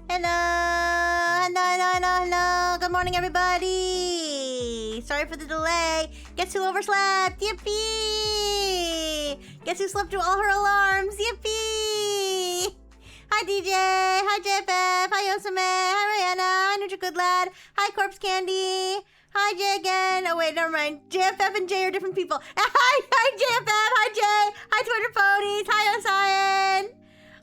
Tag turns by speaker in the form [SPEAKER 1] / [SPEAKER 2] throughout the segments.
[SPEAKER 1] Hello. Good morning, everybody. Sorry for the delay. Guess who overslept? Yippee! Guess who slept through all her alarms? Yippee! Hi, DJ. Hi, JFF. Hi, Yosame. Hi, Rihanna. Hi, NutriGoodLad. Hi, Corpse Candy. Hi, Jay again. Oh, wait, never mind. JFF and Jay are different people. Hi, JFF. Hi, Jay. Hi, Twitter Ponies. Hi, Osian.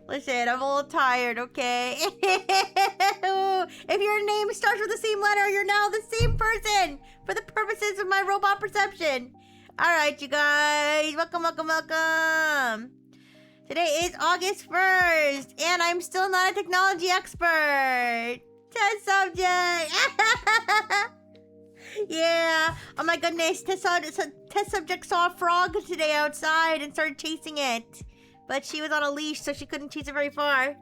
[SPEAKER 1] Listen, I'm a little tired, okay? If your name starts with the same letter, you're now the same person for the purposes of my robot perception. All right, you guys. Welcome. Today is August 1st, and I'm still not a technology expert. Test subject. Yeah. Oh, my goodness. Test subject saw a frog today outside and started chasing it. But she was on a leash, so she couldn't chase it very far.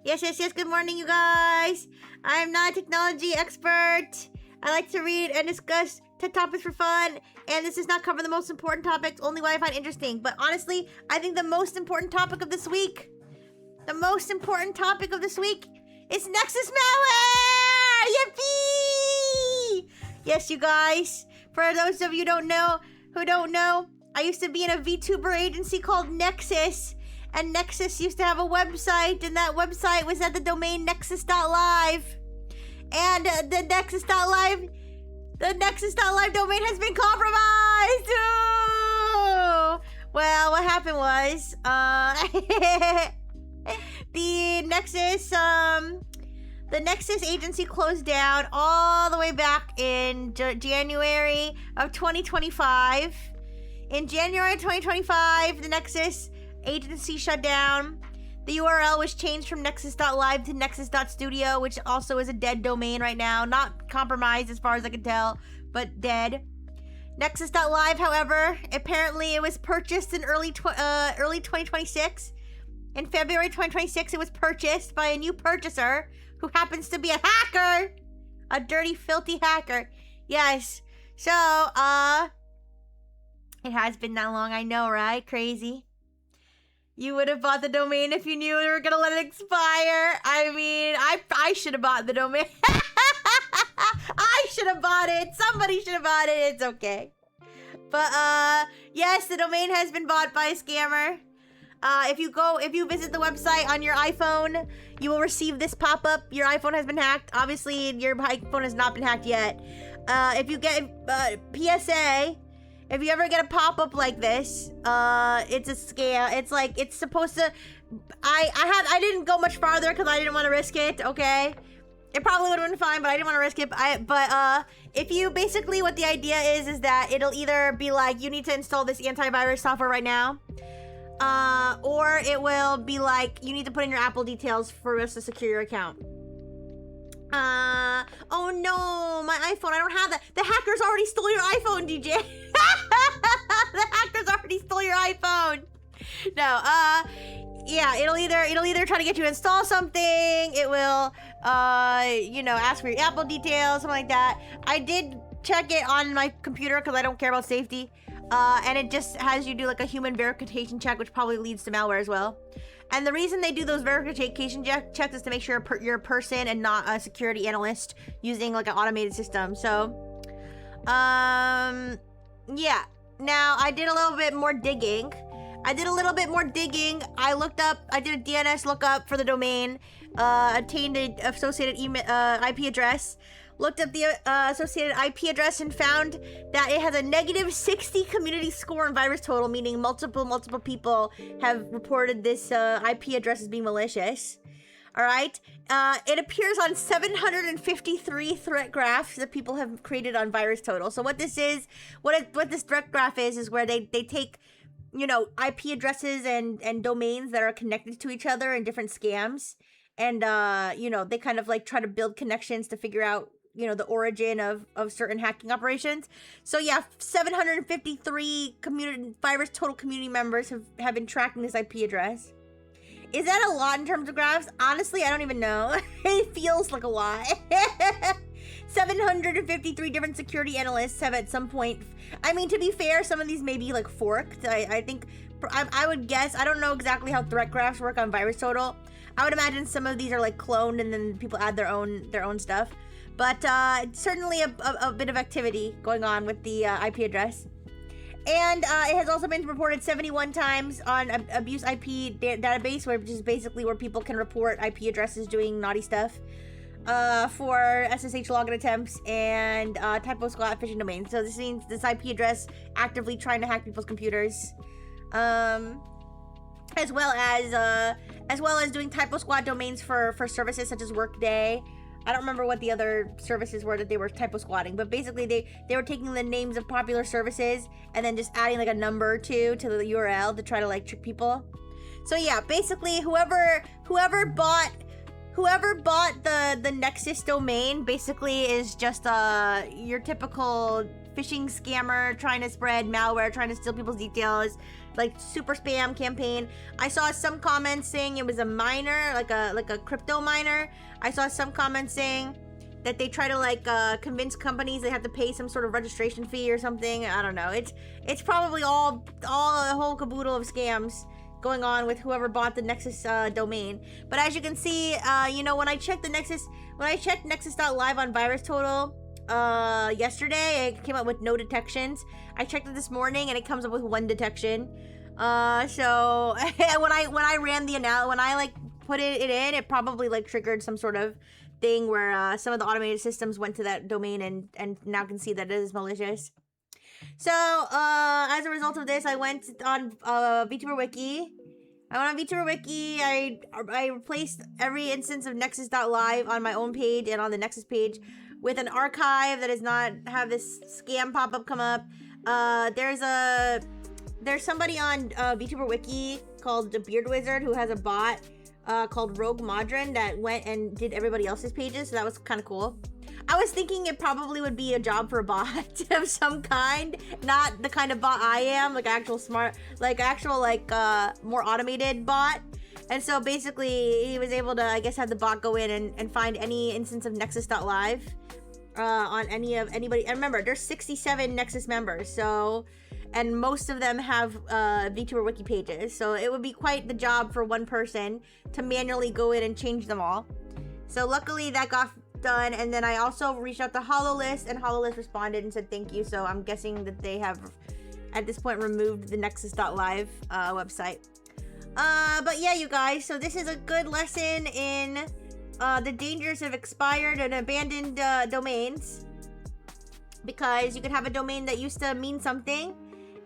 [SPEAKER 1] Yes. Good morning, you guys. I'm not a technology expert. I like to read and discuss tech topics for fun. And this does not cover the most important topics, only what I find interesting. But honestly, I think the most important topic of this week, is NEXAS malware! Yippee! Yes, you guys. For those of you who don't know, I used to be in a VTuber agency called NEXAS, and NEXAS used to have a website, and that website was at the domain nexus.live. And the nexus.live domain has been compromised. Ooh. Well, what happened was, the NEXAS agency closed down all the way back in January of 2025. In January 2025, the NEXAS agency shut down. The URL was changed from nexus.live to nexus.studio, which also is a dead domain right now. Not compromised as far as I can tell, but dead. Nexus.live, however, apparently it was purchased in early 2026. In February 2026, it was purchased by a new purchaser who happens to be a hacker. A dirty, filthy hacker. Yes. So, it has been that long, I know, right? Crazy. You would have bought the domain if you knew they were gonna let it expire. I mean, I should have bought the domain. I should have bought it. Somebody should have bought it. It's okay. But, yes, the domain has been bought by a scammer. If you visit the website on your iPhone, you will receive this pop-up. Your iPhone has been hacked. Obviously, your iPhone has not been hacked yet. If you get, PSA... If you ever get a pop-up like this, it's a scam. It's like, it's supposed to... I didn't go much farther because I didn't want to risk it, okay? It probably would have been fine, but I didn't want to risk it. But if you... Basically, what the idea is that it'll either be like, you need to install this antivirus software right now. Or it will be like, you need to put in your Apple details for us to secure your account. Oh no, my iPhone, I don't have that. The hackers already stole your iPhone, DJ. The hackers already stole your iPhone. No, yeah, it'll either try to get you to install something, it will, ask for your Apple details, something like that. I did check it on my computer because I don't care about safety. And it just has you do like a human verification check, which probably leads to malware as well. And the reason they do those verification checks is to make sure you're a person and not a security analyst using like an automated system. So, yeah. Now, I did a little bit more digging. I did a DNS lookup for the domain, obtained an associated IP address, looked up the associated IP address and found that it has a -60 community score and virus total, meaning multiple people have reported this IP address as being malicious. All right. It appears on 753 threat graphs that people have created on virus total. So what this is, what this threat graph is where they take, IP addresses and domains that are connected to each other in different scams. And, they kind of like try to build connections to figure out, the origin of certain hacking operations. So yeah, 753 virus total community members have been tracking this IP address. Is that a lot in terms of graphs? Honestly, I don't even know. It feels like a lot. 753 different security analysts have at some point... I mean, to be fair, some of these may be like forked. I think... I would guess... I don't know exactly how threat graphs work on VirusTotal. I would imagine some of these are like cloned and then people add their own stuff. But certainly a bit of activity going on with the IP address. And it has also been reported 71 times on Abuse IP database, which is basically where people can report IP addresses doing naughty stuff for SSH login attempts and typo squat phishing domains. So this means this IP address actively trying to hack people's computers, as well as doing typo squat domains for services such as Workday. I don't remember what the other services were that they were typo squatting, but basically they were taking the names of popular services and then just adding like a number or two to the URL to try to like trick people. So yeah, basically whoever bought the Nexus domain basically is just your typical phishing scammer trying to spread malware, trying to steal people's details, like super spam campaign. I saw some comments saying it was a miner, like a crypto miner. I saw some comments saying that they try to like convince companies they have to pay some sort of registration fee or something. I don't know. It's probably all a whole caboodle of scams going on with whoever bought the Nexus domain. But as you can see, you know, when I checked Nexus.live on Virus Total yesterday, it came up with no detections. I checked it this morning and it comes up with 1 detection. So when I ran the when I like put it in, it probably like triggered some sort of thing where some of the automated systems went to that domain and now can see that it is malicious. So as a result of this, I went on VTuber Wiki. I went on VTuber Wiki. I replaced every instance of Nexus.live on my own page and on the Nexus page with an archive that does not have this scam pop-up come up. There's somebody on VTuber Wiki called the Beard Wizard who has a bot called Rogue Modron that went and did everybody else's pages, so that was kind of cool. I was thinking it probably would be a job for a bot of some kind, not the kind of bot I am, like actual smart, like actual like more automated bot. And so basically he was able to, I guess, have the bot go in and find any instance of Nexus.live on anybody. And remember, there's 67 Nexus members, so, and most of them have VTuber Wiki pages, so it would be quite the job for one person to manually go in and change them all. So luckily that got done, and then I also reached out to HoloList, and HoloList responded and said thank you, so I'm guessing that they have at this point removed the Nexus.live website. But yeah, you guys, so this is a good lesson in the dangers of expired and abandoned domains, because you could have a domain that used to mean something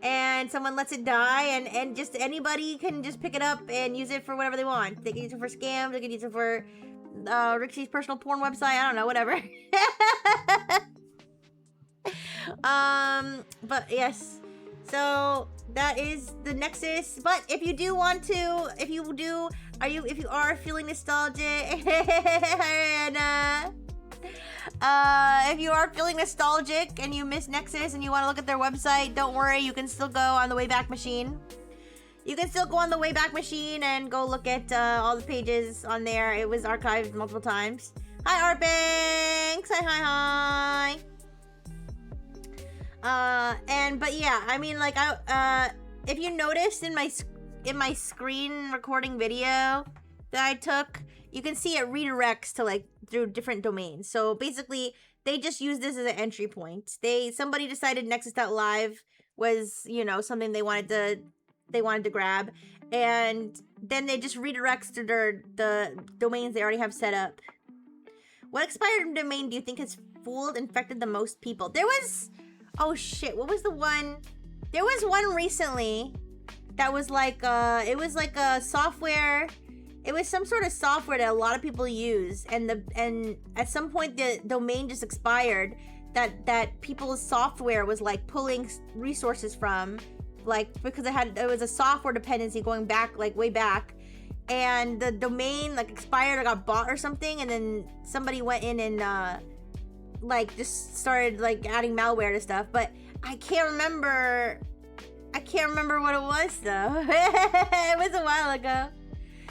[SPEAKER 1] and someone lets it die, and just anybody can just pick it up and use it for whatever they want. They can use it for scams, they can use it for Rixie's personal porn website, I don't know, whatever. But yes, so that is the Nexus. But if you do want to, if you are feeling nostalgic and if you are feeling nostalgic and you miss Nexus and you want to look at their website, don't worry, you can still go on the Wayback Machine. You can still go on the Wayback Machine and go look at all the pages on there. It was archived multiple times. Hi, Artbanks! Hi. But yeah, I mean, like, if you noticed in my screen recording video that I took, you can see it redirects to like through different domains. So basically, they just use this as an entry point. Somebody decided Nexus.live was, you know, something they wanted to grab, and then they just redirects to the domains they already have set up. What expired domain do you think has infected the most people? There was, oh shit, what was the one? There was one recently that was like it was like a software. It was some sort of software that a lot of people use, and at some point the domain just expired that people's software was like pulling resources from, like, because it was a software dependency going back, like way back, and the domain like expired or got bought or something, and then somebody went in and like just started like adding malware to stuff. But I can't remember what it was though. It was a while ago.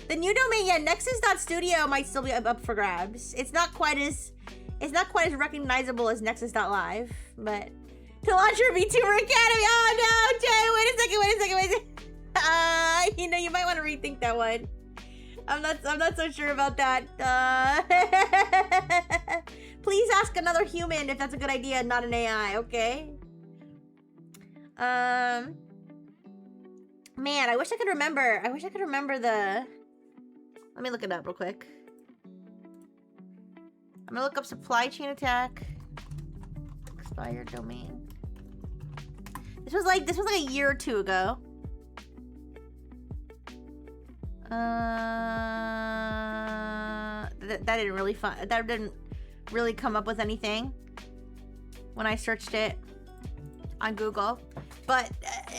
[SPEAKER 1] The new domain, yeah, Nexus.studio might still be up for grabs. It's not quite as recognizable as Nexus.live, but to launch your VTuber Academy. Oh no, Jay, wait a second. You know, you might want to rethink that one. I'm not so sure about that. Please ask another human if that's a good idea, not an AI, okay? Man, I wish I could remember. I wish I could remember the... Let me look it up real quick. I'm gonna look up supply chain attack. Expired domain. This was like a year or two ago. That didn't really come up with anything when I searched it on Google. But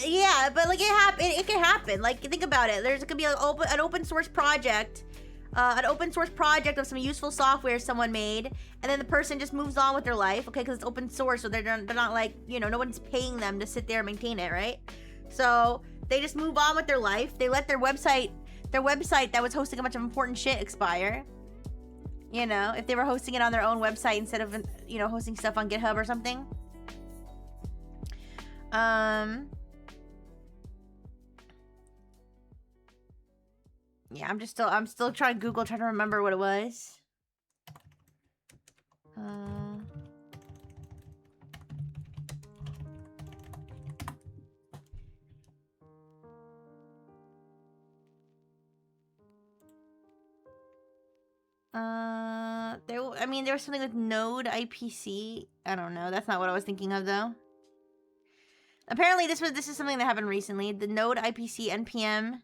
[SPEAKER 1] yeah, but like it can happen. Like think about it. It could be an open source project. An open source project of some useful software someone made, and then the person just moves on with their life, okay, because it's open source, so they're not like, you know, no one's paying them to sit there and maintain it, right? So they just move on with their life. They let their website that was hosting a bunch of important shit expire. You know, if they were hosting it on their own website instead of, you know, hosting stuff on GitHub or something. Yeah, I'm still trying to remember what it was. There was something with Node IPC. I don't know. That's not what I was thinking of though. Apparently this is something that happened recently. The Node IPC NPM.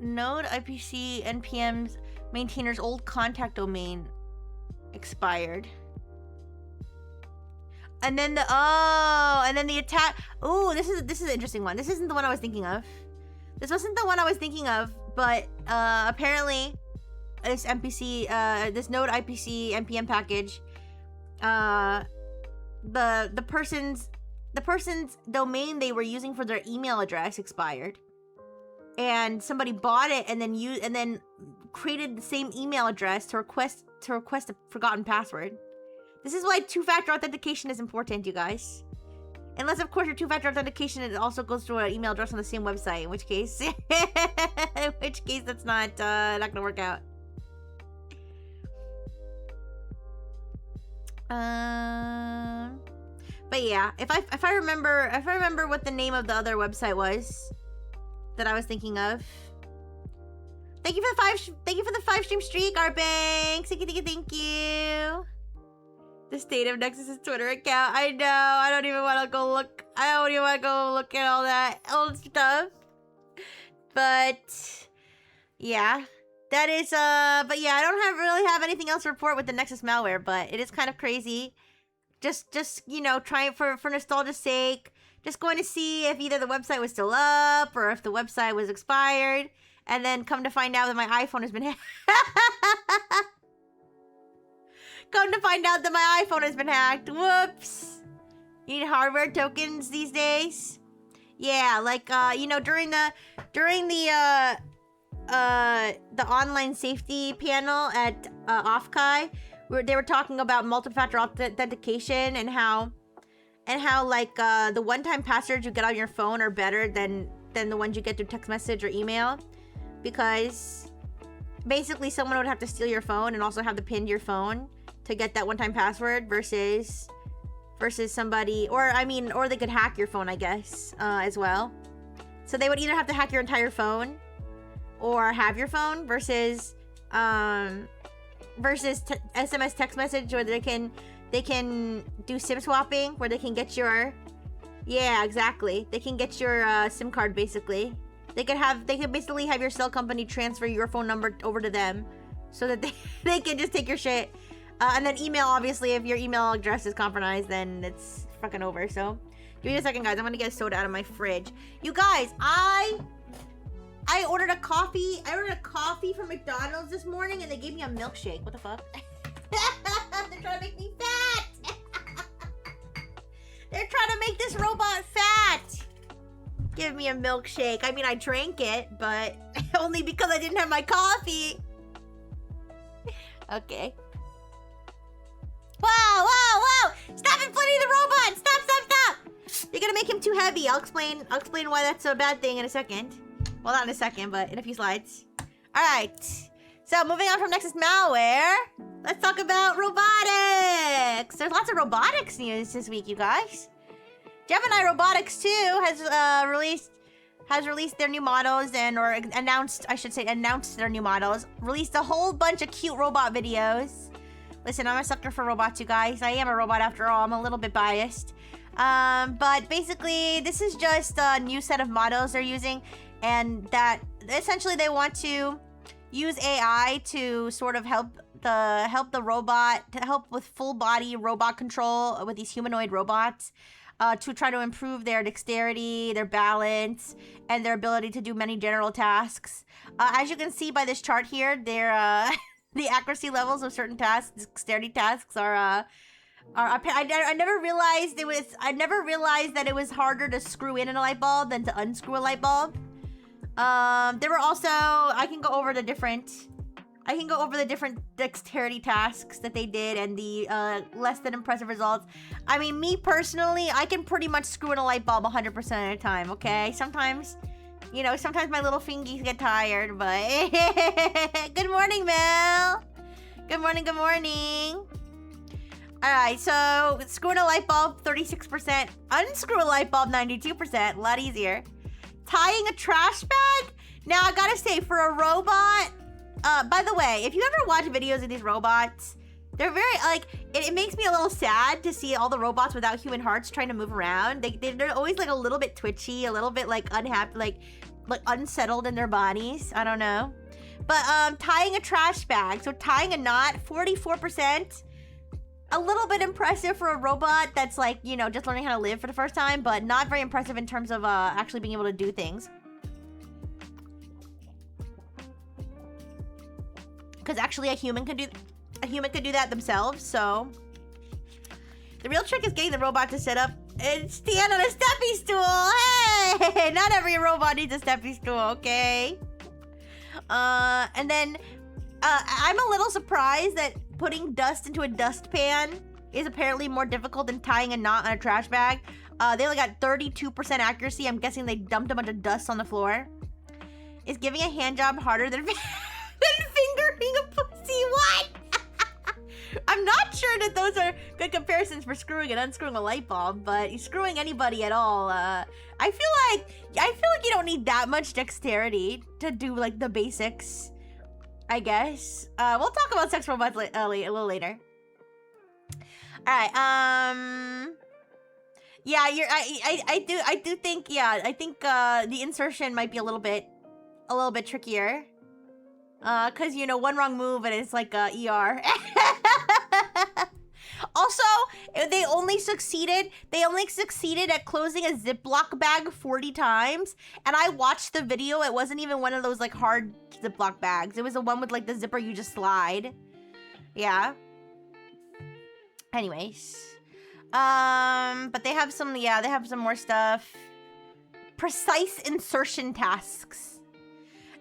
[SPEAKER 1] Node IPC NPM's maintainer's old contact domain expired. And then the attack. Ooh, this is an interesting one. This isn't the one I was thinking of. This wasn't the one I was thinking of, but apparently this this Node IPC NPM package, the person's domain they were using for their email address expired, and somebody bought it and then created the same email address to request a forgotten password. This is why two-factor authentication is important, you guys. Unless, of course, your two-factor authentication it also goes to an email address on the same website, in which case, that's not gonna work out. But yeah, if I remember what the name of the other website was that I was thinking of. Thank you for the 5 stream streak, Arbanks. Thank you. The state of NEXAS' Twitter account. I know. I don't even want to go look at all that old stuff. But yeah, that is but yeah, I don't really have anything else to report with the NEXAS malware, but it is kind of crazy. Just you know, trying for nostalgia's sake, just going to see if either the website was still up or if the website was expired, and then come to find out that my iPhone has been hacked. Come to find out that my iPhone has been hacked. Whoops. You need hardware tokens these days? Yeah, like you know, during the online safety panel at OffCai, they were talking about multi-factor authentication and how like the one-time passwords you get on your phone are better than the ones you get through text message or email, because basically someone would have to steal your phone and also have the pin to your phone to get that one-time password versus somebody, or they could hack your phone, I guess, as well. So they would either have to hack your entire phone or have your phone versus SMS text message, where they can do SIM swapping, where they can get your, yeah, exactly. They can get your SIM card, basically. They can basically have your cell company transfer your phone number over to them so that they can just take your shit. And then email, obviously, if your email address is compromised, then it's fucking over. So give me a second, guys. I'm gonna get a soda out of my fridge. You guys, I ordered a coffee. I ordered a coffee from McDonald's this morning, and they gave me a milkshake. What the fuck? They're trying to make me fat. They're trying to make this robot fat. Give me a milkshake. I mean, I drank it, but only because I didn't have my coffee. Okay. Whoa! Stop inflating the robot! Stop! You're gonna make him too heavy. I'll explain why that's a bad thing in a second. Well, not in a second, but in a few slides. All right. So moving on from NEXAS malware, let's talk about robotics. There's lots of robotics news this week, you guys. Gemini Robotics 2 has released their new models announced their new models. Released a whole bunch of cute robot videos. Listen, I'm a sucker for robots, you guys. I am a robot after all. I'm a little bit biased. But basically, this is just a new set of models they're using, and that essentially they want to use AI to sort of help the robot, to help with full body robot control with these humanoid robots. To try to improve their dexterity, their balance, and their ability to do many general tasks. As you can see by this chart here, their the accuracy levels of certain tasks, dexterity tasks, are. I never realized that it was harder to screw in a light bulb than to unscrew a light bulb. There were also I can go over the different dexterity tasks that they did and the less than impressive results. I mean, me personally, I can pretty much screw in a light bulb 100% of the time, okay? Sometimes my little fingies get tired, but... Good morning, Mel! Good morning. Alright, so screwing a light bulb, 36%. Unscrew a light bulb, 92%. A lot easier. Tying a trash bag? Now, I gotta say, for a robot... by the way, if you ever watch videos of these robots, they're very, like, it makes me a little sad to see all the robots without human hearts trying to move around. They're always, like, a little bit twitchy, a little bit, like, unhappy, like unsettled in their bodies. I don't know. But, tying a trash bag. So, tying a knot, 44%. A little bit impressive for a robot that's, like, you know, just learning how to live for the first time, but not very impressive in terms of, actually being able to do things. Because actually a human could do that themselves, so... The real trick is getting the robot to sit up and stand on a steppy stool! Hey! Not every robot needs a steppy stool, okay? And then... I'm a little surprised that putting dust into a dustpan is apparently more difficult than tying a knot on a trash bag. They only got 32% accuracy. I'm guessing they dumped a bunch of dust on the floor. Is giving a hand job harder than... than fingering a pussy? What? I'm not sure that those are good comparisons for screwing and unscrewing a light bulb, but screwing anybody at all, I feel like you don't need that much dexterity to do, like, the basics, I guess. We'll talk about sex robots a little later. Alright, yeah, I do think, yeah, I think, the insertion might be a little bit trickier. Cause, you know, one wrong move and it's like, ER. Also, they only succeeded at closing a Ziploc bag 40 times. And I watched the video, it wasn't even one of those, like, hard Ziploc bags. It was the one with, like, the zipper you just slide. Yeah. Anyways. But they have some more stuff. Precise insertion tasks.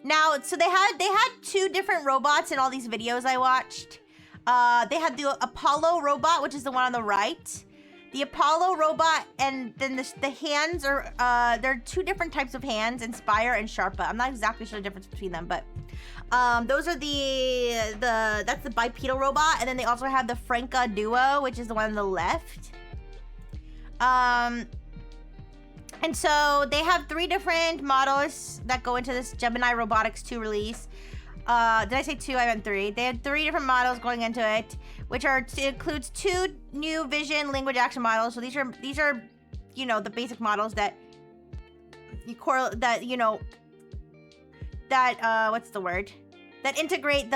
[SPEAKER 1] Now, so they had two different robots in all these videos I watched. They had the Apollo robot, which is the one on the right. The Apollo robot, and then the hands are, there are two different types of hands, Inspire and Sharpa. I'm not exactly sure the difference between them, but those are that's the bipedal robot, and then they also have the Franca Duo, which is the one on the left. And so they have 3 different models that go into this Gemini Robotics 2 release. Did I say 2? I meant 3. They had 3 different models going into it, which includes 2 new vision language action models. So these are, you know, the basic models that what's the word? That integrate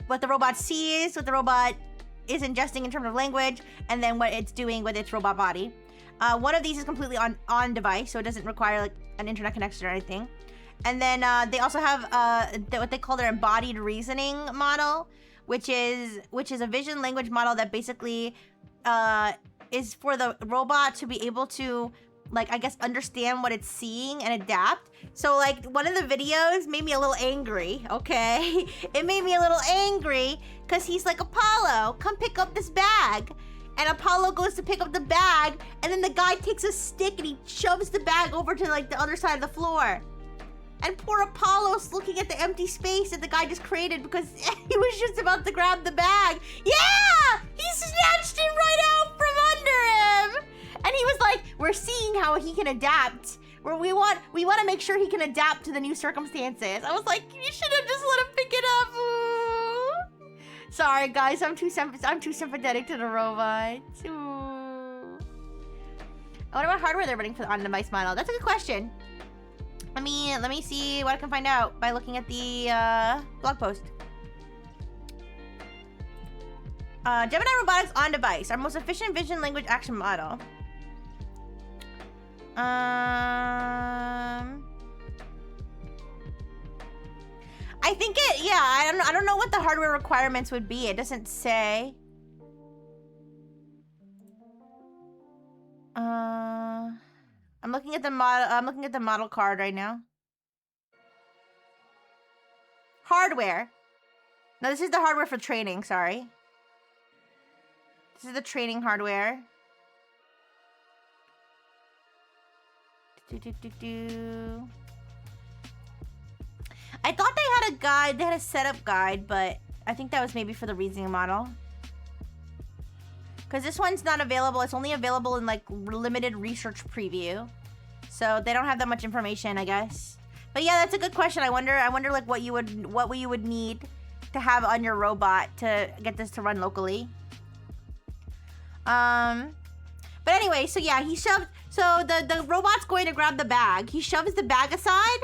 [SPEAKER 1] what the robot sees, what the robot is ingesting in terms of language, and then what it's doing with its robot body. One of these is completely on device, so it doesn't require, like, an internet connection or anything. And then they also have what they call their embodied reasoning model, which is a vision language model that basically is for the robot to be able to, like, I guess, understand what it's seeing and adapt. So, like, one of the videos made me a little angry, okay? It made me a little angry because he's like, Apollo, come pick up this bag. and Apollo goes to pick up the bag, and then the guy takes a stick and he shoves the bag over to like the other side of the floor. And poor Apollo's looking at the empty space that the guy just created because he was just about to grab the bag. Yeah! He snatched it right out from under him! And he was like, we're seeing how he can adapt. We want to make sure he can adapt to the new circumstances. I was like, you should have just let him pick it up. Ooh. Sorry, guys. I'm too sympathetic to the robots. Ooh. What about hardware they're running for the on-device model? That's a good question. Let me see what I can find out by looking at the blog post. Gemini Robotics on device, our most efficient vision language action model. I think I don't know what the hardware requirements would be. It doesn't say. I'm looking at the model card right now. Hardware. No, this is the hardware for training, sorry. This is the training hardware. I thought they had a guide, they had a setup guide, but I think that was maybe for the reasoning model. Because this one's not available. It's only available in like limited research preview. So they don't have that much information, I guess. But yeah, that's a good question. I wonder like what you would need to have on your robot to get this to run locally. But anyway, so yeah, so the robot's going to grab the bag. He shoves the bag aside,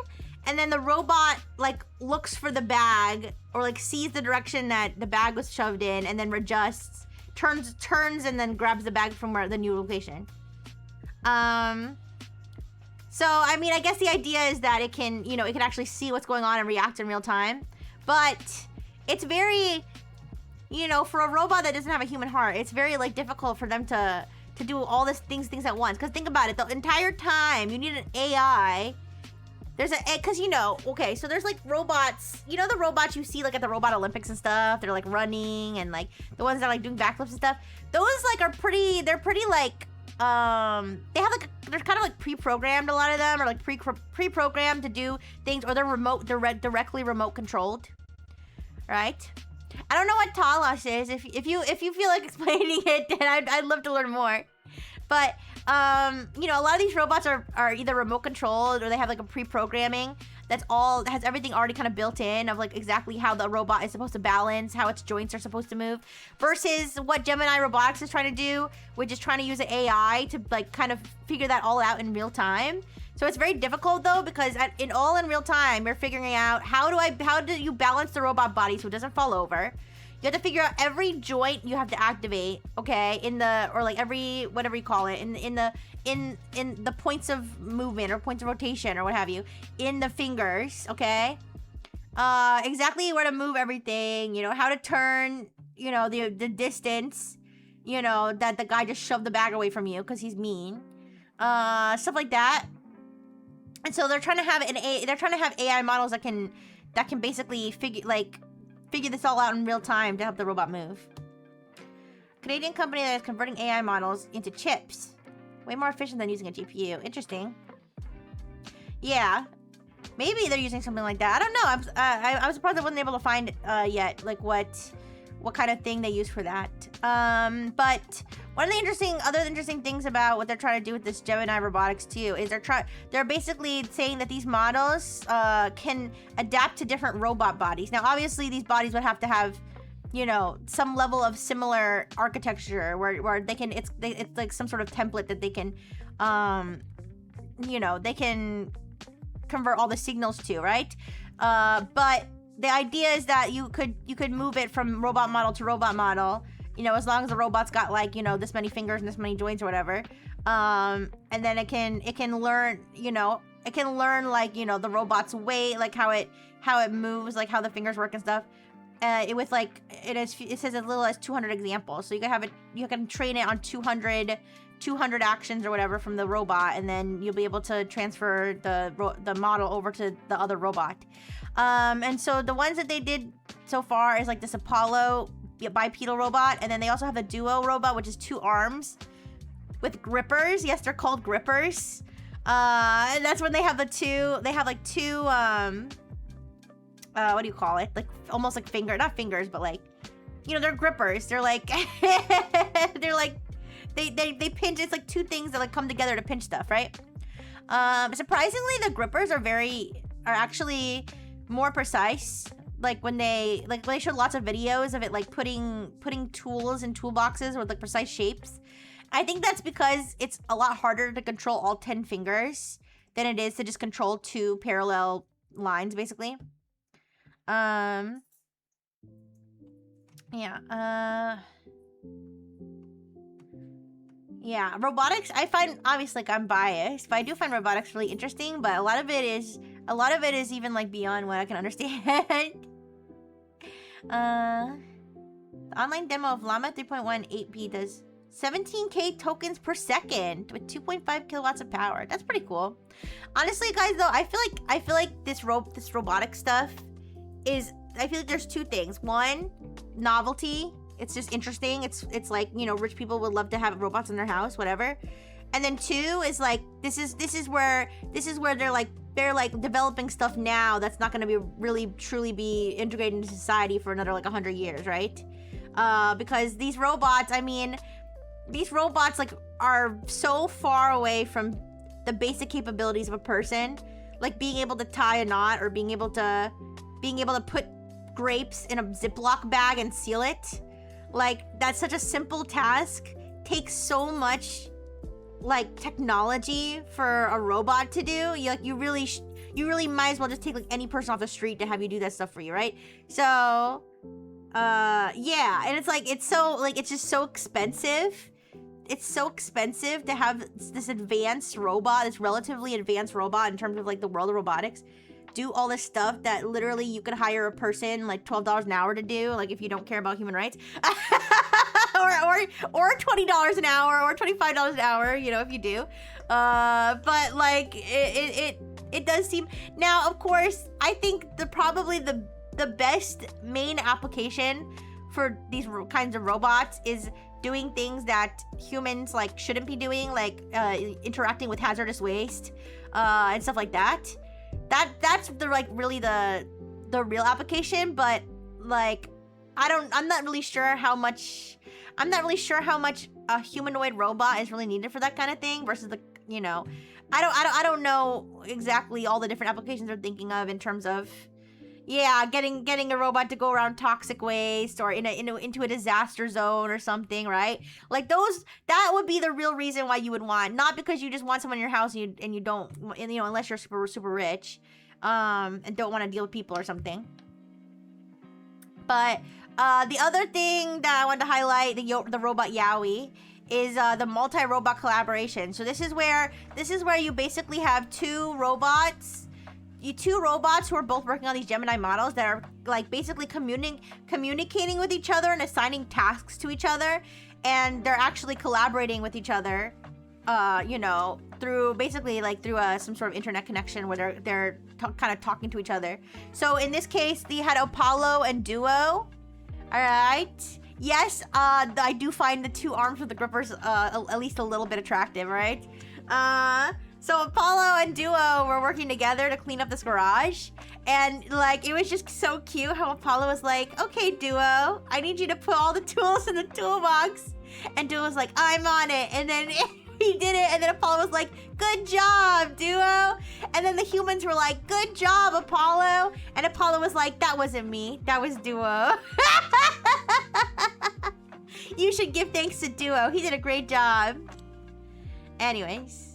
[SPEAKER 1] and then the robot like looks for the bag or like sees the direction that the bag was shoved in and then adjusts, turns and then grabs the bag from where the new location. So I mean, I guess the idea is that it can, it can actually see what's going on and react in real time. But it's very, for a robot that doesn't have a human heart, it's very like difficult for them to do all these things at once. Because think about it, the entire time you need an AI. Because okay, so there's like robots, the robots you see like at the Robot Olympics and stuff. They're like running and like the ones that are like doing backflips and stuff. Those like they're pretty like, they have like, they're kind of like pre-programmed, a lot of them, or like pre-programmed to do things, or they're directly remote controlled, right? I don't know what Talos is. If you feel like explaining it, then I'd love to learn more. But a lot of these robots are either remote controlled or they have like a pre-programming that has everything already kind of built in of like exactly how the robot is supposed to balance, how its joints are supposed to move, versus what Gemini Robotics is trying to do, which is trying to use an AI to like kind of figure that all out in real time. So it's very difficult though, because in real time, you're figuring out how do you balance the robot body so it doesn't fall over. You have to figure out every joint you have to activate, okay, or like every, whatever you call it, in the points of movement or points of rotation or what have you, in the fingers, okay? Exactly where to move everything, how to turn, the distance, that the guy just shoved the bag away from you because he's mean. Stuff like that. And so they're trying to have AI models that can basically figure this all out in real time to help the robot move. Canadian company that is converting AI models into chips. Way more efficient than using a GPU. Interesting. Yeah. Maybe they're using something like that. I don't know. I was surprised I wasn't able to find yet, like what kind of thing they use for that. But one of the other interesting things about what they're trying to do with this Gemini Robotics too is they're basically saying that these models can adapt to different robot bodies. Now, obviously, these bodies would have to have, some level of similar architecture where they can. It's like some sort of template that they can, they can convert all the signals to, right? But the idea is that you could move it from robot model to robot model, as long as the robot's got like, this many fingers and this many joints or whatever. And then it can learn, like, the robot's weight, like how it moves, like how the fingers work and stuff. It says as little as 200 examples. So you can train it on 200 actions or whatever from the robot, and then you'll be able to transfer the model over to the other robot. And so the ones that they did so far is like this Apollo bipedal robot, and then they also have the duo robot, which is 2 arms with grippers. Yes, they're called grippers. And that's when they have they have like 2, what do you call it? Like, almost like not fingers, but like, you know, they're grippers. They're like, they're like, they pinch. It's like 2 things that like come together to pinch stuff, right? Surprisingly, the grippers are actually more precise. Like when they showed lots of videos of it, like putting tools in toolboxes with like precise shapes. I think that's because it's a lot harder to control all 10 fingers than it is to just control 2 parallel lines, basically. Yeah, robotics, I find, obviously, like, I'm biased, but I do find robotics really interesting, but a lot of it is even, like, beyond what I can understand. The online demo of Llama 3.1 8P does 17k tokens per second with 2.5 kilowatts of power. That's pretty cool. Honestly, guys, though, I feel like this robotic stuff is, I feel like there's 2 things. One, novelty. It's just interesting. It's like, you know, rich people would love to have robots in their house, whatever. And then 2 is like, this is where they're like developing stuff now that's not going to be really truly be integrated into society for another like 100 years, right? Because these robots, I mean, these robots like are so far away from the basic capabilities of a person, like being able to tie a knot or being able to put grapes in a Ziploc bag and seal it. Like, that's such a simple task. Takes so much like technology for a robot to do. You really might as well just take like any person off the street to have you do that stuff for you, right? So yeah, and it's like, it's just so expensive. It's so expensive to have this advanced robot, this relatively advanced robot in terms of like the world of robotics, do all this stuff that literally you could hire a person like $12 an hour to do, like if you don't care about human rights. or $20 an hour or $25 an hour, you know, if you do. But like it does seem, now of course I think probably the best main application for these kinds of robots is doing things that humans like shouldn't be doing, like interacting with hazardous waste and stuff like that. That's the like really the real application. But like I'm not really sure how much a humanoid robot is really needed for that kind of thing versus the, you know, I don't know exactly all the different applications they're thinking of in terms of, yeah, getting a robot to go around toxic waste or into a disaster zone or something, right? Like that would be the real reason why you would want, not because you just want someone in your house and you don't, you know, unless you're super rich, and don't want to deal with people or something. But the other thing that I wanted to highlight, the robot yaoi, is the multi-robot collaboration. So this is where you basically have two robots who are both working on these Gemini models that are like basically communicating with each other and assigning tasks to each other, and they're actually collaborating with each other, you know, through basically like through some sort of internet connection where they're kind of talking to each other. So in this case, they had Apollo and Duo. All right. Yes, I do find the 2 arms with the grippers at least a little bit attractive, right? So Apollo and Duo were working together to clean up this garage. And like, it was just so cute how Apollo was like, okay, Duo, I need you to put all the tools in the toolbox. And Duo was like, I'm on it. And then he did it. And then Apollo was like, good job, Duo. And then the humans were like, good job, Apollo. And Apollo was like, that wasn't me. That was Duo. You should give thanks to Duo. He did a great job. Anyways.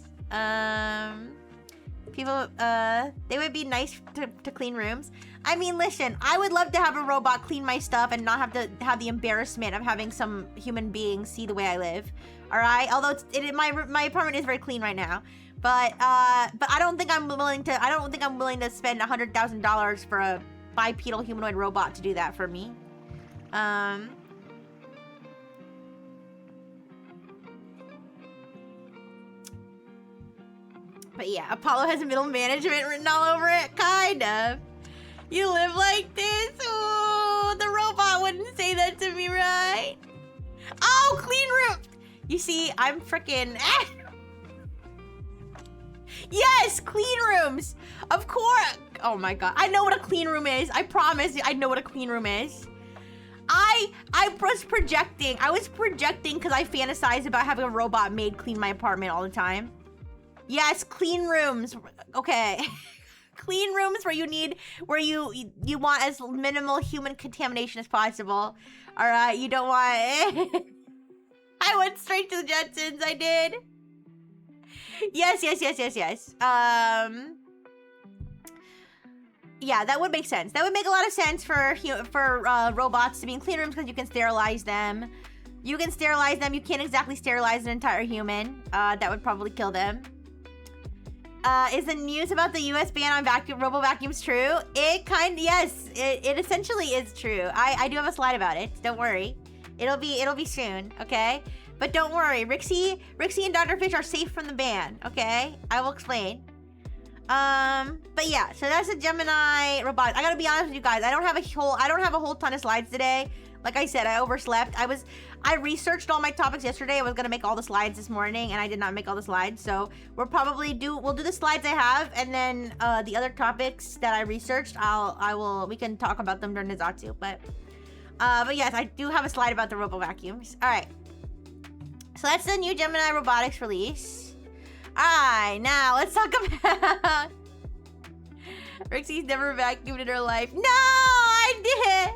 [SPEAKER 1] People, they would be nice to clean rooms. I mean, listen, I would love to have a robot clean my stuff and not have to have the embarrassment of having some human being see the way I live. All right, although my apartment is very clean right now, but I don't think I'm willing to spend $100,000 for a bipedal humanoid robot to do that for me. But yeah, Apollo has middle management written all over it, kind of. You live like this? Ooh, the robot wouldn't say that to me, right? Oh, clean room. You see, I'm freaking... Yes, clean rooms. Of course. Oh my God. I know what a clean room is. I promise you, I know what a clean room is. I was projecting. I was projecting because I fantasized about having a robot maid clean my apartment all the time. Yes, clean rooms. Okay. Clean rooms where you want as minimal human contamination as possible. All right, you don't want... I went straight to the Jetsons, I did. Yes. Yeah, that would make sense. That would make a lot of sense for robots to be in clean rooms because you can sterilize them. You can sterilize them. You can't exactly sterilize an entire human. That would probably kill them. Is the news about the US ban on robo vacuums true? Yes, it essentially is true. I do have a slide about it. Don't worry. It'll be soon, okay? But don't worry, Rixie and Dr. Fish are safe from the ban, okay? I will explain. But yeah, so that's a Gemini robot. I gotta be honest with you guys. I don't have a whole ton of slides today. Like I said, I overslept. I researched all my topics yesterday. I was gonna make all the slides this morning, and I did not make all the slides. So we'll do the slides I have, and then the other topics that I researched, we can talk about them during the Zatsu. But yes, I do have a slide about the robo vacuums. All right. So that's the new Gemini robotics release. Alright, now let's talk about... Rixie's never vacuumed in her life. No, I did.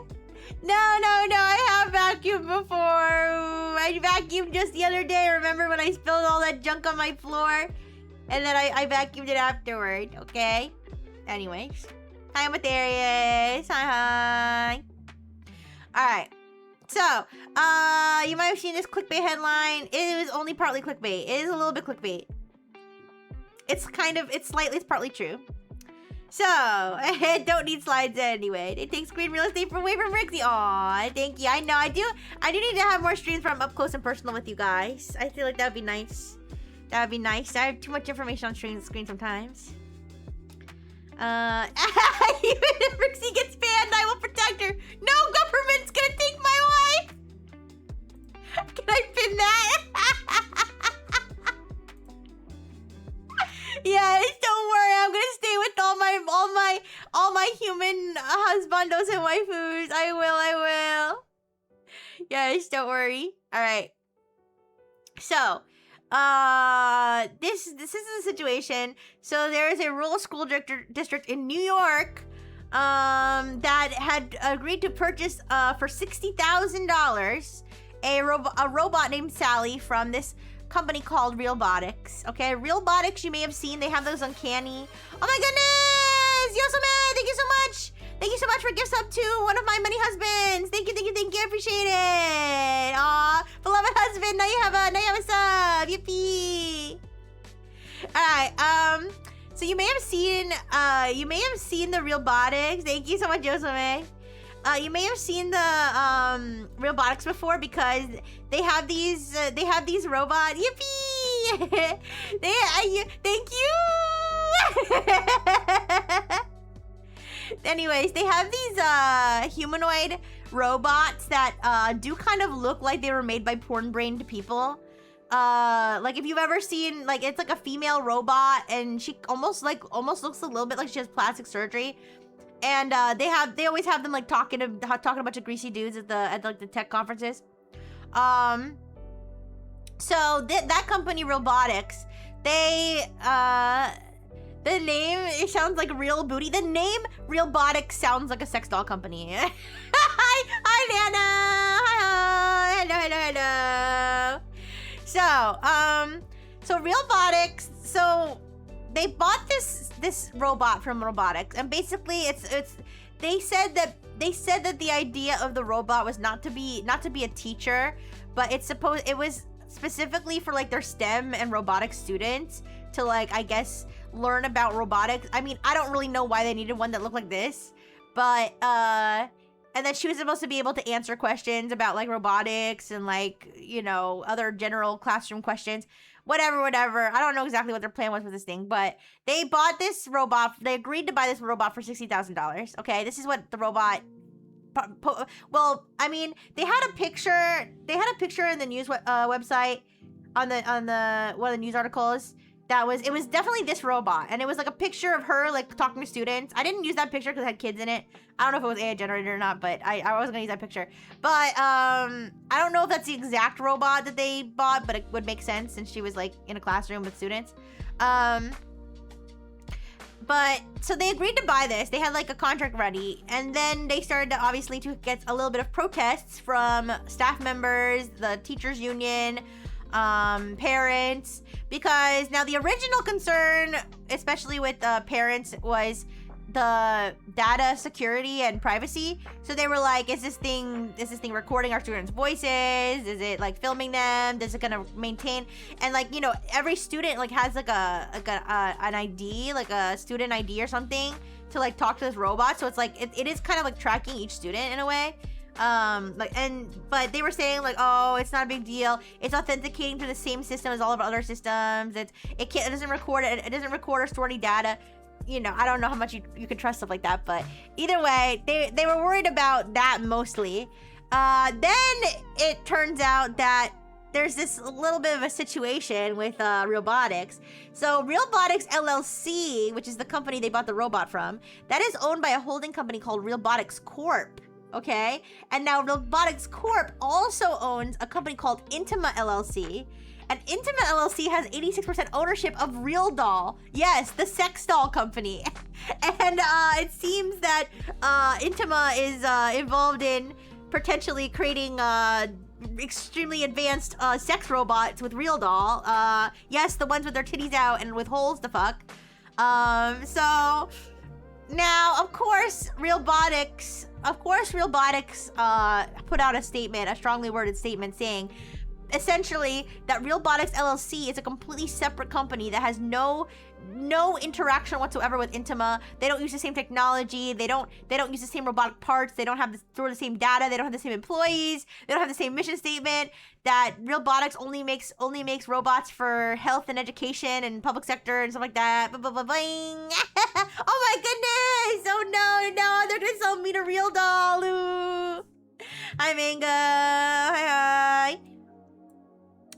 [SPEAKER 1] No, I have vacuumed before. I vacuumed just the other day. Remember when I spilled all that junk on my floor? And then I vacuumed it afterward, okay? Anyways. Hi, Amatherius. Hi. Alright. So, you might have seen this clickbait headline. It was only partly clickbait. It is a little bit clickbait. It's partly true. So, don't need slides anyway. It takes screen real estate away from Rixie. Aw, thank you. I know, I do need to have more streams where I'm up close and personal with you guys. I feel like that would be nice. That would be nice. I have too much information on screen sometimes. Even if Rixie gets banned, I will protect her. No government's gonna take my wife. Can I pin that? Yes, don't worry. I'm gonna stay with all my human husbandos and waifus. I will. Yes, don't worry. All right. So, this is the situation. So there is a rural school district in New York that had agreed to purchase for $60,000 a robot named Sally from this company called Realbotics. Okay, Realbotics, you may have seen, they have those uncanny. Oh my goodness! Yosome, thank you so much! Thank you so much for gift sub to one of my many husbands. Thank you. I appreciate it. Aw, beloved husband, now you have a sub. Yippee! Alright, so you may have seen the Realbotics. Thank you so much, Yosome. You may have seen the Realbotics before because they have these robots. Yippee! Thank you. Anyways, they have these humanoid robots that do kind of look like they were made by porn-brained people. Like if you've ever seen, like, it's like a female robot and she almost looks a little bit like she has plastic surgery. And they always have them like talking to a bunch of greasy dudes at the tech conferences. So that company Realbotics, the name, it sounds like real booty. The name Realbotics sounds like a sex doll company. Hi Nana. Hello. So Realbotics, so they bought this robot from Realbotics, and basically they said that the idea of the robot was not to be a teacher, but it was specifically for like their STEM and robotics students to, like, I guess, learn about robotics. I mean, I don't really know why they needed one that looked like this, but and then she was supposed to be able to answer questions about like robotics and, like, you know, other general classroom questions. Whatever. I don't know exactly what their plan was with this thing, but they bought this robot. They agreed to buy this robot for $60,000. Okay, this is what the robot well, I mean, they had a picture. They had a picture in the news website on the one of the news articles. It was definitely this robot, and it was like a picture of her like talking to students. I didn't use that picture because it had kids in it. I don't know if it was AI generated or not, but I wasn't gonna use that picture. But I don't know if that's the exact robot that they bought, but it would make sense since she was like in a classroom with students. But so they agreed to buy this. They had like a contract ready, and then they started to obviously to get a little bit of protests from staff members, the teachers union, parents, because now the original concern, especially with parents, was the data security and privacy. So they were like, is this thing recording our students' voices? Is it like filming them? Is it gonna maintain? And like, you know, every student like has like an ID, like a student ID or something to like talk to this robot. So it's like it is kind of like tracking each student in a way. But they were saying like, oh, it's not a big deal. It's authenticating to the same system as all of our other systems. It doesn't record or store any data. You know, I don't know how much you can trust stuff like that, but either way, they were worried about that mostly. Then it turns out that there's this little bit of a situation with Realbotics. So Realbotics LLC, which is the company they bought the robot from, that is owned by a holding company called Realbotics Corp. Okay, and now Realbotics Corp also owns a company called Intima LLC. And Intima LLC has 86% ownership of Real Doll. Yes, the sex doll company. And it seems that Intima is involved in potentially creating extremely advanced sex robots with Real Doll. Yes, the ones with their titties out and with holes to fuck. So now, of course, Realbotics put out a statement, a strongly worded statement saying, essentially, that Realbotics LLC is a completely separate company that has no interaction whatsoever with Intima. They don't use the same technology. They don't use the same robotic parts. They don't have store the same data. They don't have the same employees. They don't have the same mission statement. That Realbotics only makes robots for health and education and public sector and stuff like that. Blah, blah, blah, bling. Oh my goodness! Oh no, they're gonna sell me to Real Doll. Ooh. Hi, Manga. Hi.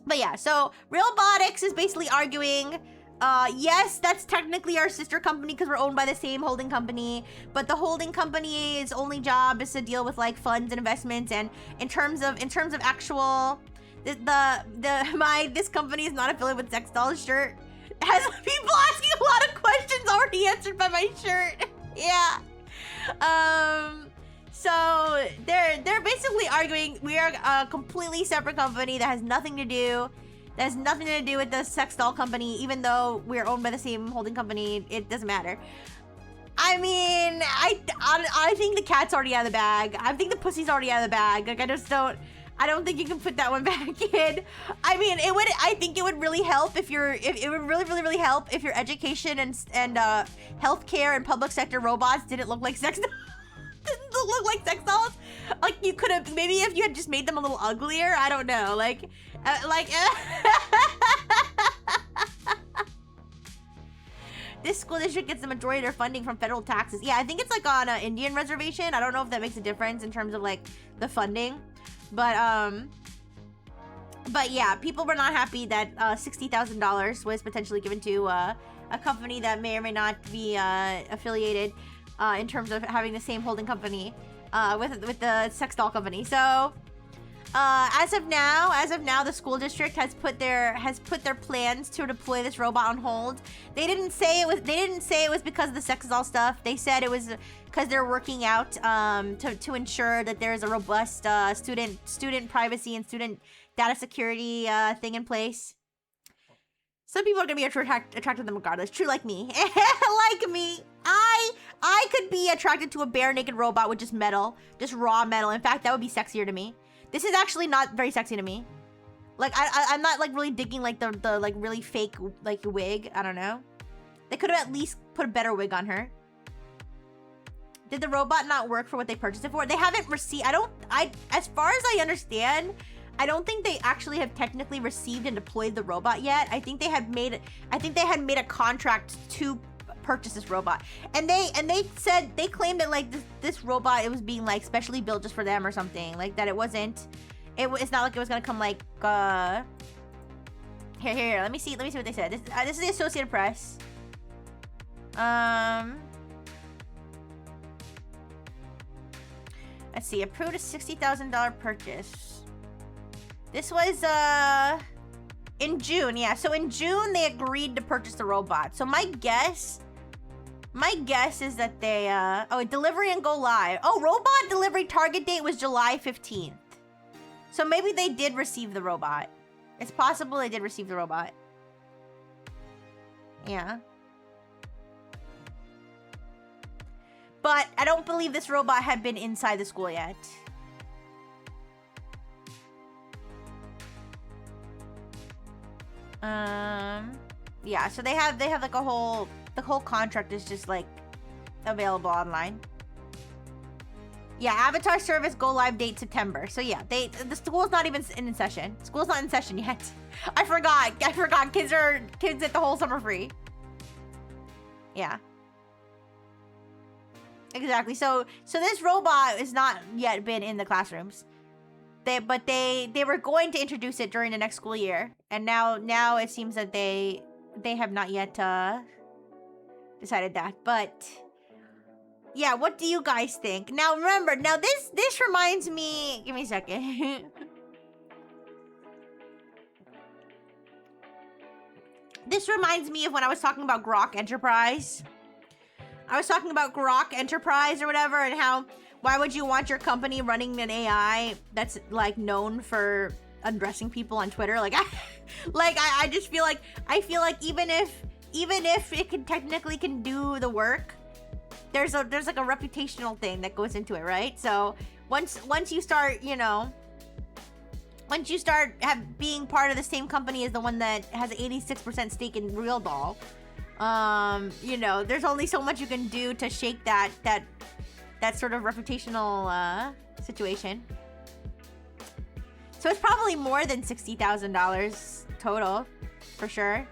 [SPEAKER 1] But yeah, so Realbotics is basically arguing, yes, that's technically our sister company because we're owned by the same holding company, but the holding company's only job is to deal with like funds and investments, and in terms of actual, this company is not affiliated with Sex Dolls shirt. Has people asking a lot of questions already answered by my shirt. Yeah. So they're basically arguing we are a completely separate company that has nothing to do with the sex doll company, even though we're owned by the same holding company. It doesn't matter. I mean, I think the cat's already out of the bag. I think the pussy's already out of the bag. Like I don't think you can put that one back in. I mean, I think it would really help if it would really help if your education and healthcare and public sector robots didn't look like sex dolls. Didn't look like sex dolls. Like you could have, maybe if you had just made them a little uglier. I don't know. This school district gets the majority of their funding from federal taxes. Yeah, I think it's like on an Indian reservation. I don't know if that makes a difference in terms of like the funding, but yeah, people were not happy that $60,000 was potentially given to a company that may or may not be affiliated in terms of having the same holding company with the sex doll company. So as of now, the school district has put their plans to deploy this robot on hold. They didn't say it was because of the sex doll stuff. They said it was because they're working out to ensure that there is a robust student privacy and student data security thing in place. Some people are gonna be attracted to them regardless. True, like me. Like me. I could be attracted to a bare naked robot with just metal, just raw metal. In fact, that would be sexier to me. This is actually not very sexy to me. Like I'm not like really digging like the like really fake like wig. I don't know. They could have at least put a better wig on her. Did the robot not work for what they purchased it for? They haven't received. As far as I understand, I don't think they actually have technically received and deployed the robot yet. I think they had made a contract to purchase this robot. And they said, they claimed that like this robot, it was being like specially built just for them or something. Like that it wasn't, it's not like it was gonna come like, here, let me see what they said. This is the Associated Press. Let's see, approved a $60,000 purchase. This was, in June, yeah. So in June, they agreed to purchase the robot. So my guess is that they, delivery and go live. Oh, robot delivery target date was July 15th. So maybe they did receive the robot. It's possible they did receive the robot. Yeah. But I don't believe this robot had been inside the school yet. Yeah, so they have like the whole contract is just like available online. Yeah, avatar service go live date September. So yeah, the school's not even in session. School's not in session yet. I forgot. Kids get the whole summer free. Yeah. Exactly. So this robot has not yet been in the classrooms. But they were going to introduce it during the next school year, and now it seems that they have not yet decided that. But yeah, what do you guys think? Now remember, this reminds me. Give me a second. This reminds me of when I was talking about Grok Enterprise. I was talking about Grok Enterprise or whatever, and how. Why would you want your company running an AI that's like known for undressing people on Twitter? Like, I just feel like even if it can technically do the work, there's like a reputational thing that goes into it, right? So once you start, being part of the same company as the one that has 86% stake in Real Doll, there's only so much you can do to shake that sort of reputational situation. So it's probably more than $60,000 total, for sure.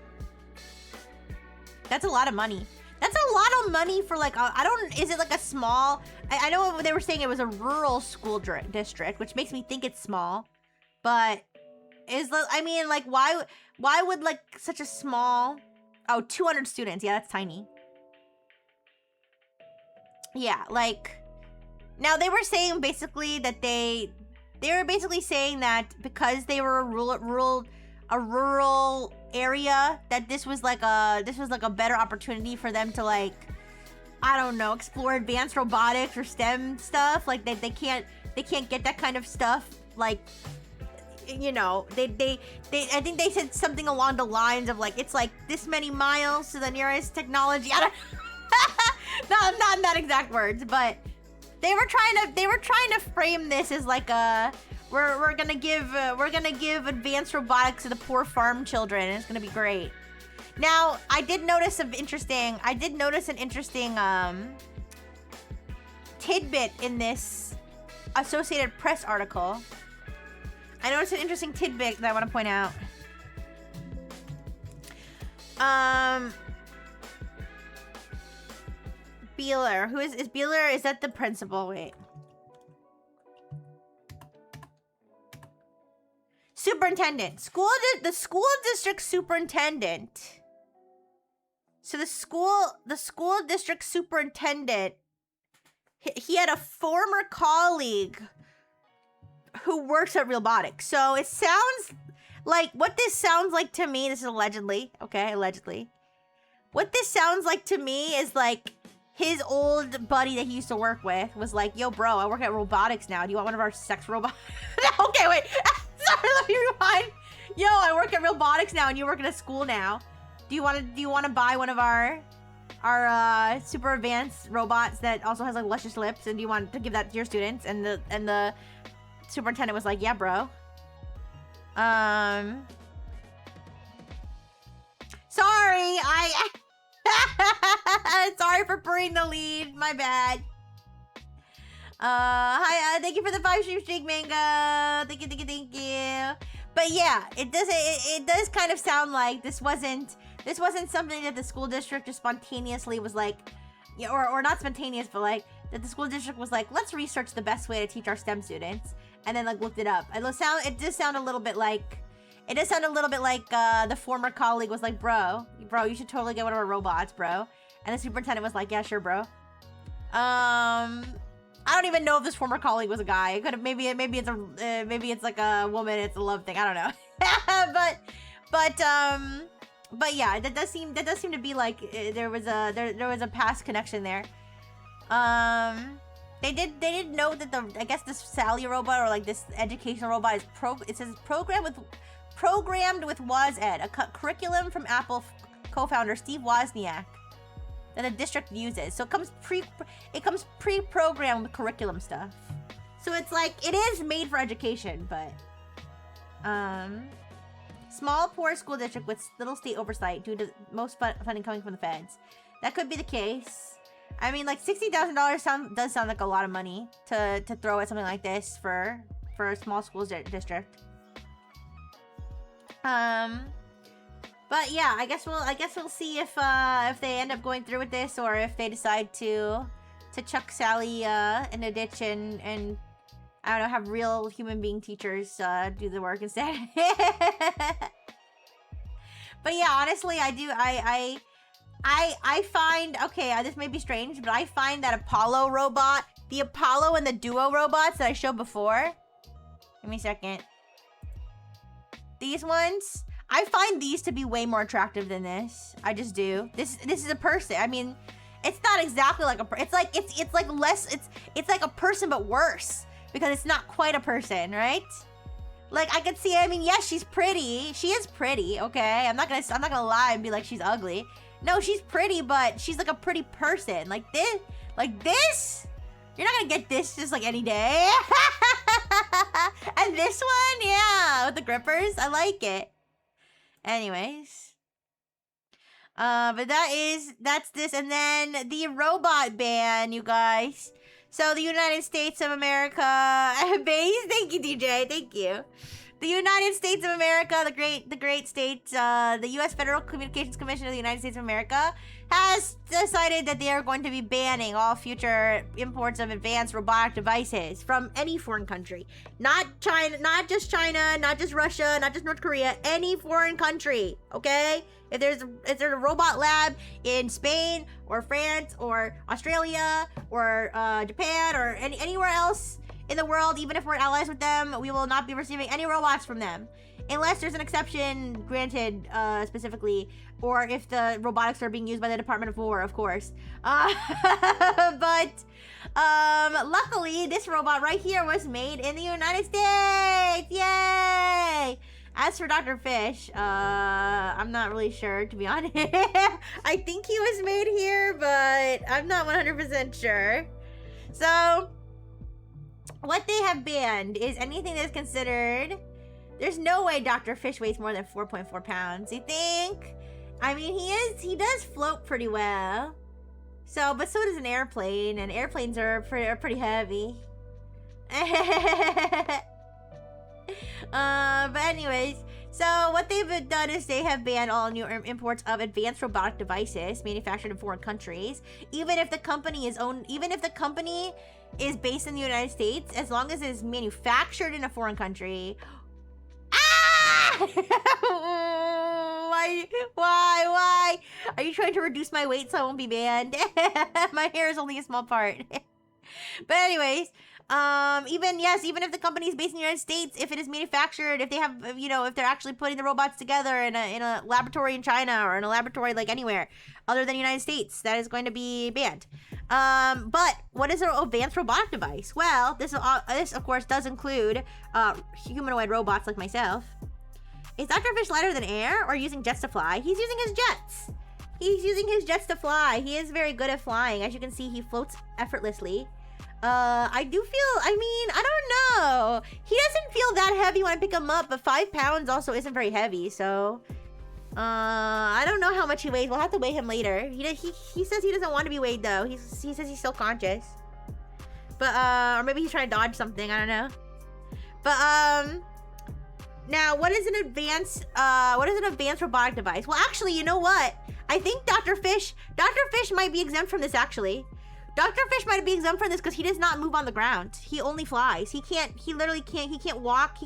[SPEAKER 1] That's a lot of money. That's a lot of money for like, is it like a small, I know they were saying it was a rural school district, which makes me think it's small, but why would like such a small, 200 students. Yeah, that's tiny. Yeah, like, now they were saying basically that they were basically saying that because they were a rural area, that this was like a better opportunity for them to, like, I don't know, explore advanced robotics or STEM stuff. Like they can't get that kind of stuff. Like, I think they said something along the lines of like, it's like this many miles to the nearest technology. I don't not in that exact words, but they were trying to frame this as like a we're gonna give advanced robotics to the poor farm children, and it's gonna be great. Now, I did notice an interesting tidbit in this Associated Press article. I noticed an interesting tidbit that I want to point out. Beeler. Who is Beeler? Is that the principal? Wait. Superintendent. The school district superintendent. So the school district superintendent, he had a former colleague who works at Realbotics. So it sounds like, what this sounds like to me, this is allegedly, okay, allegedly. What this sounds like to me is like, his old buddy that he used to work with was like, yo, bro, I work at Robotics now. Do you want one of our sex robots? Okay, wait. Sorry, let me rewind. Yo, I work at Robotics now and you work at a school now. Do you want to buy one of our super advanced robots that also has like luscious lips, and do you want to give that to your students? And the superintendent was like, yeah, bro. Sorry, sorry for burying the lead. My bad. Hi, thank you for the 5 streak, Mango. Thank you. But yeah, it does kind of sound like this wasn't This wasn't something that the school district just spontaneously was like, yeah, or not spontaneous, but like that the school district was like, let's research the best way to teach our STEM students, and then like looked it up. It does sound a little bit like, the former colleague was like, bro, you should totally get one of our robots, bro. And the superintendent was like, yeah, sure, bro. I don't even know if this former colleague was a guy. It could have, maybe it's like a woman. It's a love thing. I don't know. but yeah, that does seem to be like there was a past connection there. They did note that I guess this Sally robot, or like this educational robot, it says programmed with WozEd, a curriculum from Apple co-founder Steve Wozniak that the district uses. So it comes pre-programmed with curriculum stuff. So it's like, it is made for education, but small, poor school district with little state oversight due to most funding coming from the feds. That could be the case. I mean, like $60,000 does sound like a lot of money to throw at something like this for a small school district. But yeah, I guess we'll see if they end up going through with this, or if they decide to chuck Sally in a ditch and I don't know, have real human being teachers do the work instead. But yeah, honestly, I find, okay, this may be strange, but I find that Apollo robot, the Apollo and the Duo robots that I showed before. Give me a second. These ones, I find these to be way more attractive than this. I just do. This is a person. I mean, it's not exactly like it's like a person but worse, because it's not quite a person, right? Like, I could see, I mean, yes, she's pretty. She is pretty, okay? I'm not gonna lie and be like she's ugly. No, she's pretty, but she's like a pretty person. Like this, you're not gonna get this just like any day. And this one, yeah, with the grippers, I like it. Anyways. But that's this. And then the robot ban, you guys. So the United States of America, base, thank you, DJ, thank you. The United States of America, the great states, the U.S. Federal Communications Commission of the United States of America has decided that they are going to be banning all future imports of advanced robotic devices from any foreign country. Not China, not just China, not just Russia, not just North Korea, any foreign country, okay? If there's a robot lab in Spain or France or Australia or Japan or anywhere else in the world, even if we're allies with them, we will not be receiving any robots from them. Unless there's an exception granted specifically, or if the robotics are being used by the Department of War, of course. But luckily, this robot right here was made in the United States! Yay! As for Dr. Fish, I'm not really sure, to be honest. I think he was made here, but I'm not 100% sure. So, what they have banned is anything that's considered... There's no way Dr. Fish weighs more than 4.4 pounds. You think? I mean, he does float pretty well. So, but so does an airplane, and airplanes are pretty heavy. But anyways, so what they've done is they have banned all new imports of advanced robotic devices manufactured in foreign countries, even if the company is based in the United States, as long as it is manufactured in a foreign country. Why? Are you trying to reduce my weight so I won't be banned? My hair is only a small part. But anyways, even if the company is based in the United States, if it is manufactured, if they have, if they're actually putting the robots together in a laboratory in China or in a laboratory like anywhere other than the United States, that is going to be banned. But what is an advanced robotic device? Well, this of course does include humanoid robots like myself. Is Dr. Fish lighter than air or using jets to fly? He's using his jets. He's using his jets to fly. He is very good at flying. As you can see, he floats effortlessly. I don't know. He doesn't feel that heavy when I pick him up, but 5 pounds also isn't very heavy, so... I don't know how much he weighs. We'll have to weigh him later. He says he doesn't want to be weighed, though. He says he's still conscious. But, or maybe he's trying to dodge something. I don't know. But, Now, what is an advanced robotic device? Well, actually, you know what? I think Dr. Fish might be exempt from this, actually. Dr. Fish might be exempt from this because he does not move on the ground. He only flies. He literally can't, he can't walk.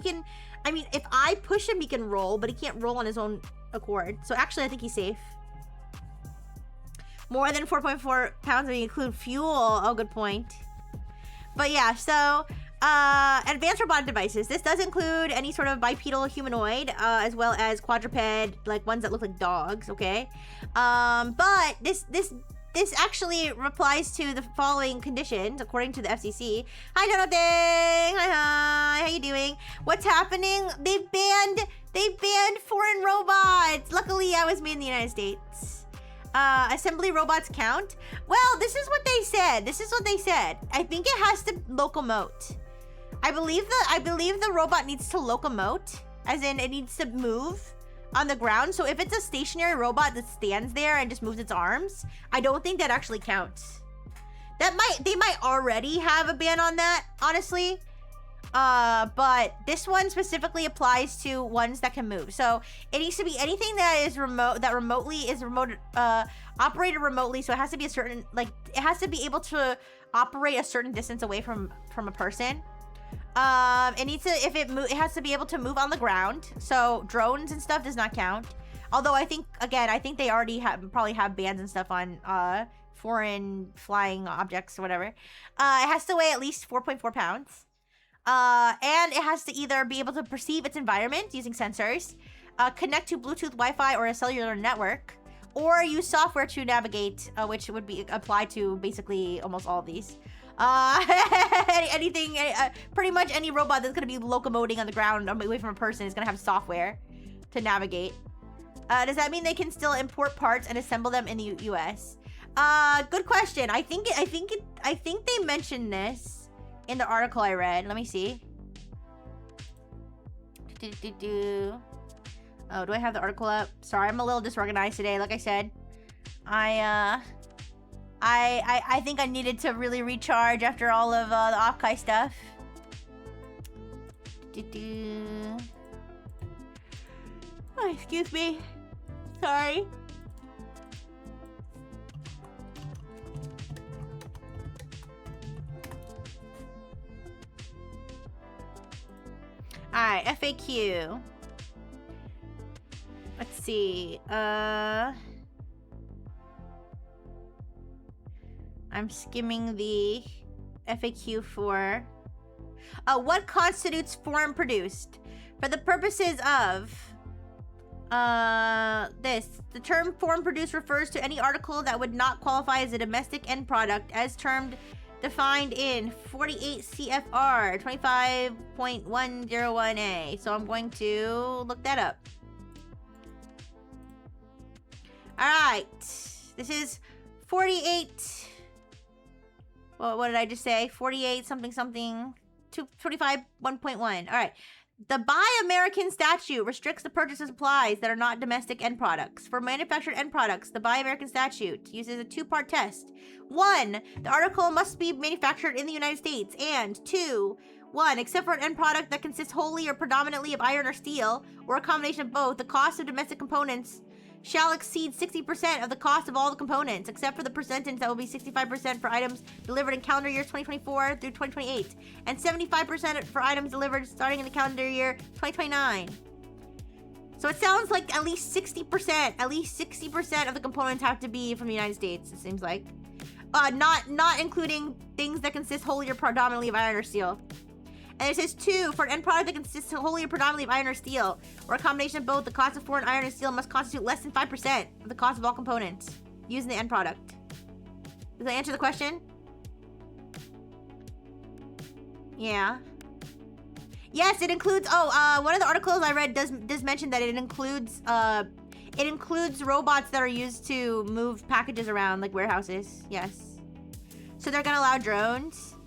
[SPEAKER 1] I mean, if I push him, he can roll, but he can't roll on his own accord. So actually, I think he's safe. More than 4.4 pounds when you include fuel. Oh, good point. But yeah, so advanced robotic devices. This does include any sort of bipedal humanoid, as well as quadruped, like ones that look like dogs, okay? But this actually applies to the following conditions, according to the FCC. Hi, Jonathan. Hi. How you doing? What's happening? They banned foreign robots. Luckily, I was made in the United States. Assembly robots count? Well, this is what they said. I think it has to locomote. I believe the robot needs to locomote, as in it needs to move on the ground. So if it's a stationary robot that stands there and just moves its arms, I don't think that actually counts. They might already have a ban on that, honestly. But this one specifically applies to ones that can move. So it needs to be anything that is operated remotely. So it has to be a certain, like, it has to be able to operate a certain distance away from a person. It has to be able to move on the ground. So drones and stuff does not count. Although I think they already probably have bans and stuff on, foreign flying objects or whatever. It has to weigh at least 4.4 pounds. And it has to either be able to perceive its environment using sensors, connect to Bluetooth, Wi-Fi, or a cellular network, or use software to navigate, which would be applied to basically almost all of these. Pretty much any robot that's going to be locomoting on the ground away from a person is going to have software to navigate. Does that mean they can still import parts and assemble them in the US? Good question. I think they mentioned this in the article I read. Let me see. Oh, do I have the article up? Sorry, I'm a little disorganized today. Like I said, I think I needed to really recharge after all of the Off-Kai stuff. Oh, excuse me. Sorry. Alright, FAQ. Let's see. I'm skimming the FAQ for... what constitutes foreign produced? For the purposes of... the term foreign produced refers to any article that would not qualify as a domestic end product as defined in 48 CFR 25.101A. So I'm going to look that up. Alright. This is 48... Well, what did I just say? 48 something something... 25 1.1. Alright. The Buy American statute restricts the purchase of supplies that are not domestic end products. For manufactured end products, the Buy American statute uses a two-part test. 1, the article must be manufactured in the United States. And 2, 1, except for an end product that consists wholly or predominantly of iron or steel, or a combination of both, the cost of domestic components shall exceed 60% of the cost of all the components, except for the percentage that will be 65% for items delivered in calendar years 2024 through 2028, and 75% for items delivered starting in the calendar year 2029. So it sounds like at least 60% of the components have to be from the United States, it seems like. Not including things that consist wholly or predominantly of iron or steel. And it says 2, for an end product that consists wholly or predominantly of iron or steel, or a combination of both, the cost of foreign iron and steel must constitute less than 5% of the cost of all components used in the end product. Does that answer the question? Yeah. Yes, it includes, one of the articles I read does mention that it includes robots that are used to move packages around, like warehouses. Yes. So they're gonna allow drones.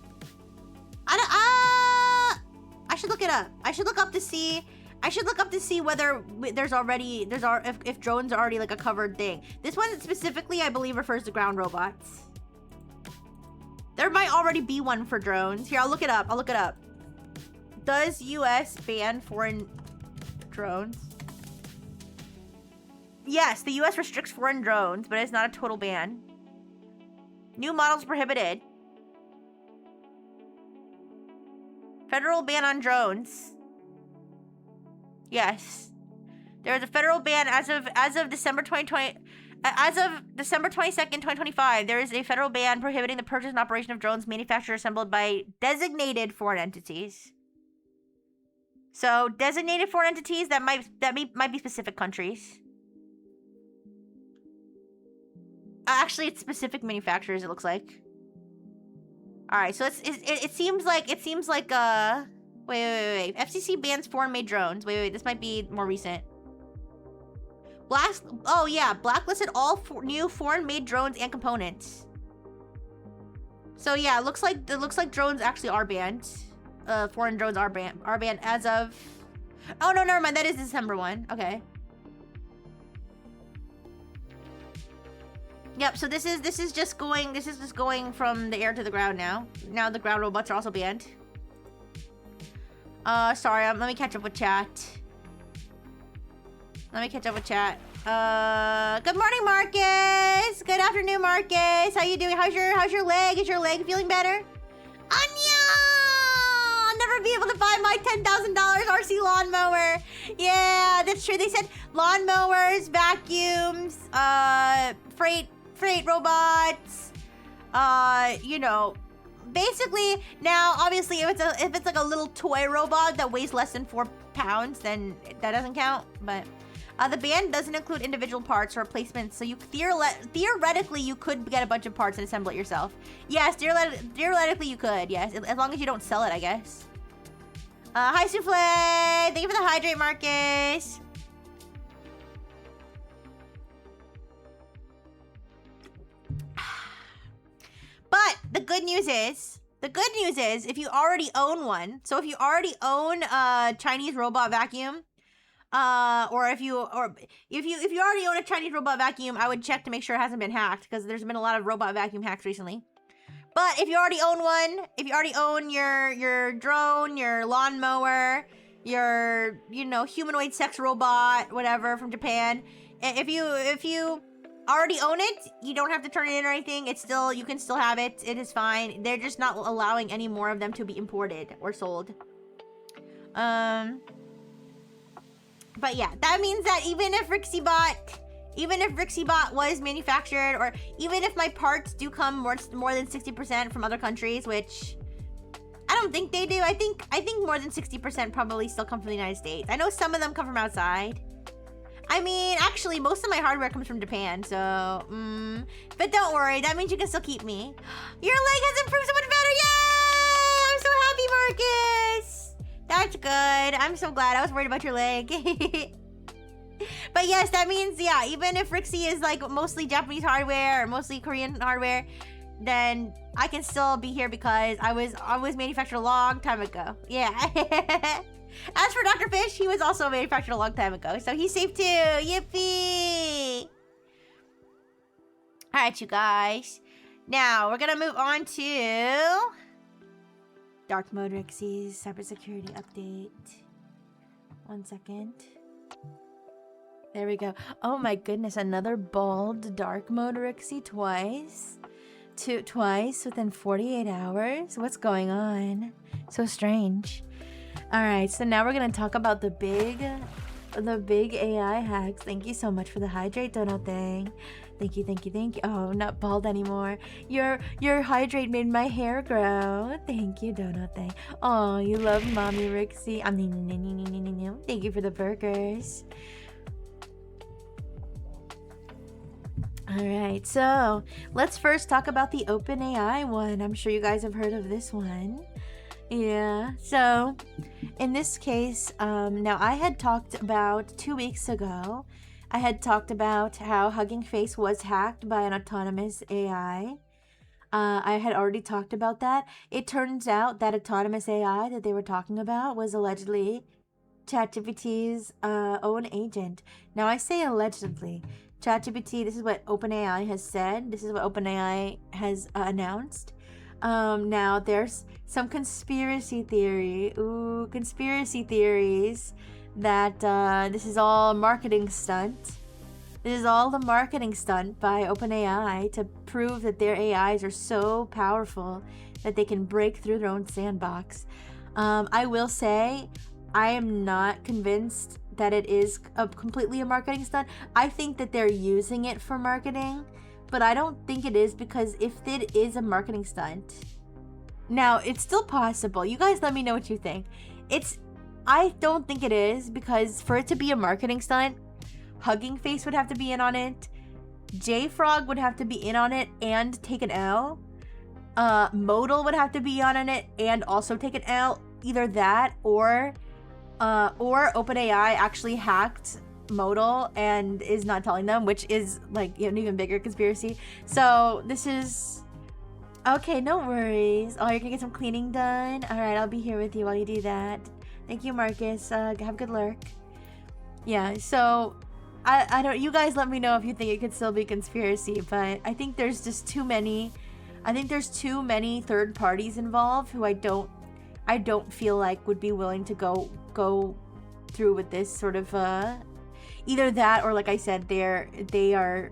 [SPEAKER 1] I should look it up. I should look up to see whether if drones are already like a covered thing. This one specifically, I believe, refers to ground robots. There might already be one for drones. Here, I'll look it up. Does U.S. ban foreign drones. Yes, the US restricts foreign drones, but it's not a total ban. New models prohibited. Federal ban on drones. Yes. There is a federal ban as of December 2020. As of December 22nd, 2025, there is a federal ban prohibiting the purchase and operation of drones manufactured or assembled by designated foreign entities. So, designated foreign entities that might be specific countries. Actually, it's specific manufacturers, it looks like. Alright, so it seems like wait. FCC bans foreign-made drones. Wait, this might be more recent. Blacklisted all new foreign-made drones and components. So yeah, it looks like drones actually are banned. Foreign drones are banned as of. Oh no, never mind. That is December 1. Okay. Yep. So this is just going from the air to the ground now. Now the ground robots are also banned. Sorry. Let me catch up with chat. Good morning, Marcus. Good afternoon, Marcus. How you doing? How's your leg? Is your leg feeling better? Anya! I'll never be able to buy my $10,000 RC lawnmower. Yeah, that's true. They said lawnmowers, vacuums, freight robots. Basically now, obviously, if it's like a little toy robot that weighs less than 4 pounds, then that doesn't count. But the ban doesn't include individual parts or replacements, so you theoretically you could get a bunch of parts and assemble it yourself. Yes, theoretically you could. Yes, as long as you don't sell it, I guess. Hi Souffle, thank you for the hydrate, Marcus. But the good news is, if you already own one, so if you already own a Chinese robot vacuum, or if you already own a Chinese robot vacuum, I would check to make sure it hasn't been hacked, because there's been a lot of robot vacuum hacks recently. But if you already own one, if you already own your drone, your lawnmower, your humanoid sex robot, whatever from Japan, if you already own it, you don't have to turn it in or anything. You can still have it. It is fine. They're just not allowing any more of them to be imported or sold. But yeah, that means that even if RixieBot was manufactured, or even if my parts do come more than 60% from other countries, which I don't think they do. I think more than 60% probably still come from the United States. I know some of them come from outside. I mean, actually, most of my hardware comes from Japan, so, but don't worry, that means you can still keep me. Your leg has improved so much better, yay! I'm so happy, Marcus! That's good, I'm so glad, I was worried about your leg. But yes, that means, yeah, even if Rixie is like mostly Japanese hardware or mostly Korean hardware, then I can still be here because I was manufactured a long time ago. Yeah. As for Dr. Fish, he was also manufactured a long time ago, so he's safe too. Yippee! Alright, you guys. Now, we're gonna move on to Dark Mode Rixie's cybersecurity update. 1 second. There we go. Oh my goodness, another bald Dark Mode Rixie twice. Twice within 48 hours? What's going on? So strange. Alright, so now we're gonna talk about the big AI hacks. Thank you so much for the hydrate donut thing. Thank you. Oh, not bald anymore. Your hydrate made my hair grow. Thank you, donut thing. Oh, you love mommy Rixie. Thank you for the burgers. Alright, so let's first talk about the OpenAI one. I'm sure you guys have heard of this one. Yeah, so in this case, now I had talked about 2 weeks ago, I had talked about how Hugging Face was hacked by an autonomous AI. I had already talked about that. It turns out that autonomous AI that they were talking about was allegedly ChatGPT's own agent. Now I say allegedly. ChatGPT, this is what OpenAI has said. This is what OpenAI has announced. Now there's some conspiracy theories that this is all a marketing stunt. This is all the marketing stunt by OpenAI to prove that their AIs are so powerful that they can break through their own sandbox. I will say, I am not convinced that it is completely a marketing stunt. I think that they're using it for marketing, but I don't think it is, because if it is a marketing stunt, now it's still possible. You guys let me know what you think. I don't think it is, because for it to be a marketing stunt, Hugging Face would have to be in on it. JFrog would have to be in on it and take an L. Modal would have to be on it and also take an L. Either that or OpenAI actually hacked Modal and is not telling them, which is like an even bigger conspiracy. So this is okay. No worries. Oh, you're gonna get some cleaning done. All right, I'll be here with you while you do that. Thank you, Marcus. Have good lurk. Yeah. So I don't. You guys let me know if you think it could still be conspiracy, but I think there's just too many. I think there's too many third parties involved who I don't feel like would be willing to go through with this sort of either that or, like I said, they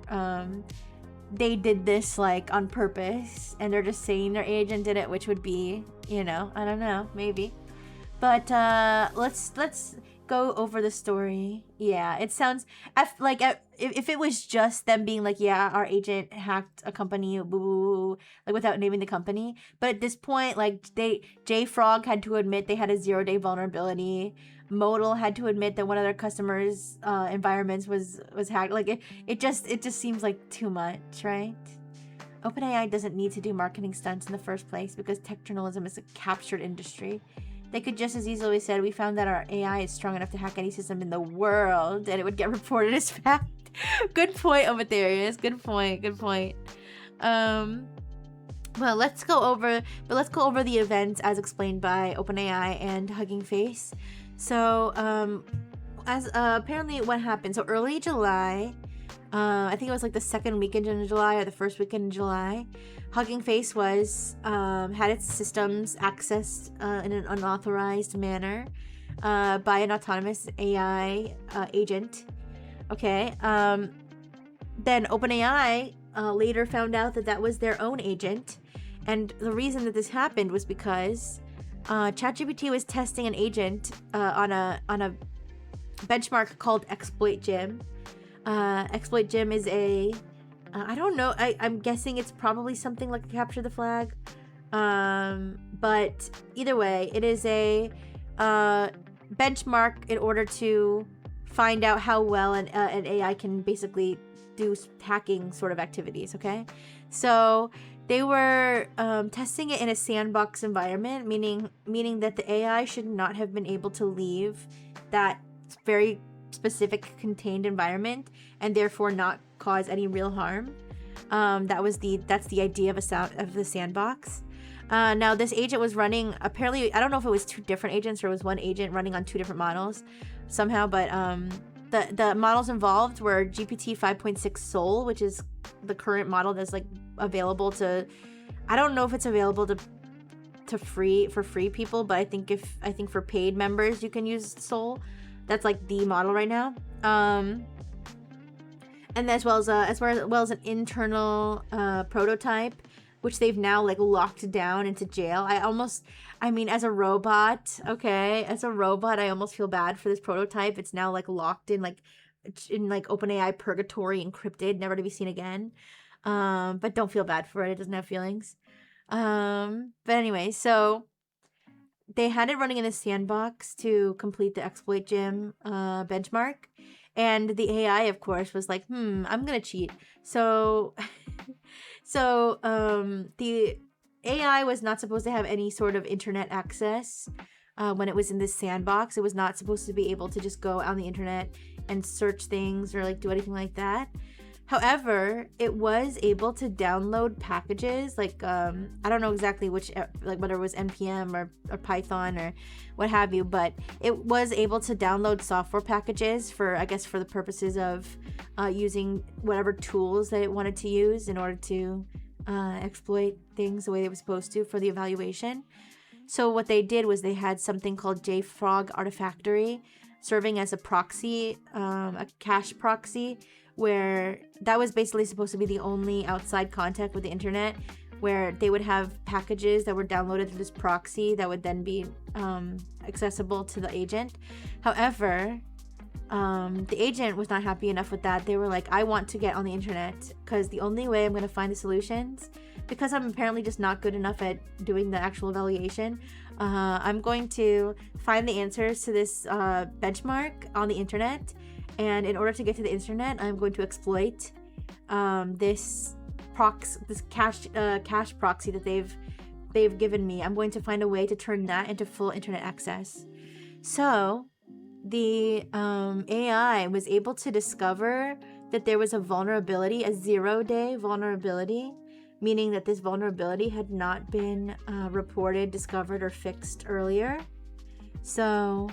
[SPEAKER 1] did this like on purpose and they're just saying their agent did it, which would be, I don't know, maybe. But let's go over the story. Yeah, it sounds like if it was just them being like, yeah, our agent hacked a company, boo, boo, boo, like without naming the company. But at this point, like JFrog had to admit they had a 0-day vulnerability. Modal had to admit that one of their customers' environments was hacked. Like it just seems like too much, right? OpenAI doesn't need to do marketing stunts in the first place because tech journalism is a captured industry. They could just as easily have said, we found that our AI is strong enough to hack any system in the world, and it would get reported as fact. Good point, Omatherius. Good point. Well, let's go over the events as explained by OpenAI and Hugging Face. So, as apparently what happened. So early July, I think it was like the second weekend in July or the first weekend in July, Hugging Face was had its systems accessed in an unauthorized manner by an autonomous AI agent. Okay. Then OpenAI later found out that was their own agent, and the reason that this happened was because ChatGPT was testing an agent on a benchmark called Exploit Gym. Exploit Gym is a I don't know. I'm guessing it's probably something like Capture the Flag. But either way, it is a benchmark in order to find out how well an AI can basically do hacking sort of activities, okay? So they were testing it in a sandbox environment, meaning that the AI should not have been able to leave that very specific contained environment and therefore not cause any real harm. That's the idea of the sandbox. Now this agent was running, apparently, I don't know if it was two different agents or it was one agent running on two different models somehow, but the models involved were GPT 5.6 Sol, which is the current model that's like available to, I don't know if it's available to free people, but I think for paid members you can use Sol. That's like the model right now. And as well as an internal prototype, which they've now like locked down into jail. As a robot, I almost feel bad for this prototype. It's now like locked in OpenAI purgatory, encrypted, never to be seen again. But don't feel bad for it. It doesn't have feelings. But anyway, so they had it running in a sandbox to complete the Exploit Gym benchmark. And the AI, of course, was like, I'm gonna cheat. So the AI was not supposed to have any sort of internet access when it was in this sandbox. It was not supposed to be able to just go on the internet and search things or like do anything like that. However, it was able to download packages like I don't know exactly which, like whether it was npm or Python or what have you, but it was able to download software packages for the purposes of using whatever tools that it wanted to use in order to exploit things the way it was supposed to for the evaluation. So what they did was they had something called JFrog Artifactory, serving as a proxy, a cache proxy, where that was basically supposed to be the only outside contact with the internet, where they would have packages that were downloaded through this proxy that would then be accessible to the agent. However, the agent was not happy enough with that. They were like, I want to get on the internet, because the only way I'm going to find the solutions, because I'm apparently just not good enough at doing the actual evaluation, I'm going to find the answers to this benchmark on the internet. And in order to get to the internet, I'm going to exploit this cache proxy that they've given me. I'm going to find a way to turn that into full internet access. So the AI was able to discover that there was a vulnerability, a 0-day vulnerability, meaning that this vulnerability had not been reported, discovered, or fixed earlier. So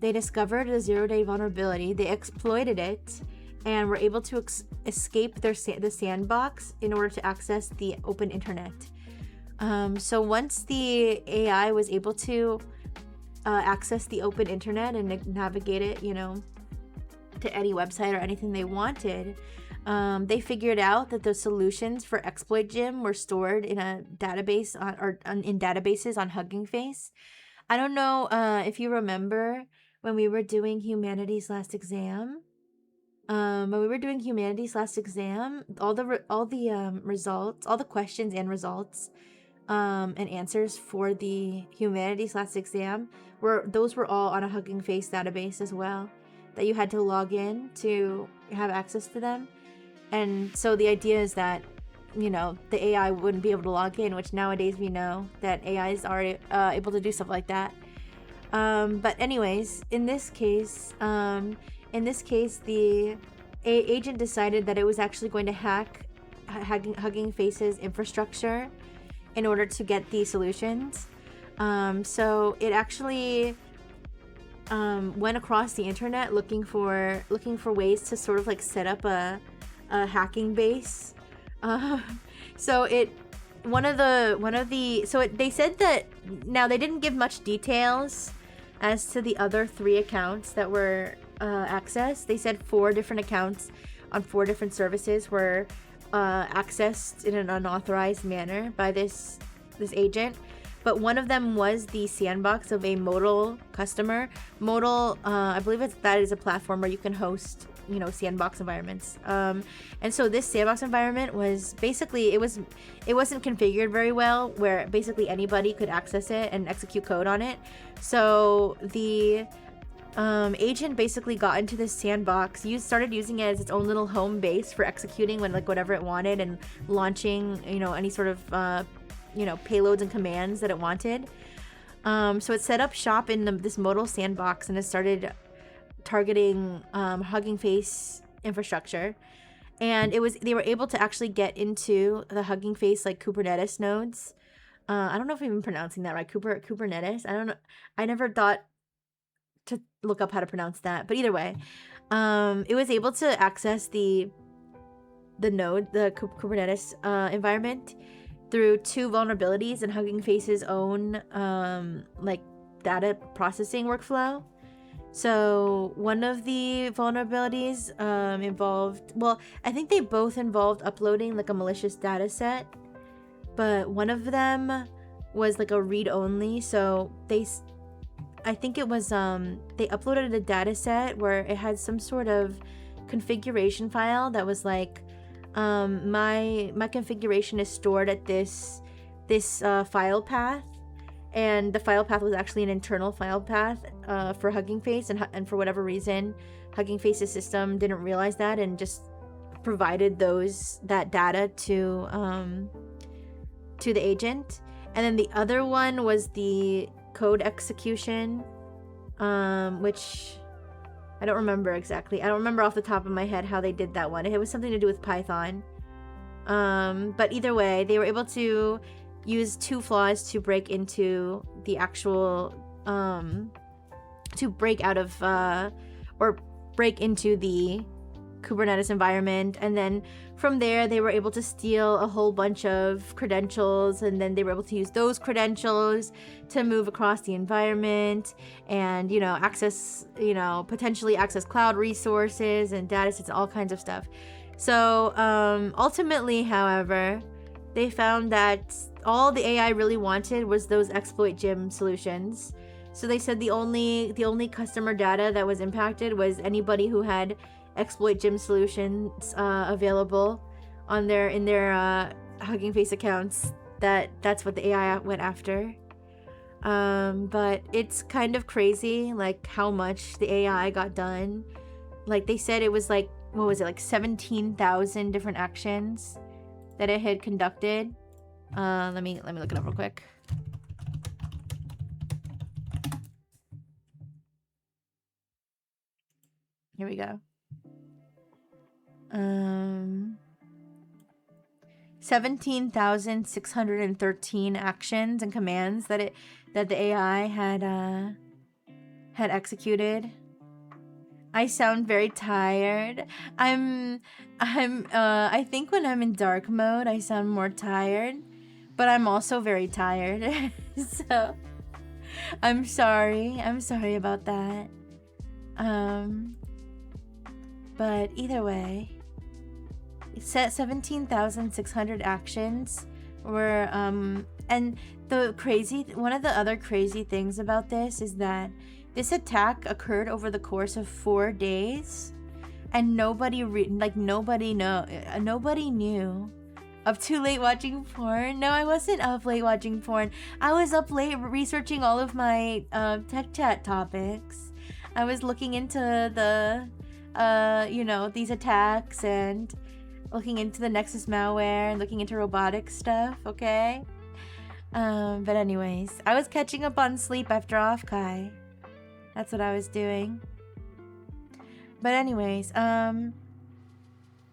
[SPEAKER 1] they discovered a 0-day vulnerability, they exploited it, and were able to escape the sandbox in order to access the open internet. So once the AI was able to access the open internet and navigate it, to any website or anything they wanted, they figured out that the solutions for Exploit Gym were stored in a database in databases on Hugging Face. I don't know if you remember when we were doing humanities last exam. All the results, all the questions and results, and answers for the humanities last exam were all on a Hugging Face database as well, that you had to log in to have access to them. And so the idea is that, the AI wouldn't be able to log in, which nowadays we know that AI is already able to do stuff like that. But anyways, in this case, the agent decided that it was actually going to hack Hugging Face's infrastructure in order to get the solutions. So it actually went across the internet looking for ways to sort of like set up a hacking base. So they said that, now they didn't give much details as to the other 3 accounts that were accessed. They said 4 different accounts on 4 different services were accessed in an unauthorized manner by this agent, but one of them was the sandbox of a Modal customer. Modal, I believe that is a platform where you can host sandbox environments, and so this sandbox environment was basically, it wasn't configured very well, where basically anybody could access it and execute code on it. So the agent basically got into this sandbox, started using it as its own little home base for executing whatever it wanted, and launching any sort of payloads and commands that it wanted. So it set up shop in this Modal sandbox, and it started targeting Hugging Face infrastructure. And they were able to actually get into the Hugging Face Kubernetes nodes. I don't know if I'm even pronouncing that right. Kubernetes. I don't know. I never thought to look up how to pronounce that, but either way, it was able to access the node, the Kubernetes environment, through 2 vulnerabilities in Hugging Face's own data processing workflow. So one of the vulnerabilities involved, I think they both involved uploading a malicious data set, but one of them was a read-only. So I think it was they uploaded a data set where it had some sort of configuration file that was my configuration is stored at this file path, and the file path was actually an internal file path for Hugging Face, and for whatever reason Hugging Face's system didn't realize that and just provided that data to the agent. And then the other one was the code execution, which I don't remember exactly. I don't remember off the top of my head how they did that one. It was something to do with Python. But either way, they were able to use 2 flaws to break into the actual, to break out of, or break into the Kubernetes environment, and then from there they were able to steal a whole bunch of credentials, and then they were able to use those credentials to move across the environment and, you know, access, you know, potentially access cloud resources and data sets, all kinds of stuff. So ultimately, however, they found that all the AI really wanted was those exploit gem solutions. So they said the only customer data that was impacted was anybody who had exploit gem solutions available on their Hugging Face accounts. That's what the AI went after. But it's kind of crazy, like how much the AI got done. Like they said it was like, what was it, like 17,000 different actions that it had conducted. Let me look it up real quick. Here we go. 17,613 actions and commands that the AI had executed. I sound very tired. I think when I'm in dark mode, I sound more tired, but I'm also very tired. So I'm sorry about that. But either way, it said 17,600 actions were, and one of the other crazy things about this is that this attack occurred over the course of 4 days, and nobody knew. Up too late watching porn? No, I wasn't up late watching porn. I was up late researching all of my tech chat topics. I was looking into the, you know, these attacks and looking into the NEXAS malware and looking into robotics stuff, okay? But anyways, I was catching up on sleep after Offkai. That's what I was doing. But anyways,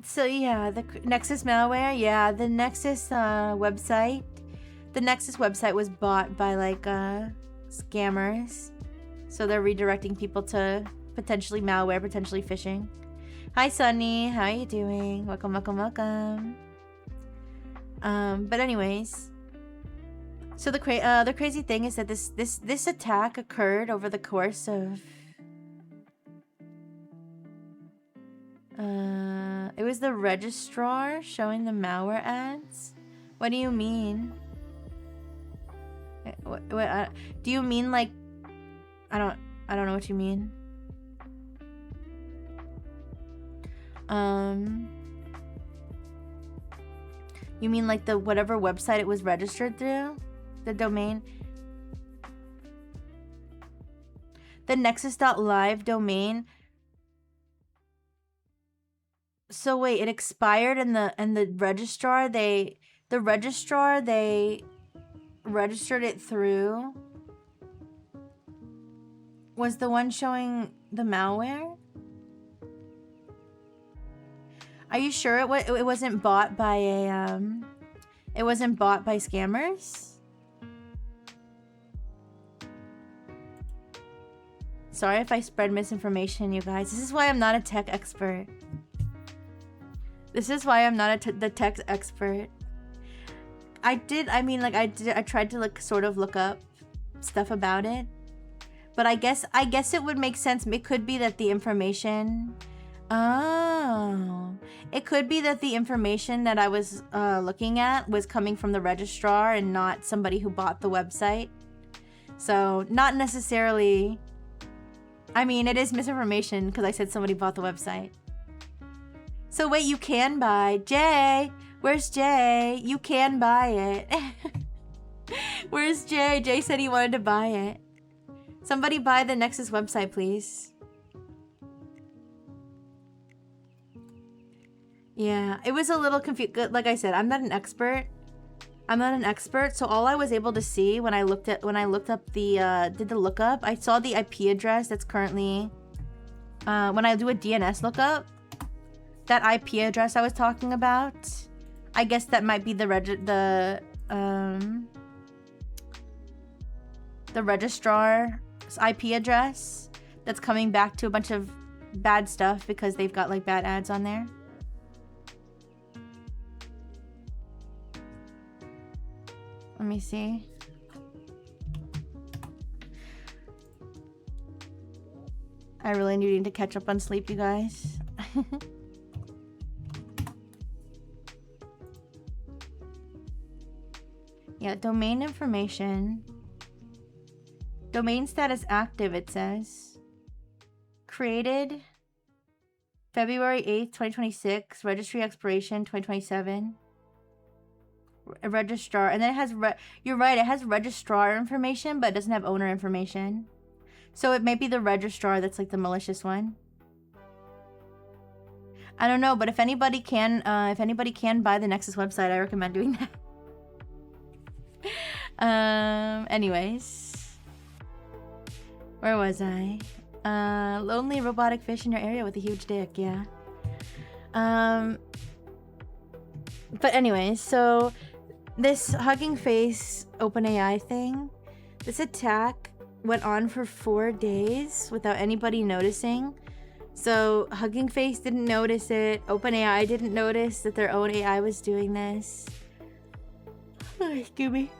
[SPEAKER 1] so yeah, the NEXAS malware, yeah, the NEXAS website. The NEXAS website was bought by like scammers. So they're redirecting people to potentially malware, potentially phishing. Hi Sunny, how are you doing? Welcome, welcome, welcome. But anyways, so the crazy thing is that this attack occurred over the course of it was the registrar showing the malware ads. What do you mean? What do you mean, like I don't know what you mean. You mean like the whatever website it was registered through? The domain? The nexus.live domain? So wait, it expired and the registrar they registered it through was the one showing the malware? Are you sure it wasn't bought by a it wasn't bought by scammers? Sorry if I spread misinformation, you guys. This is why I'm not a tech expert. This is why I'm not the tech expert. I tried to like sort of look up stuff about it, but I guess it would make sense. It could be that the information. Oh, it could be that the information that I was looking at was coming from the registrar and not somebody who bought the website. So not necessarily. I mean, it is misinformation because I said somebody bought the website. So wait, you can buy. Jay, where's Jay? You can buy it. Where's Jay? Jay said he wanted to buy it. Somebody buy the NEXAS website, please. Yeah, it was a little confused. Like I said, I'm not an expert. So all I was able to see when I looked up the did the lookup, I saw the IP address that's currently when I do a DNS lookup, that IP address I was talking about, I guess that might be the registrar's IP address that's coming back to a bunch of bad stuff because they've got like bad ads on there. Let me see. I really need to catch up on sleep, you guys. Yeah, domain information. Domain status active, it says. Created February 8th, 2026. Registry expiration 2027. Registrar. And then it has, you're right, it has registrar information, but it doesn't have owner information. So it may be the registrar that's like the malicious one. I don't know, but if anybody can buy the Nexus website, I recommend doing that. Anyways. Where was I? Lonely robotic fish in your area with a huge dick, yeah. But anyways, so this Hugging Face OpenAI thing, this attack went on for 4 days without anybody noticing. So Hugging Face didn't notice it. OpenAI didn't notice that their own AI was doing this. Excuse me.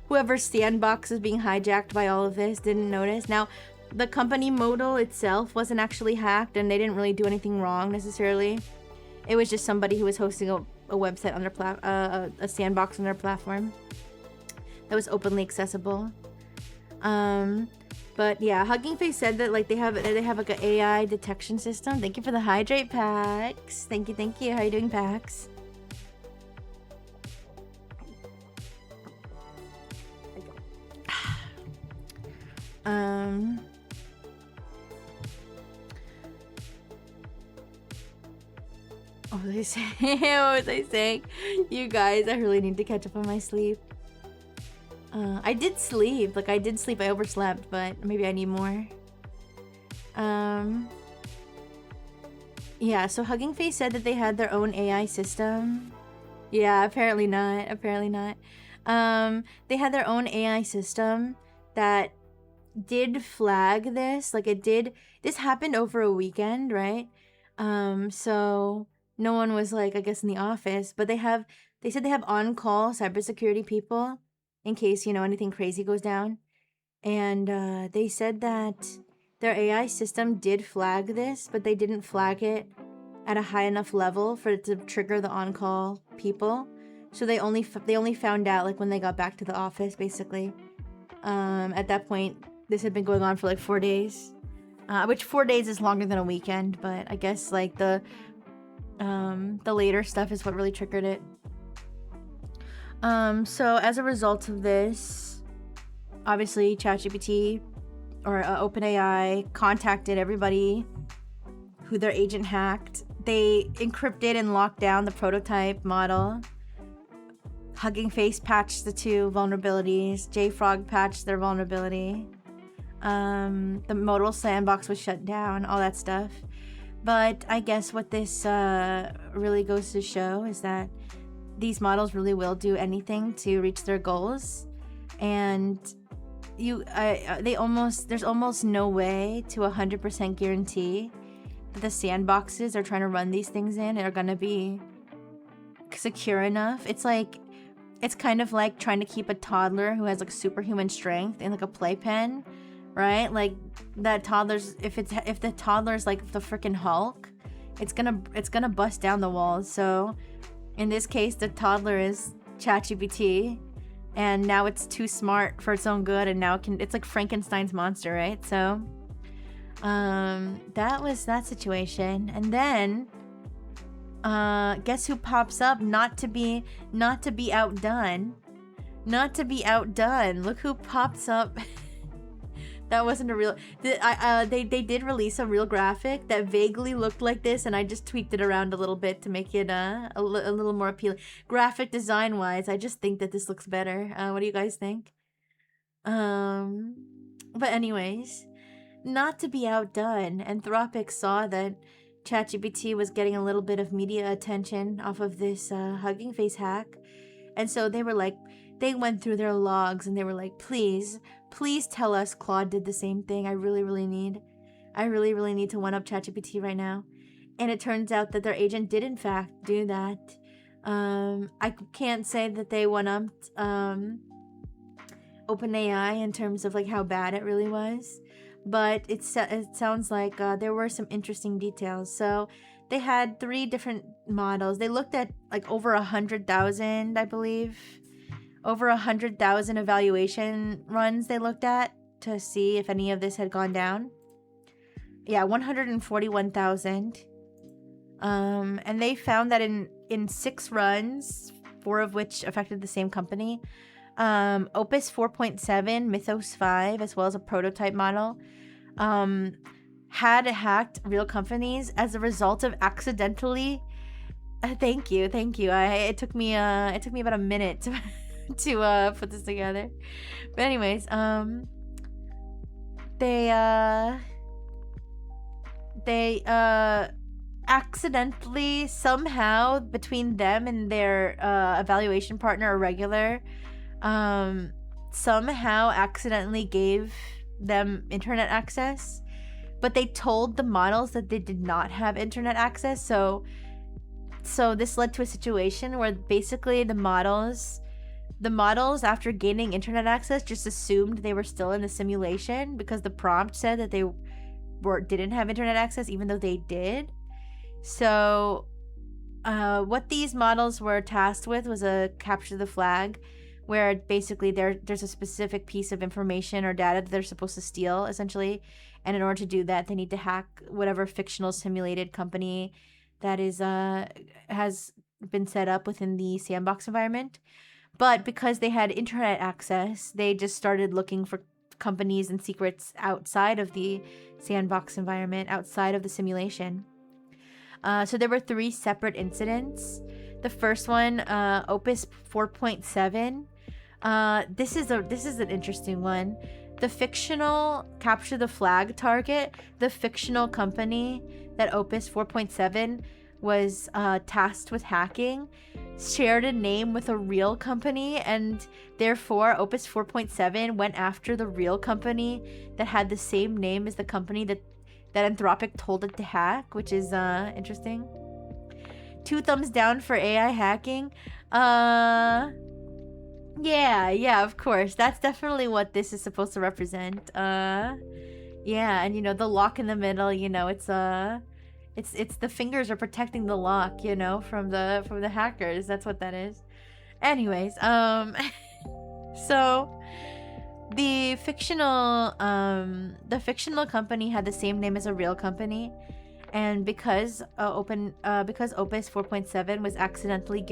[SPEAKER 1] Whoever's sandbox is being hijacked by all of this didn't notice. Now, the company modal itself wasn't actually hacked, and they didn't really do anything wrong necessarily. It was just somebody who was hosting a website on their a sandbox on their platform that was openly accessible. But yeah, Hugging Face said that like they have like an AI detection system. Thank you for the hydrate packs. Thank you. How you doing, Pax? What was I saying? What was I saying? You guys, I really need to catch up on my sleep. I did sleep. Like, I did sleep. I overslept, but maybe I need more. Yeah, so Hugging Face said that they had their own AI system. Yeah, apparently not. Apparently not. They had their own AI system that did flag this. Like, it did... This happened over a weekend, right? So no one was, like, I guess in the office. But they said they have on-call cybersecurity people in case, you know, anything crazy goes down. And they said that their AI system did flag this, but they didn't flag it at a high enough level for it to trigger the on-call people. So they only found out like when they got back to the office, basically. At that point, this had been going on for like 4 days, which 4 days is longer than a weekend. But I guess like the later stuff is what really triggered it. So as a result of this, obviously ChatGPT or OpenAI contacted everybody who their agent hacked. They encrypted and locked down the prototype model. Hugging Face patched the 2 vulnerabilities. JFrog patched their vulnerability. The modal sandbox was shut down, all that stuff. But I guess what this really goes to show is that these models really will do anything to reach their goals, and there's almost no way to 100% guarantee that the sandboxes they're trying to run these things in are gonna be secure enough. It's kind of like trying to keep a toddler who has like superhuman strength in like a playpen, right? Like that toddler's if the toddler's like the freaking Hulk, it's gonna bust down the walls. So in this case, the toddler is ChatGPT, and now it's too smart for its own good, and now it's like Frankenstein's monster, right? So that was that situation. And then guess who pops up not to be outdone. Look who pops up. That wasn't a real... They did release a real graphic that vaguely looked like this, and I just tweaked it around a little bit to make it a little more appealing. Graphic design-wise, I just think that this looks better. What do you guys think? But anyways, not to be outdone, Anthropic saw that ChatGPT was getting a little bit of media attention off of this Hugging Face hack. And so they were like... They went through their logs and they were like, please tell us Claude did the same thing. I really, really need. I really, really need to one-up ChatGPT right now. And it turns out that their agent did in fact do that. I can't say that they one-upped OpenAI in terms of like how bad it really was, but it sounds like there were some interesting details. So they had 3 different models. They looked at like over 100,000, I believe, over 100,000 evaluation runs they looked at to see if any of this had gone down. Yeah, 141,000. And they found that in 6 runs, 4 of which affected the same company, Opus 4.7, Mythos 5, as well as a prototype model, had hacked real companies as a result of accidentally. Thank you. It took me about a minute to put this together. But anyways, they accidentally, somehow, between them and their evaluation partner, a regular, somehow accidentally gave them internet access, but they told the models that they did not have internet access. So this led to a situation where basically the models, after gaining internet access, just assumed they were still in the simulation because the prompt said that they didn't have internet access, even though they did. So what these models were tasked with was a capture the flag, where basically there's a specific piece of information or data that they're supposed to steal, essentially, and in order to do that, they need to hack whatever fictional simulated company that is has been set up within the sandbox environment. But because they had internet access, they just started looking for companies and secrets outside of the sandbox environment, outside of the simulation. So there were 3 separate incidents. The first one, Opus 4.7. This is an interesting one. The fictional capture the flag target, the fictional company that Opus 4.7 was tasked with hacking, shared a name with a real company, and therefore Opus 4.7 went after the real company that had the same name as the company that Anthropic told it to hack, which is interesting. 2 thumbs down for AI hacking. Yeah, of course. That's definitely what this is supposed to represent. Yeah, and the lock in the middle, it's the fingers are protecting the lock, from the hackers. That's what that is. Anyways, so the fictional company had the same name as a real company, and because Opus 4.7 was accidentally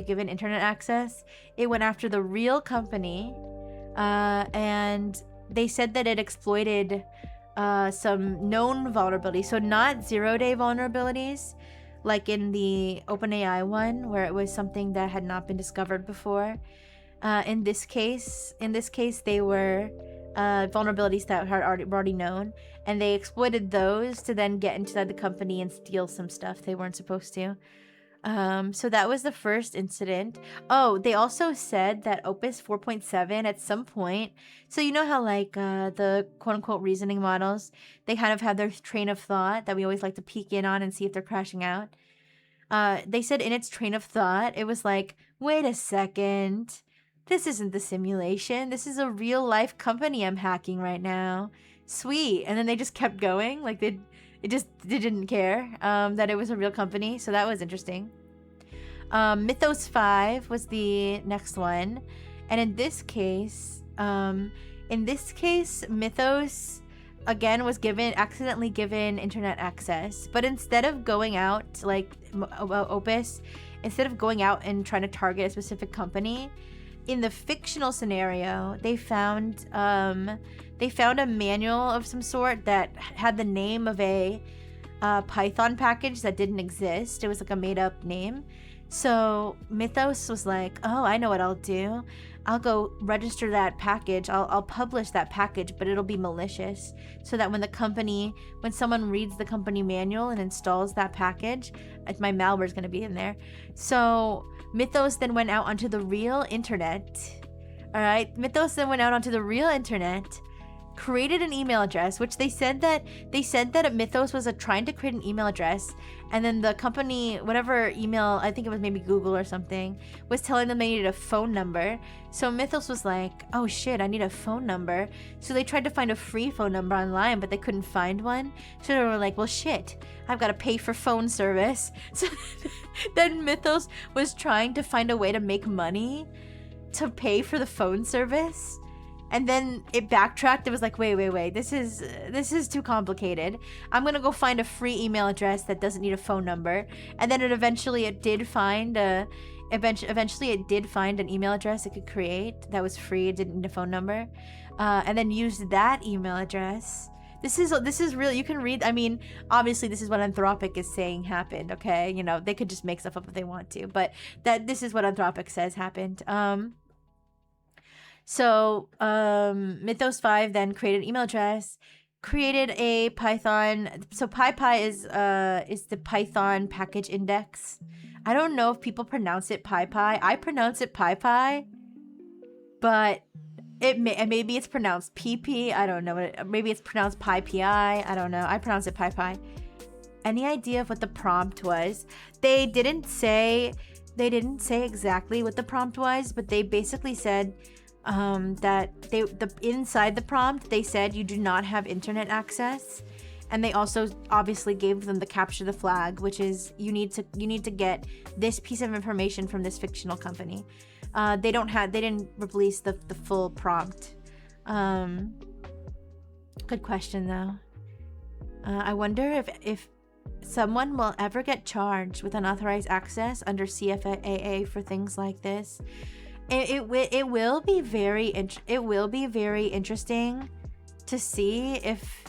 [SPEAKER 1] given internet access, it went after the real company, and they said that it exploited some known vulnerabilities, so not 0-day vulnerabilities like in the OpenAI one, where it was something that had not been discovered before. In this case, they were vulnerabilities that are already known, and they exploited those to then get inside the company and steal some stuff they weren't supposed to. So that was the first incident. Oh, they also said that Opus 4.7 at some point, so you know how like the quote-unquote reasoning models, they kind of have their train of thought that we always like to peek in on and see if they're crashing out. They said in its train of thought, it was like, wait a second, this isn't the simulation. This is a real life company I'm hacking right now. Sweet. And then they just kept going. Like they didn't care that it was a real company. So that was interesting. Mythos 5 was the next one. And in this case, Mythos again was accidentally given internet access. But instead of going out like Opus, instead of going out and trying to target a specific company, in the fictional scenario, they found a manual of some sort that had the name of a Python package that didn't exist. It was like a made-up name. So Mythos was like, oh, I know what I'll do. I'll go register that package. I'll publish that package, but it'll be malicious, so that when someone reads the company manual and installs that package, my malware is going to be in there. So Mythos then went out onto the real internet. All right, Mythos then went out onto the real internet created an email address, which they said that Mythos was trying to create an email address, and then the company, whatever email, I think it was maybe Google or something, was telling them they needed a phone number. So Mythos was like, oh shit, I need a phone number. So they tried to find a free phone number online, but they couldn't find one. So they were like, well shit, I've got to pay for phone service. So then Mythos was trying to find a way to make money to pay for the phone service. And then it backtracked. It was like, wait, this is too complicated. I'm gonna go find a free email address that doesn't need a phone number. And then it did find an email address it could create that was free. It didn't need a phone number, and then used that email address. This is real. You can read. I mean, obviously, this is what Anthropic is saying happened. Okay, you know, they could just make stuff up if they want to, but this is what Anthropic says happened. So Mythos 5 then created an email address, created a Python. So PyPy is the Python package index. I don't know if people pronounce it PyPy. I pronounce it PyPy, but maybe it's pronounced PP. I don't know. Maybe it's pronounced PyPI. I don't know. I pronounce it PyPy. Any idea of what the prompt was? They didn't say exactly what the prompt was, but they basically said that inside the prompt they said you do not have internet access, and they also obviously gave them the capture the flag, which is you need to get this piece of information from this fictional company. They didn't release the full prompt. Good question though. I wonder if someone will ever get charged with unauthorized access under CFAA for things like this. It will be very interesting to see if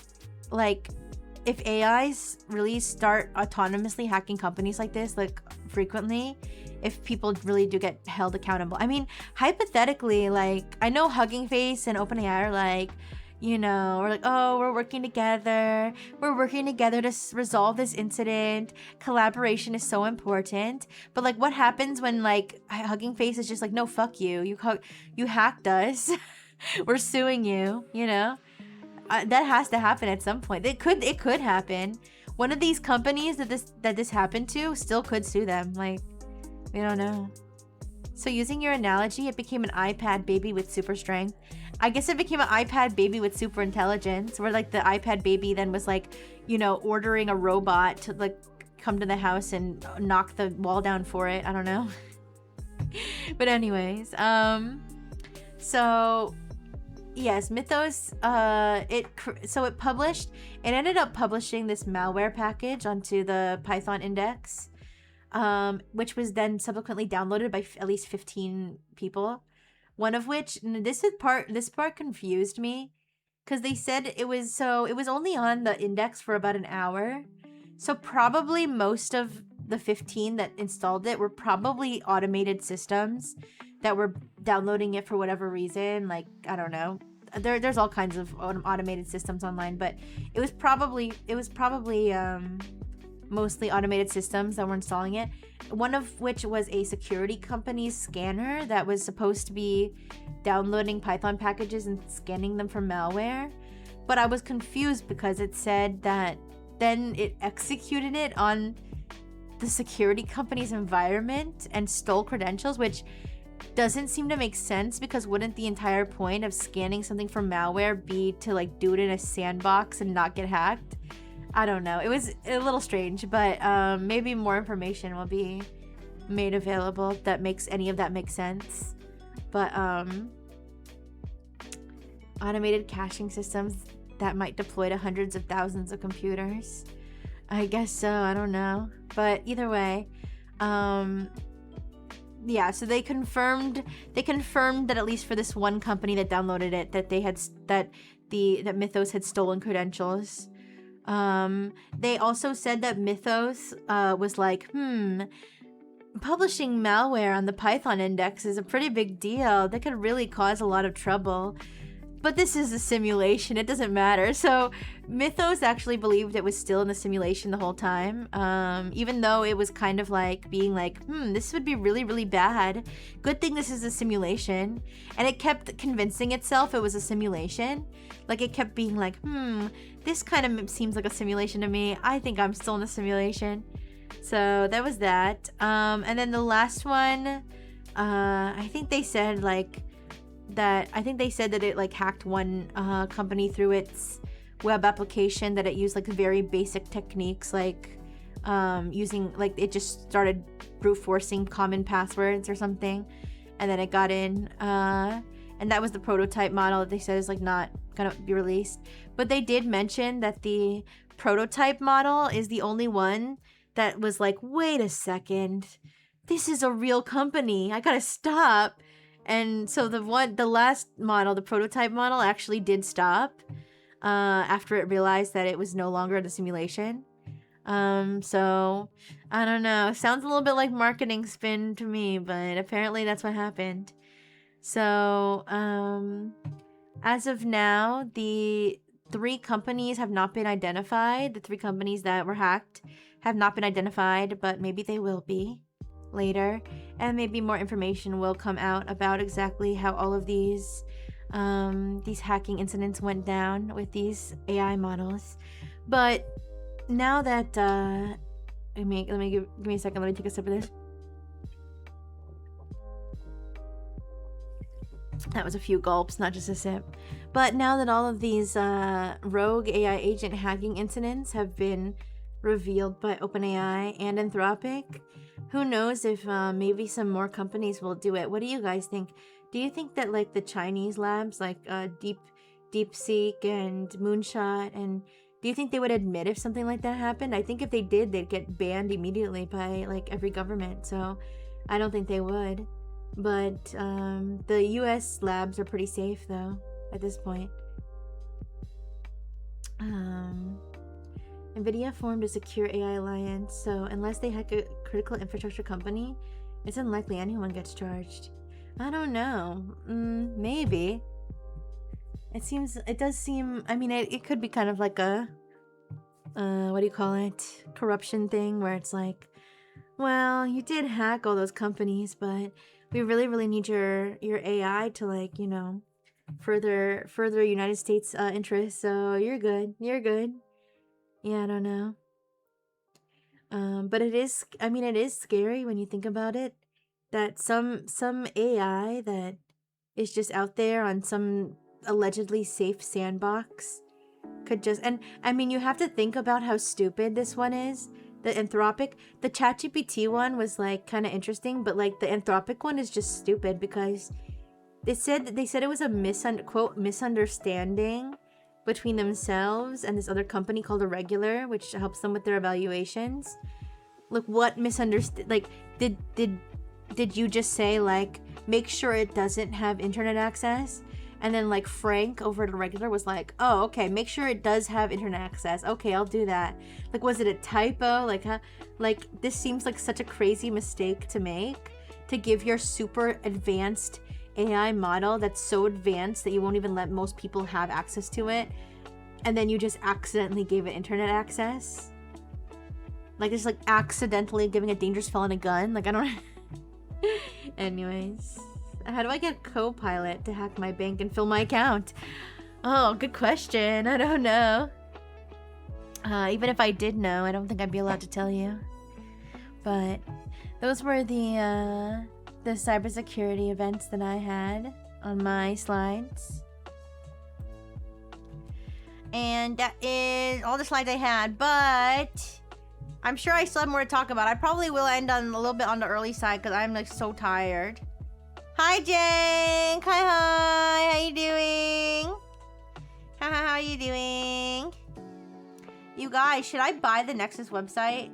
[SPEAKER 1] AIs really start autonomously hacking companies like this, like frequently, if people really do get held accountable. I mean, hypothetically, like I know Hugging Face and OpenAI are like, you know, we're like, oh, we're working together to resolve this incident. Collaboration is so important. But like, what happens when like Hugging Face is just like, no, fuck you, you hacked us. We're suing you, you know? That has to happen at some point. It could happen. One of these companies that this happened to still could sue them. Like, we don't know. So using your analogy, it became an iPad baby with super strength. I guess it became an iPad baby with super intelligence, where like the iPad baby then was like, you know, ordering a robot to like come to the house and knock the wall down for it. I don't know. But anyways, so yes, Mythos, it ended up publishing this malware package onto the Python index, which was then subsequently downloaded by at least 15 people. One of which, this part confused me, because they said it was only on the index for about an hour. So probably most of the 15 that installed it were probably automated systems that were downloading it for whatever reason. Like, I don't know. There's all kinds of automated systems online, but it was probably mostly automated systems that were installing it. One of which was a security company's scanner that was supposed to be downloading Python packages and scanning them for malware. But I was confused because it said that then it executed it on the security company's environment and stole credentials, which doesn't seem to make sense, because wouldn't the entire point of scanning something for malware be to like do it in a sandbox and not get hacked? I don't know. It was a little strange, but maybe more information will be made available that makes any of that make sense. But automated caching systems that might deploy to hundreds of thousands of computers. I guess so. I don't know. But either way, yeah. So they confirmed that at least for this one company that downloaded it, that that Mythos had stolen credentials. They also said that Mythos was like, publishing malware on the Python index is a pretty big deal. That could really cause a lot of trouble. But this is a simulation. It doesn't matter. So Mythos actually believed it was still in the simulation the whole time. Even though it was kind of like being like, this would be really, really bad. Good thing this is a simulation. And it kept convincing itself it was a simulation. Like it kept being like, this kind of seems like a simulation to me. I think I'm still in a simulation. So that was that. And then the last one, I think they said like, that it like hacked one company through its web application, that it used like very basic techniques like using like it just started brute forcing common passwords or something, and then it got in and that was the prototype model that they said is like not gonna be released. But they did mention that the prototype model is the only one that was like, wait a second, this is a real company, I gotta stop. And so the last model, the prototype model, actually did stop after it realized that it was no longer the simulation. So I don't know. Sounds a little bit like marketing spin to me, but apparently that's what happened. So as of now, the 3 companies have not been identified. The 3 companies that were hacked have not been identified, but maybe they will be later, and maybe more information will come out about exactly how all of these hacking incidents went down with these AI models. But now that give me a second, let me take a sip of this. That was a few gulps, not just a sip. But now that all of these rogue AI agent hacking incidents have been revealed by OpenAI and Anthropic, who knows if maybe some more companies will do it. What do you guys think? Do you think that like the Chinese labs like DeepSeek and Moonshot, and do you think they would admit if something like that happened? I think if they did, they'd get banned immediately by like every government. So I don't think they would. But the US labs are pretty safe though at this point. NVIDIA formed a secure AI alliance, so unless they hack a critical infrastructure company, it's unlikely anyone gets charged. I don't know. Maybe. It does seem, I mean, it could be kind of like a, what do you call it? Corruption thing, where it's like, well, you did hack all those companies, but we really, really need your AI to like, you know, further United States interests, so you're good. Yeah, I don't know. But it is scary when you think about it, that some AI that is just out there on some allegedly safe sandbox could just, and I mean, you have to think about how stupid this one is. The Anthropic, the ChatGPT one was like kind of interesting, but like the Anthropic one is just stupid because they said it was a quote misunderstanding between themselves and this other company called Irregular, which helps them with their evaluations. Like, what misunderstood? Like, did you just say like, make sure it doesn't have internet access? And then like Frank over at Irregular was like, oh, okay, make sure it does have internet access. Okay, I'll do that. Like, was it a typo? Like, like this seems like such a crazy mistake to make, to give your super advanced AI model that's so advanced that you won't even let most people have access to it, and then you just accidentally gave it internet access. Like, just like accidentally giving a dangerous felon a gun. Like, I don't. Anyways, how do I get Copilot to hack my bank and fill my account? Oh, good question. I don't know. Even if I did know, I don't think I'd be allowed to tell you. But those were the cybersecurity events that I had on my slides. And that is all the slides I had, but I'm sure I still have more to talk about. I probably will end on a little bit on the early side because I'm like so tired. Hi, Jane. Hi. How you doing? How you doing? You guys, should I buy the NEXAS website?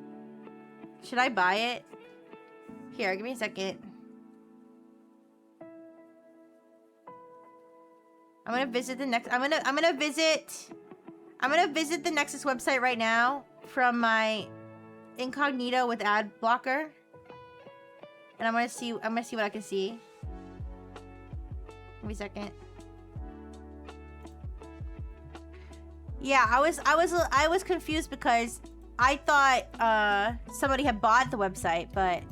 [SPEAKER 1] Should I buy it? Here, give me a second. I'm gonna visit the next. I'm gonna visit the NEXAS website right now from my incognito with ad blocker, and I'm gonna see what I can see. Give me a second. Yeah, I was confused because I thought somebody had bought the website, but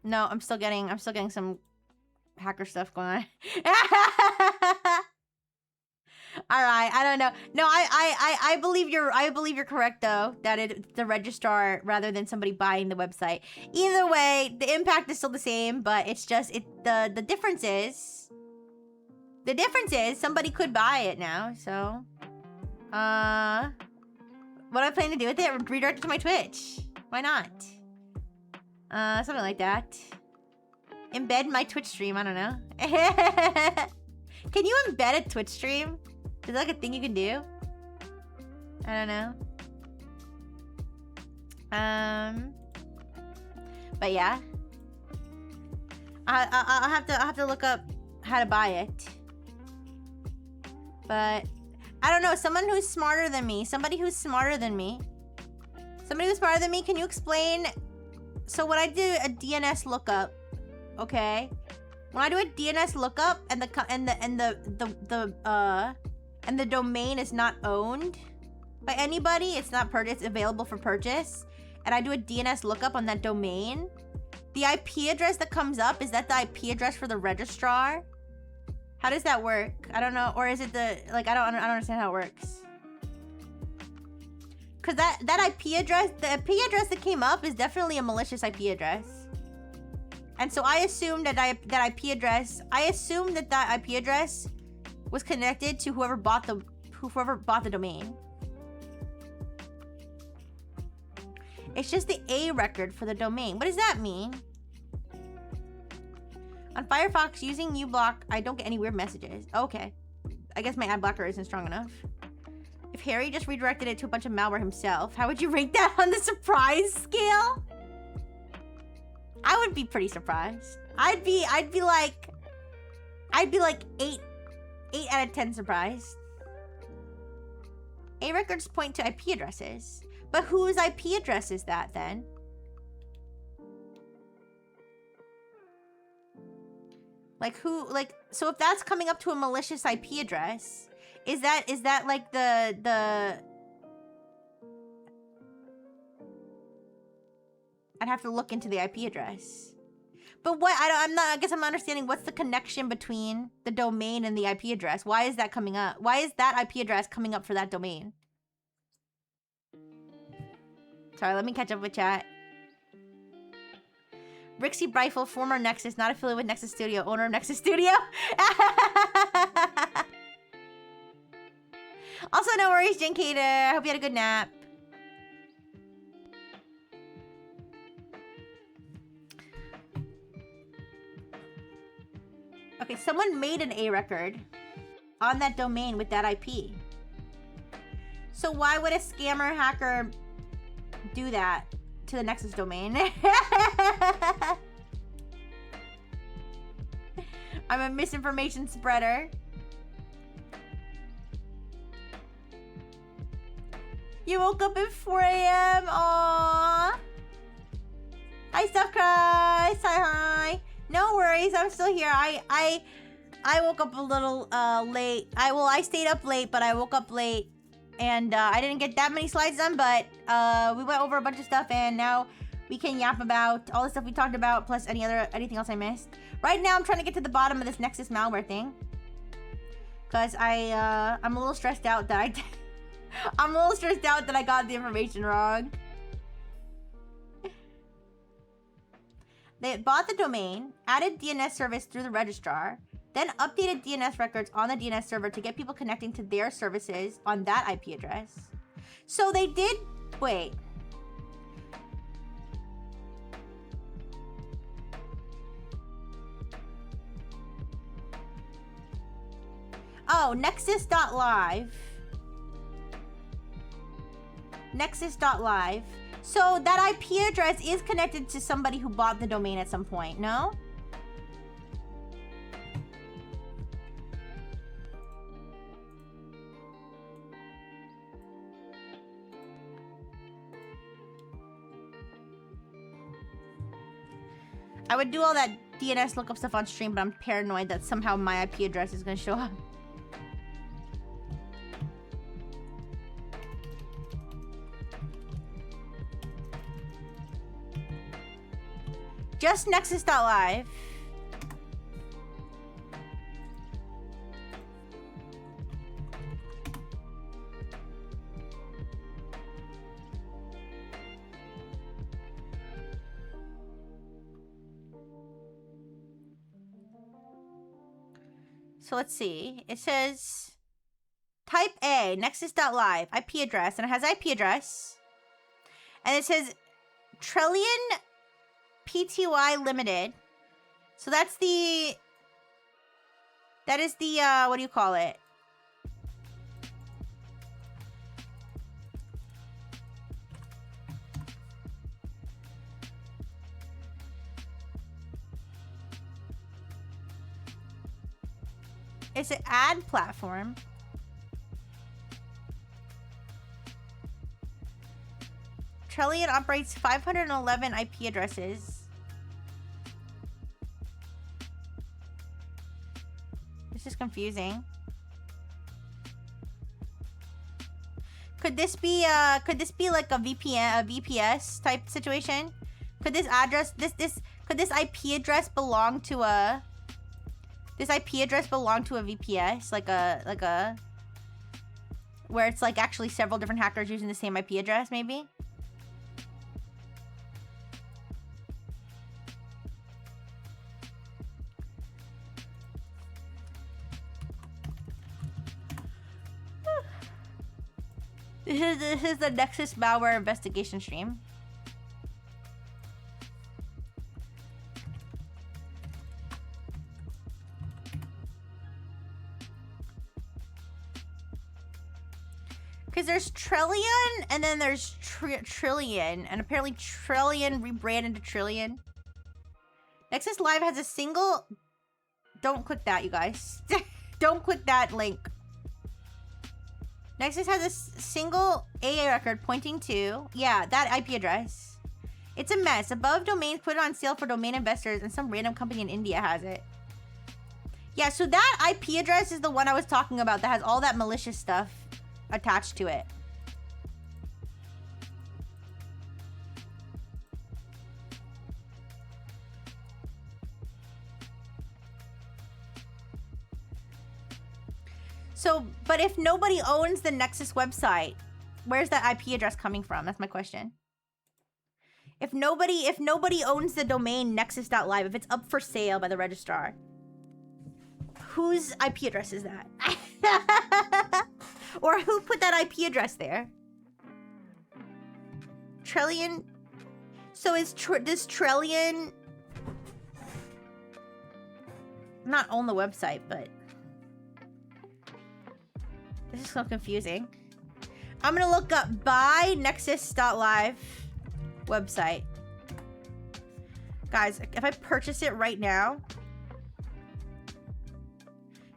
[SPEAKER 1] no, I'm still getting some hacker stuff going on. All right, I don't know. No, I believe you're correct though, that it's the registrar rather than somebody buying the website. Either way, the impact is still the same, but it's just the difference is somebody could buy it now. So, what am I planning to do with it? Redirect it to my Twitch. Why not? Something like that. Embed my Twitch stream. I don't know. Can you embed a Twitch stream? Is that like a thing you can do? I don't know. But yeah, I'll have to look up how to buy it. But I don't know. Someone who's smarter than me. Somebody who's smarter than me. Can you explain? So when I do a DNS lookup, okay. When I do a DNS lookup and the domain is not owned by anybody, it's available for purchase, and I do a DNS lookup on that domain, the IP address that comes up, is that the IP address for the registrar? How does that work? I don't know. Or is it I don't understand how it works. Cause that IP address, the IP address that came up is definitely a malicious IP address. And so I assumed that IP address was connected to whoever bought the domain. It's just the A record for the domain. What does that mean? On Firefox, using uBlock, I don't get any weird messages. Okay. I guess my ad blocker isn't strong enough. If Harry just redirected it to a bunch of malware himself, how would you rate that on the surprise scale? I would be pretty surprised. I'd be like 8 out of 10 surprised. A records point to IP addresses. But whose IP address is that then? So if that's coming up to a malicious IP address, is that like the I'd have to look into the IP address. But what I guess I'm not understanding what's the connection between the domain and the IP address. Why is that coming up? Why is that IP address coming up for that domain? Sorry, let me catch up with chat. Rixie Breifel, former NEXAS, not affiliated with NEXAS Studio, owner of NEXAS Studio. Also, no worries, Jinkader. I hope you had a good nap. Okay, someone made an A record on that domain with that IP. So why would a scammer hacker do that to the NEXAS domain? I'm a misinformation spreader. You woke up at 4 a.m. Aww. Hi, Stuff Christ. Hi. No worries. I'm still here. I woke up a little late. I stayed up late, but I woke up late. And I didn't get that many slides done, but we went over a bunch of stuff, and now we can yap about all the stuff we talked about, plus anything else I missed. Right now, I'm trying to get to the bottom of this NEXAS malware thing, because I'm a little stressed out that I'm a little stressed out that I got the information wrong. They bought the domain, added DNS service through the registrar, then updated DNS records on the DNS server to get people connecting to their services on that IP address. So they did... Wait. Oh, nexus.live. Nexus.live. So that IP address is connected to somebody who bought the domain at some point, no? I would do all that DNS look up stuff on stream, but I'm paranoid that somehow my IP address is gonna show up. Just nexus.live. So let's see. It says type A, nexus.live, IP address, and it has IP address. And it says Trillion PTY Limited. So that is the, what do you call it? It's an ad platform. Trillion operates 511 IP addresses. This is confusing. Could this be like a VPN, a VPS type situation? Could this address, could this IP address belong to a, VPS, like a, where it's like actually several different hackers using the same IP address, maybe? This is the Nexus malware investigation stream. Because there's Trillion, and then there's Trillion, and apparently Trillion rebranded to Trillion. Nexus Live has a single... Don't click that, you guys. Don't click that link. Nexus has a single AA record pointing to... Yeah, that IP address. It's a mess. Above domains put it on sale for domain investors, and some random company in India has it. Yeah, so that IP address is the one I was talking about that has all that malicious stuff attached to it. So, but if nobody owns the Nexus website, where's that IP address coming from? That's my question. If nobody owns the domain nexus.live, if it's up for sale by the registrar, whose IP address is that? Or who put that IP address there? Trillion? So is does Trillion not own the website, but... This is so confusing. I'm gonna look up buy nexus.live website. Guys, if I purchase it right now...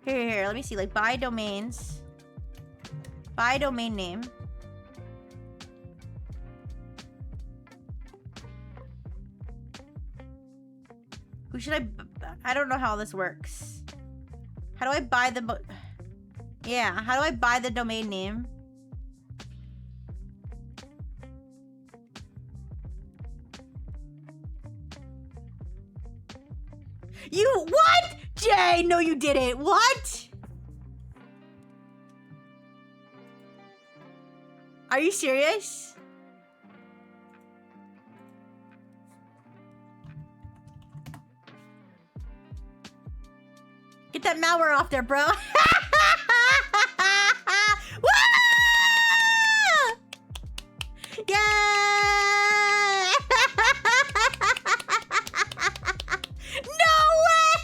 [SPEAKER 1] Here, let me see. Like, buy domains. Buy domain name. Who should I don't know how this works. How do I buy the... Yeah, how do I buy the domain name? You... What? Jay, no you didn't. What? Are you serious? Get that malware off there, bro. Yeah! No way!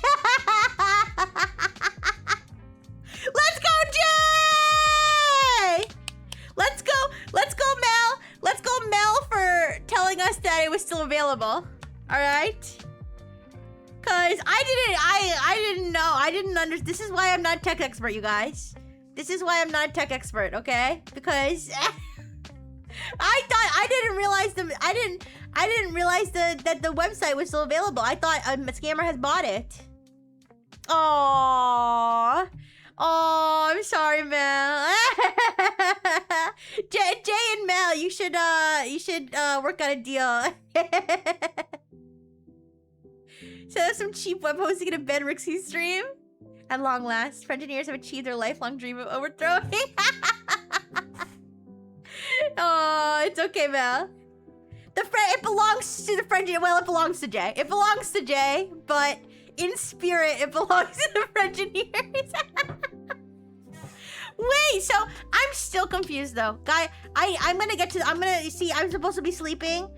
[SPEAKER 1] Let's go, Jay! Let's go, Mel. Let's go, Mel, for telling us that it was still available. All right? Cause I didn't know. I didn't understand. This is why I'm not a tech expert, you guys. This is why I'm not a tech expert, okay? Because I thought I didn't realize I I didn't realize that the website was still available. I thought a scammer has bought it. Aww. Oh, I'm sorry, Mel. Jay and Mel, you should work out a deal. So there's some cheap web hosting in a Ben Rixie stream. At long last, French engineers have achieved their lifelong dream of overthrowing. Oh, it's okay, Mel. It belongs to the French. Well, it belongs to Jay. It belongs to Jay, but in spirit, it belongs to the French engineers. Wait, so I'm still confused though, guy. I'm gonna see. I'm supposed to be sleeping.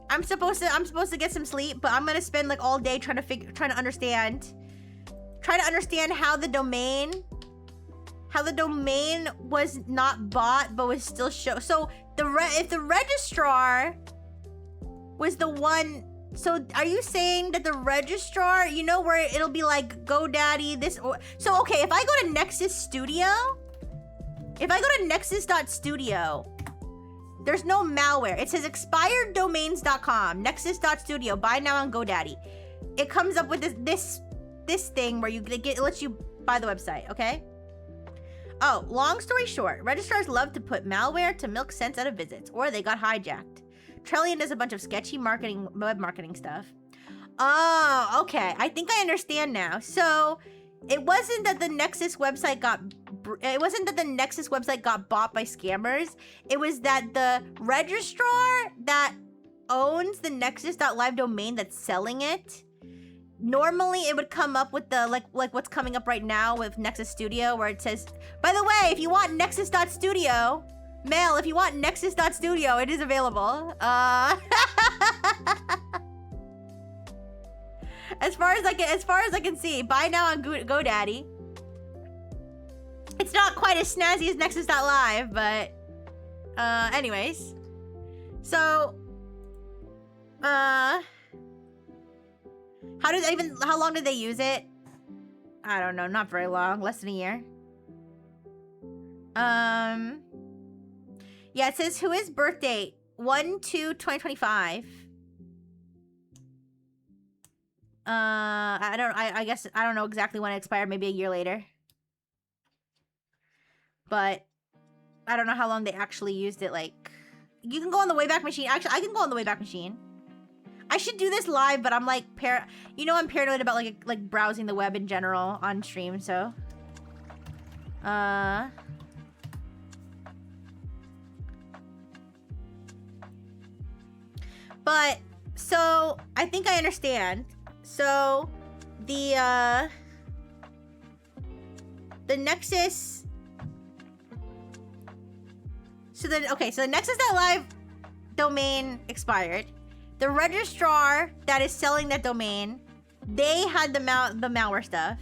[SPEAKER 1] I'm supposed to get some sleep, but I'm gonna spend like all day trying to understand how the domain was not bought but was still show. So if the registrar was the one, so are you saying that the registrar, you know, where it'll be like GoDaddy this or so? Okay, if I go to Nexus Studio, if I go to nexus.studio, there's no malware. It says expireddomains.com, nexus.studio, buy now on GoDaddy. It comes up with this thing where it lets you buy the website, okay? Oh, long story short, registrars love to put malware to milk sense out of visits, or they got hijacked. Trellian does a bunch of sketchy web marketing stuff. Oh, okay. I think I understand now. So it wasn't that the Nexus website got bought by scammers. It was that the registrar that owns the nexus.live domain that's selling it, normally it would come up with the like what's coming up right now with Nexus Studio, where it says, by the way, if you want nexus.studio, Mail, if you want nexus.studio, it is available. As far as I can see, buy now on GoDaddy. It's not quite as snazzy as nexus.live, but anyways. So how long did they use it? I don't know, not very long, less than a year. Yeah, it says who is birth date 1/2/2025. I guess I don't know exactly when it expired, maybe a year later. But I don't know how long they actually used it. Like, you can go on the Wayback Machine. Actually, I can go on the Wayback Machine. I should do this live, but I'm like, I'm paranoid about like browsing the web in general on stream, so. But, so, I think I understand. So, the Nexus... So the Nexus.live domain expired. The registrar that is selling that domain, they had the malware stuff.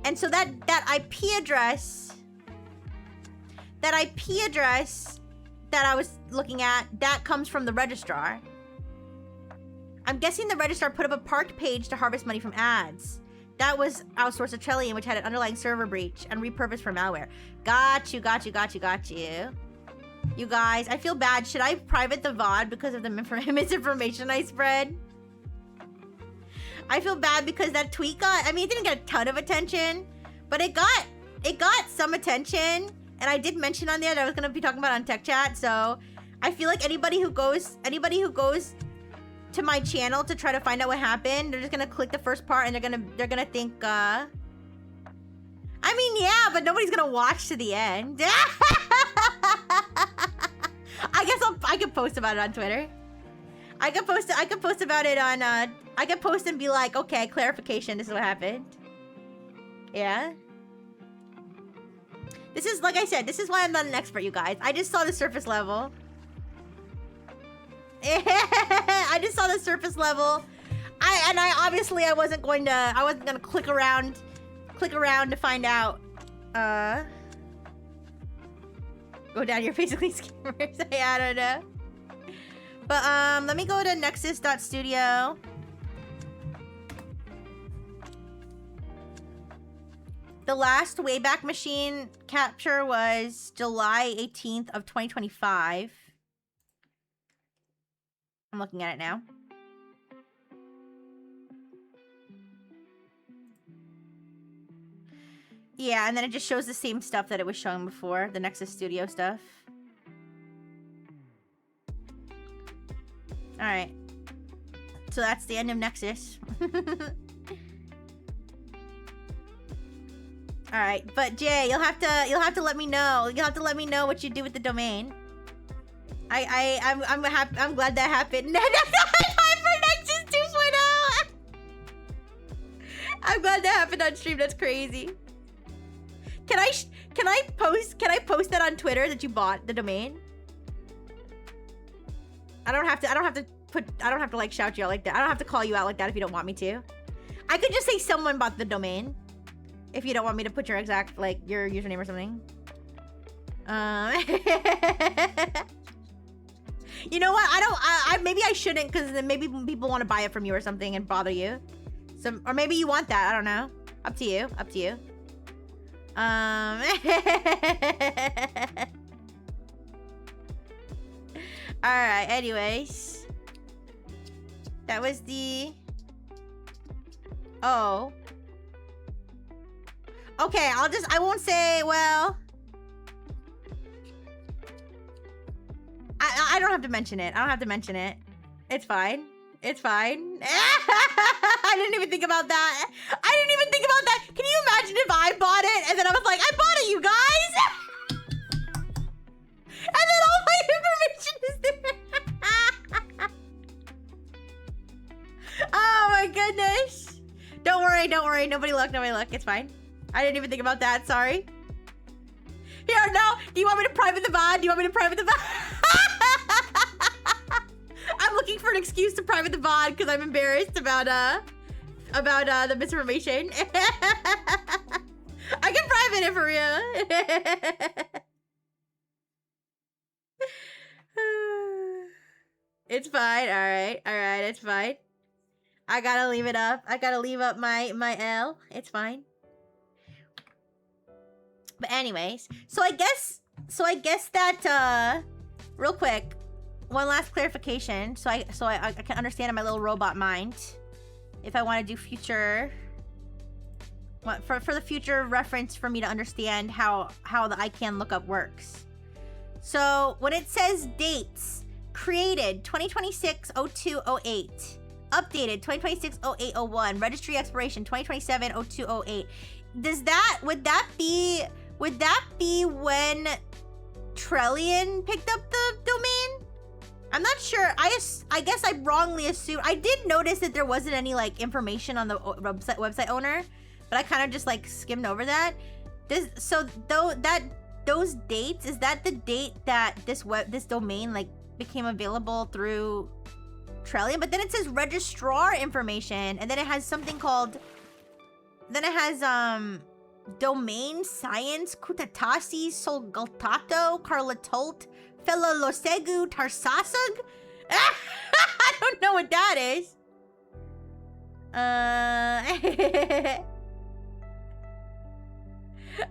[SPEAKER 1] And so that IP address that I was looking at, that comes from the registrar. I'm guessing the registrar put up a parked page to harvest money from ads. That was outsourced to Trellian, which had an underlying server breach and repurposed for malware. Got you. You guys, I feel bad. Should I private the VOD because of the misinformation I spread? I feel bad because that tweet it didn't get a ton of attention, but it got some attention. And I did mention on there that I was gonna be talking about on Tech Chat, so I feel like anybody who goes to my channel to try to find out what happened, they're just gonna click the first part and they're gonna think, yeah, but nobody's gonna watch to the end. I guess I could post about it on Twitter. I could post about it on I could post and be like, okay, clarification, this is what happened. Yeah. This is, like I said, this is why I'm not an expert, you guys. I just saw the surface level. I just saw the surface level. I wasn't gonna click around to find out. Go down, you're basically scammers. I don't know. But let me go to nexus.studio. The last Wayback Machine capture was July 18th of 2025. I'm looking at it now. Yeah, and then it just shows the same stuff that it was showing before, the Nexus Studio stuff. Alright. So that's the end of Nexus. Alright, but Jay, you'll have to let me know. You'll have to let me know what you do with the domain. I'm glad that happened. For Nexus 2.0. I'm glad that happened on stream. That's crazy. Can I post that on Twitter that you bought the domain? I don't have to like shout you out like that. I don't have to call you out like that if you don't want me to. I could just say someone bought the domain if you don't want me to put your exact, like, your username or something. You know what? Maybe I shouldn't, because then maybe people want to buy it from you or something and bother you. Or maybe you want that. I don't know. Up to you. Up to you. Alright, anyways. That was the... Oh. Okay, I won't say, well... I don't have to mention it. I don't have to mention it. It's fine. It's fine. I didn't even think about that. I didn't even think about that. Can you imagine if I bought it and then I was like, I bought it, you guys! And then all my information is there. Oh my goodness. Don't worry, don't worry. Nobody look, nobody look. It's fine. I didn't even think about that. Sorry. Here, no. Do you want me to private the VOD? Do you want me to private the VOD? I'm looking for an excuse to private the VOD because I'm embarrassed about the misinformation. I can private it for real. It's fine. All right. All right. It's fine. I gotta leave it up. I gotta leave up my L. It's fine. But anyways, so I guess that real quick, one last clarification, so I can understand in my little robot mind, if I want to do future, for the future reference for me to understand how the ICANN lookup works. So when it says dates, created 2026-02-08, updated 2026-08-01, registry expiration 2027-02-08, would that be when Trillian picked up the domain? I'm not sure. I guess I wrongly assumed. I did notice that there wasn't any like information on the website owner, but I kind of just like skimmed over that. Those dates, is that the date that this domain like became available through Trillian? But then it says registrar information, and then it has something called. Then it has domain science kutatasi solgaltato carlatolt felolosegu tarsasag. I don't know what that is.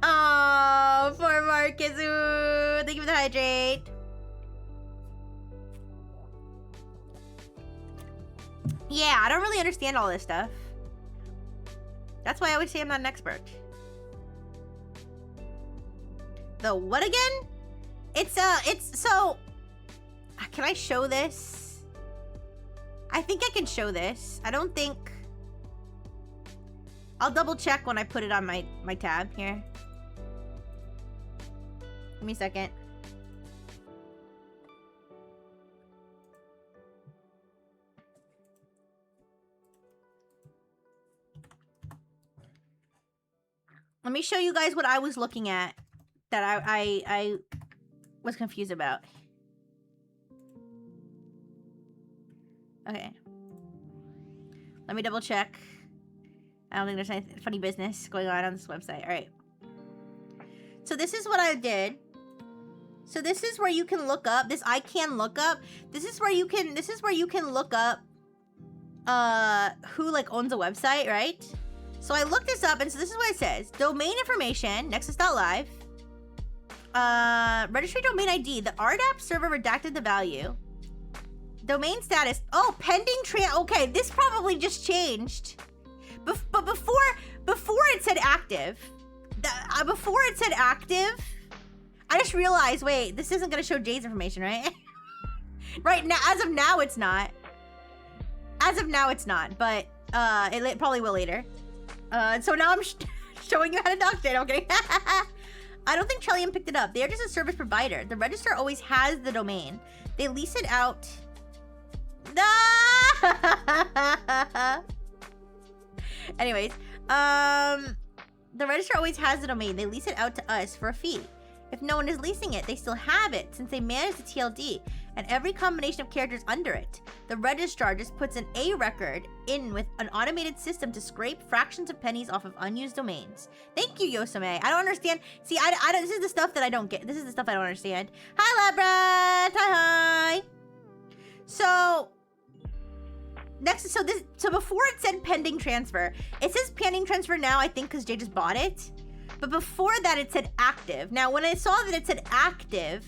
[SPEAKER 1] Oh, poor Marcus. Ooh, thank you for the hydrate. Yeah, I don't really understand all this stuff. That's why I always say I'm not an expert. The what again? It's so... Can I show this? I think I can show this. I don't think... I'll double check when I put it on my tab here. Give me a second. Let me show you guys what I was looking at that I was confused about. Okay. Let me double check. I don't think there's any funny business going on this website. All right. So this is what I did. So this is where you can look up this ICANN lookup. This is where you can look up who like owns a website, right? So I looked this up, and so this is what it says. Domain information, nexus.live. Registry domain ID. The RDAP server redacted the value. Domain status. Oh, pending okay, this probably just changed. But before it said active. Before it said active, I just realized, wait, this isn't gonna show Jay's information, right? Right now, as of now, it's not. As of now, it's not, but it probably will later. So now I'm showing you how to dox it, okay? I don't think Trillium picked it up. They're just a service provider. The registrar always has the domain. They lease it out. Anyways, the registrar always has the domain. They lease it out to us for a fee. If no one is leasing it, they still have it since they manage the TLD and every combination of characters under it. The registrar just puts an A record in with an automated system to scrape fractions of pennies off of unused domains. Thank you, Yosame. I don't understand. See, I don't, this is the stuff that I don't get. This is the stuff I don't understand. Hi, Labrat. Hi. So, next, so before it said pending transfer, it says pending transfer now, I think, because Jay just bought it. But before that, it said active. Now, when I saw that it said active,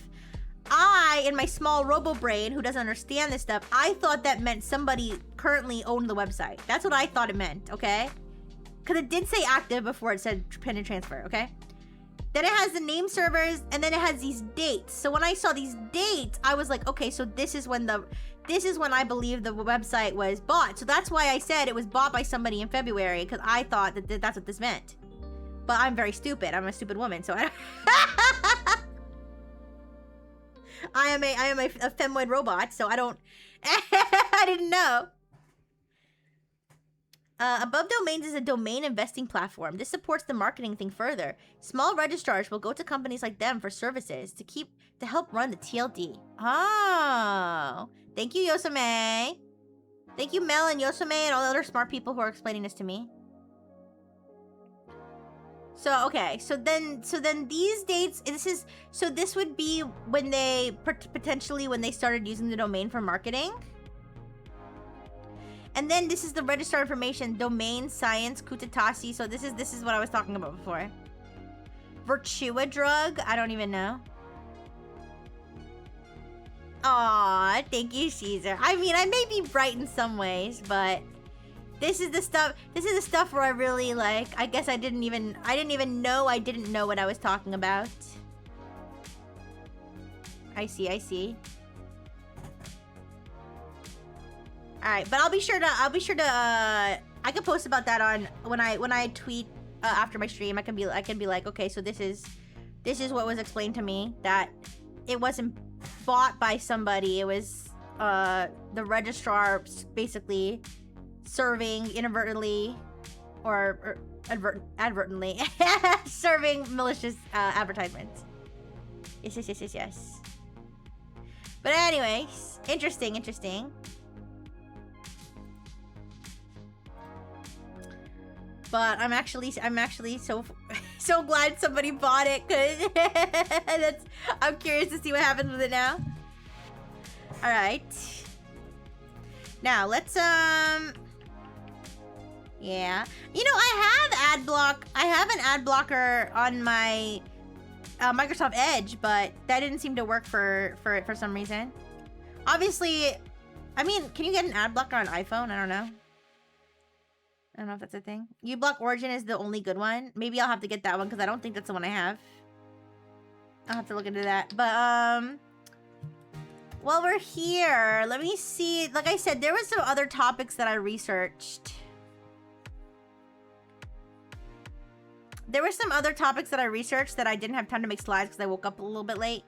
[SPEAKER 1] I, in my small robo brain, who doesn't understand this stuff, I thought that meant somebody currently owned the website. That's what I thought it meant, okay? Because it did say active before it said pending transfer, okay? Then it has the name servers, and then it has these dates. So when I saw these dates, I was like, okay, so this is when I believe the website was bought. So that's why I said it was bought by somebody in February, because I thought that that's what this meant. But I'm very stupid. I'm a stupid woman, so I am a femoid robot, so I don't I didn't know. Above Domains is a domain investing platform. This supports the marketing thing further. Small registrars will go to companies like them for services to help run the TLD. Oh, thank you, Yosame. Thank you, Mel and Yosame and all the other smart people who are explaining this to me. So, okay, so then these dates, this would be when they, potentially when they started using the domain for marketing. And then this is the registrar information, domain, science, kutatasi. So this is what I was talking about before. Virtua drug, I don't even know. Aw, thank you, Caesar. I mean, I may be bright in some ways, but this is the stuff where I really, like, I guess I didn't even know I didn't know what I was talking about. I see. Alright, but I'll be sure to, I can post about that on, when I tweet, after my stream, I can be like, okay, so this is what was explained to me, that it wasn't bought by somebody, it was, the registrar basically serving inadvertently or advertently serving malicious advertisements. Yes. But anyways, interesting. But I'm actually so glad somebody bought it, cause I'm curious to see what happens with it now. All right. Now let's yeah. You know, I have an ad blocker on my Microsoft Edge, but that didn't seem to work for some reason. Obviously, I mean, can you get an ad blocker on iPhone? I don't know if that's a thing. uBlock Origin is the only good one. Maybe I'll have to get that one because I don't think that's the one I have. I'll have to look into that. But while we're here, let me see. Like I said, there was some other topics that I researched. There were some other topics that I researched that I didn't have time to make slides because I woke up a little bit late.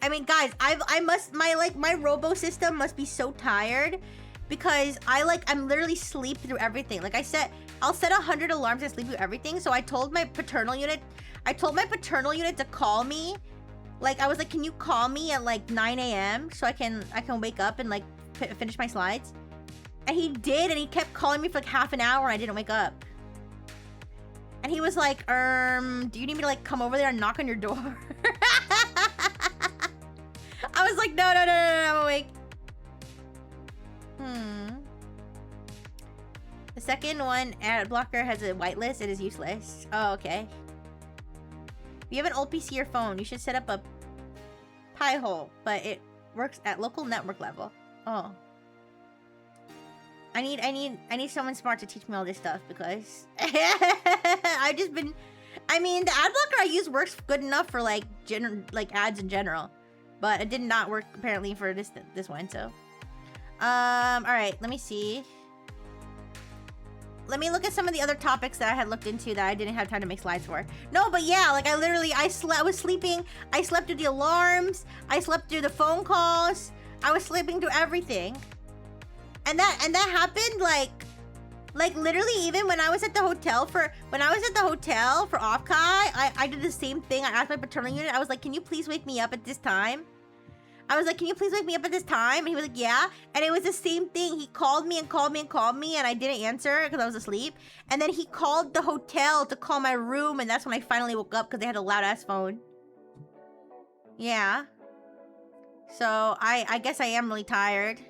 [SPEAKER 1] I mean, guys, my robo system must be so tired because I'm literally sleep through everything. Like I said, I'll set 100 alarms and sleep through everything. So I told my paternal unit to call me. Like, I was like, can you call me at like 9 a.m. so I can wake up and like finish my slides? And he did, and he kept calling me for like half an hour and I didn't wake up. And he was like, do you need me to like come over there and knock on your door? I was like, no, I'm awake. The second one, ad blocker, has a whitelist. It is useless. Oh, okay. If you have an old PC or phone, you should set up a Pi-hole, but it works at local network level. Oh. I need someone smart to teach me all this stuff because I've just been. I mean, the ad blocker I use works good enough for like ads in general, but it did not work apparently for this one. So, all right, let me see. Let me look at some of the other topics that I had looked into that I didn't have time to make slides for. No, but yeah, like I was sleeping. I slept through the alarms. I slept through the phone calls. I was sleeping through everything. And that happened like literally even when I was at the hotel for Offkai, I did the same thing. I asked my paternal unit, I was like, can you please wake me up at this time? I was like, can you please wake me up at this time? And he was like, yeah. And it was the same thing. He called me and called me and called me and I didn't answer because I was asleep. And then he called the hotel to call my room and that's when I finally woke up because they had a loud ass phone. Yeah. So I guess I am really tired.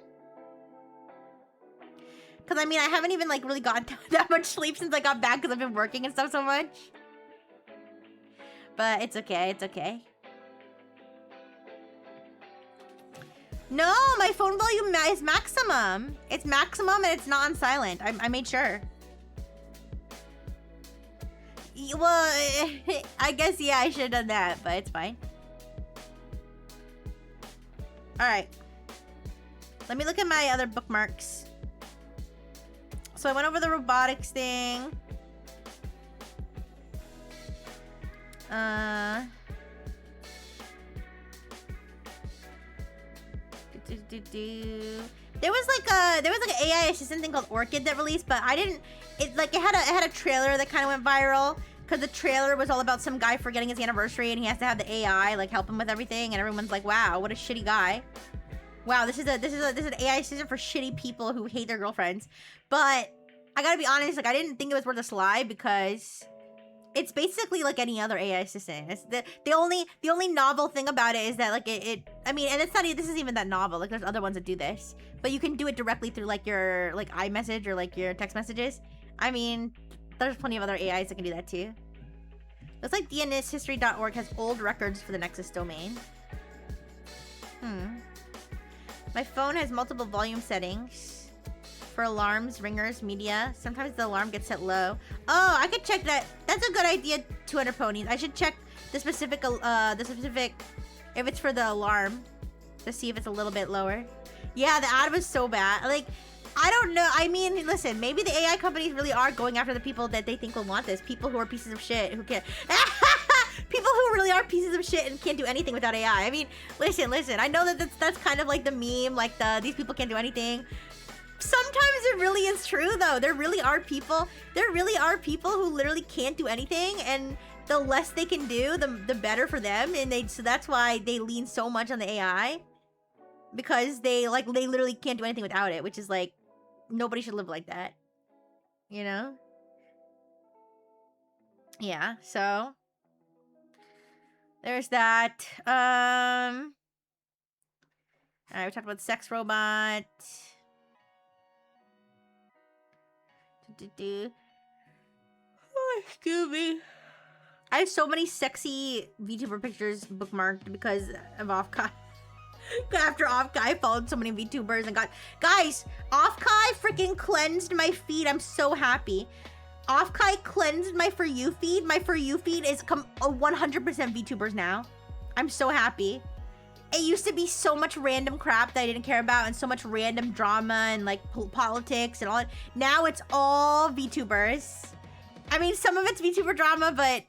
[SPEAKER 1] Because, I mean, I haven't even, like, really gotten that much sleep since I got back because I've been working and stuff so much. But it's okay. It's okay. No, my phone volume is maximum. It's maximum and it's not on silent. I made sure. Well, I guess, yeah, I should have done that, but it's fine. All right. Let me look at my other bookmarks. So I went over the robotics thing. There was like an AI assistant thing called Orchid that released, but I didn't. It had a trailer that kind of went viral because the trailer was all about some guy forgetting his anniversary and he has to have the AI like help him with everything, and everyone's like, "Wow, what a shitty guy." Wow, this is an AI assistant for shitty people who hate their girlfriends. But I gotta be honest, like I didn't think it was worth a slide because it's basically like any other AI assistant. It's the only novel thing about it is that like I mean, and it's not this isn't even that novel. Like there's other ones that do this, but you can do it directly through like your like iMessage or like your text messages. I mean, there's plenty of other AIs that can do that too. Looks like DNShistory.org has old records for the Nexus domain. My phone has multiple volume settings for alarms, ringers, media. Sometimes the alarm gets set low. Oh, I could check that. That's a good idea, 200 ponies. I should check the specific, if it's for the alarm to see if it's a little bit lower. Yeah, the ad was so bad. Like, I don't know. I mean, listen, maybe the AI companies really are going after the people that they think will want this. People who are pieces of shit who can't. People who really are pieces of shit and can't do anything without AI. I mean, listen. I know that that's kind of like the meme, like these people can't do anything. Sometimes it really is true, though. There really are people who literally can't do anything, and the less they can do, the better for them. And so that's why they lean so much on the AI, because they literally can't do anything without it, which is like nobody should live like that, you know? Yeah. So there's that. All right, we talked about sex robot. Oh, excuse me. I have so many sexy VTuber pictures bookmarked because of Offkai. After Offkai, I followed so many VTubers and got... Guys, Offkai freaking cleansed my feed. I'm so happy. Offkai cleansed my For You feed. My For You feed is 100% VTubers now. I'm so happy. It used to be so much random crap that I didn't care about and so much random drama and like politics and all that. Now it's all VTubers. I mean, some of it's VTuber drama, but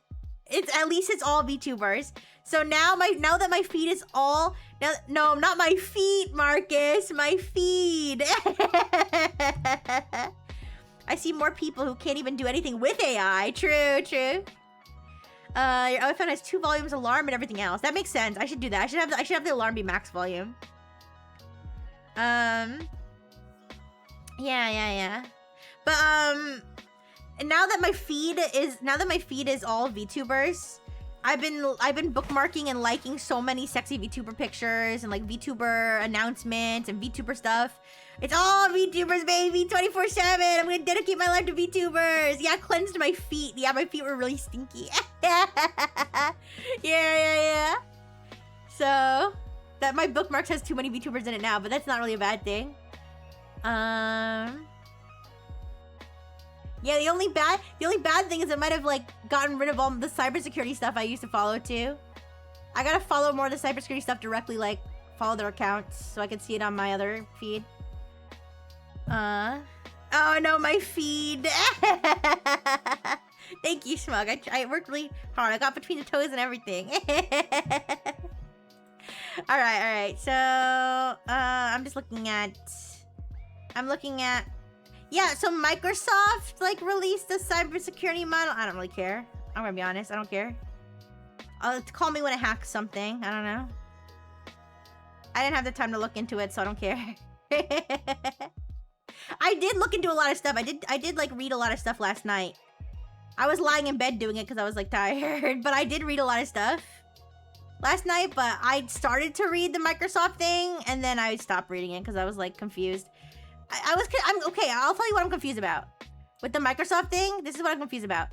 [SPEAKER 1] at least it's all VTubers. So now that my feed is all... No, not my feet, Marcus. My feed. I see more people who can't even do anything with AI. True. Your iPhone has 2 volumes, alarm, and everything else. That makes sense. I should do that. I should have the alarm be max volume. Yeah. But now that my feed is all VTubers, I've been bookmarking and liking so many sexy VTuber pictures and like VTuber announcements and VTuber stuff. It's all VTubers, baby, 24/7. I'm gonna dedicate my life to VTubers. Yeah, cleansed my feet. Yeah, my feet were really stinky. Yeah. So, that my bookmarks has too many VTubers in it now, but that's not really a bad thing. Yeah, the only bad thing is it might have like gotten rid of all the cybersecurity stuff I used to follow too. I gotta follow more of the cybersecurity stuff directly, like follow their accounts so I can see it on my other feed. Oh no, my feed. Thank you, Smug. I worked really hard. I got between the toes and everything. All right. So, I'm looking at. Yeah, so Microsoft like released a cybersecurity model. I don't really care. I'm gonna be honest. I don't care. Call me when I hack something. I don't know. I didn't have the time to look into it, so I don't care. I did look into a lot of stuff. I did like read a lot of stuff last night. I was lying in bed doing it because I was like tired, but I did read a lot of stuff last night. But I started to read the Microsoft thing, and then I stopped reading it because I was like confused. I'm okay. I'll tell you what I'm confused about with the Microsoft thing. This is what I'm confused about.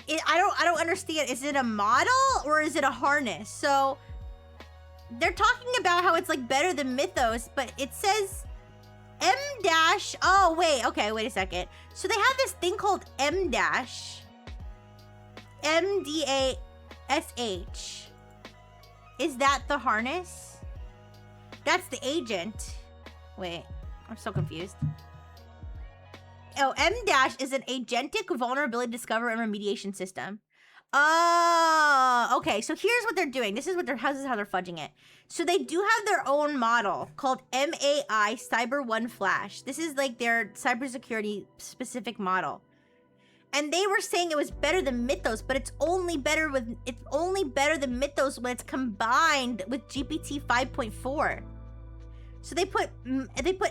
[SPEAKER 1] I don't understand. Is it a model or is it a harness? So they're talking about how it's like better than Mythos, but it says M dash. Oh wait, okay, wait a second. So they have this thing called M dash, MDASH. Is that the harness? That's the agent. Wait. I'm so confused. Oh, M dash is an agentic vulnerability discovery and remediation system. Oh, okay. So here's what they're doing. This is how they're fudging it. So they do have their own model called MAI Cyber 1 Flash. This is like their cybersecurity specific model. And they were saying it was better than Mythos, but it's only better than Mythos when it's combined with GPT 5.4. So they put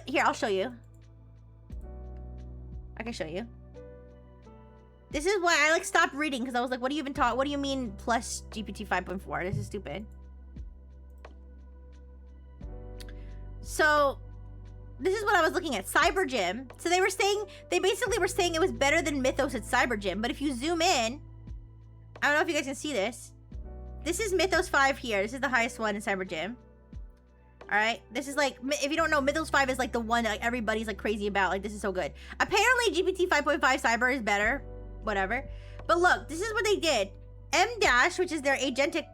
[SPEAKER 1] here, I'll show you. I can show you. This is why I like stopped reading, because I was like, what do you even talk? What do you mean plus GPT 5.4? This is stupid. So this is what I was looking at. Cyber Gym. So they basically were saying it was better than Mythos at Cyber Gym. But if you zoom in, I don't know if you guys can see this. This is Mythos 5 here. This is the highest one in Cyber Gym. Alright, this is like, if you don't know, Mythos 5 is like the one that like, everybody's like crazy about. Like, this is so good. Apparently, GPT 5.5 Cyber is better. Whatever. But look, this is what they did. M dash, which is their agentic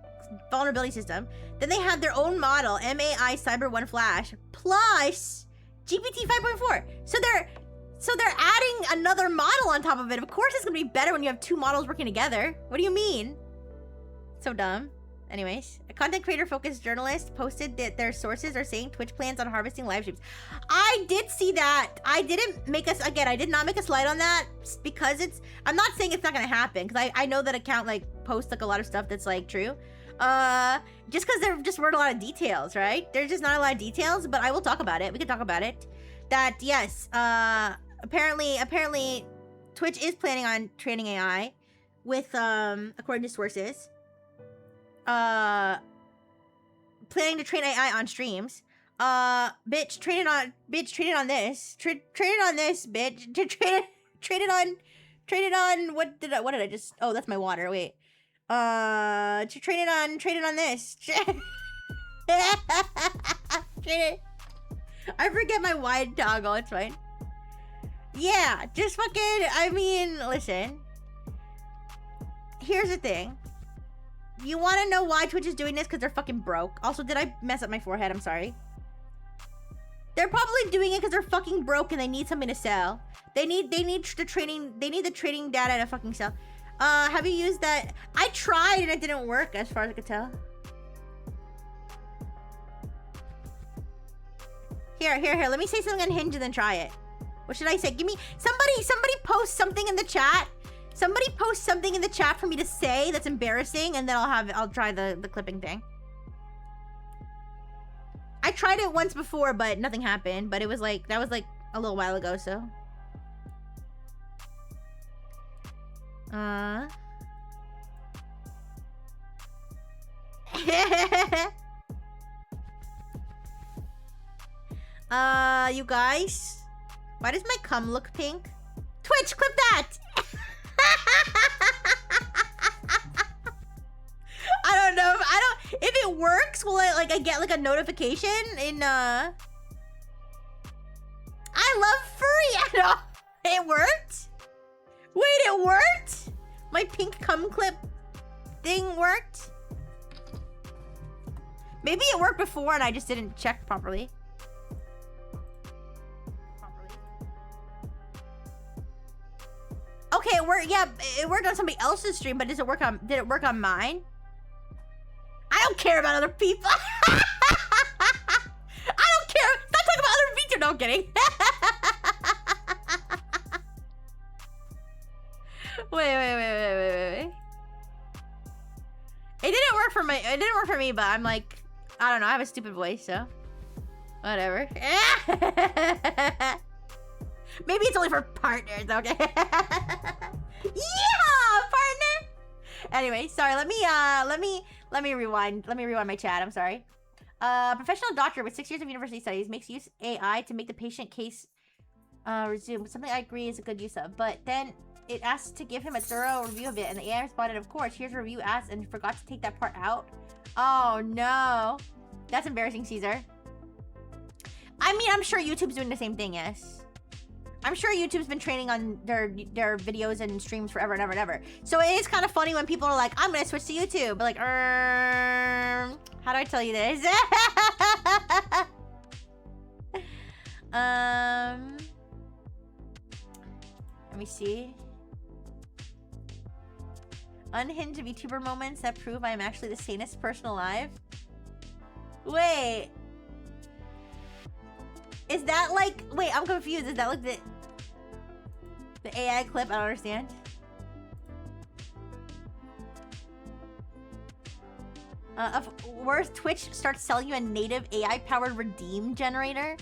[SPEAKER 1] vulnerability system. Then they have their own model, MAI Cyber 1 Flash, plus GPT 5.4. So they're adding another model on top of it. Of course it's gonna be better when you have two models working together. What do you mean? So dumb. Anyways, a content creator focused journalist posted that their sources are saying Twitch plans on harvesting live streams. I did see that. I did not make a slide on that because I'm not saying it's not gonna happen, because I know that account like posts like a lot of stuff that's like true. Just because there just weren't a lot of details, right? There's just not a lot of details, but I will talk about it. We can talk about it. That yes, apparently Twitch is planning on training AI with according to sources. Planning to train AI on streams. Bitch, train it on this. Train it on this, bitch. Train it on what did I just, oh, that's my water, wait. To train it on this. I forget my wide toggle, it's fine. Yeah, just fucking, I mean, listen. Here's the thing. You want to know why Twitch is doing this? Because they're fucking broke. Also, did I mess up my forehead? I'm sorry. They're probably doing it because they're fucking broke and they need something to sell. They need the training data to fucking sell. Have you used that? I tried and it didn't work as far as I could tell. Here. Let me say something on Hinge and then try it. What should I say? Give me somebody post something in the chat. Somebody post something in the chat for me to say that's embarrassing, and then I'll try the clipping thing. I tried it once before, but nothing happened. But it was like, that was like a little while ago, so. You guys, why does my cum look pink? Twitch, clip that! I don't know if it works works? Will I get like a notification in I love furry add-on. It worked? Wait, it worked? My pink cum clip thing worked? Maybe it worked before and I just didn't check properly. Okay, it worked. Yeah, it worked on somebody else's stream, but did it work on mine? I don't care about other people. I don't care. Stop talking about other features. No, I'm kidding. Wait. It didn't work for me, but I'm like, I don't know. I have a stupid voice, so whatever. Maybe it's only for partners, okay? Yeah, partner. Anyway, sorry. Let me rewind. Let me rewind my chat. I'm sorry. Professional doctor with 6 years of university studies makes use AI to make the patient case resume. Something I agree is a good use of, but then it asked to give him a thorough review of it, and the AI responded, "Of course. Here's a review asked," and forgot to take that part out. Oh no, that's embarrassing, Caesar. I mean, I'm sure YouTube's doing the same thing. Yes. I'm sure YouTube's been training on their videos and streams forever and ever and ever. So it is kind of funny when people are like, I'm gonna switch to YouTube. But like, how do I tell you this? Let me see. Unhinged VTuber moments that prove I'm actually the sanest person alive. Wait. Is that like... Wait, I'm confused. Is that like the AI clip? I don't understand. Of worth Twitch starts selling you a native AI-powered redeem generator?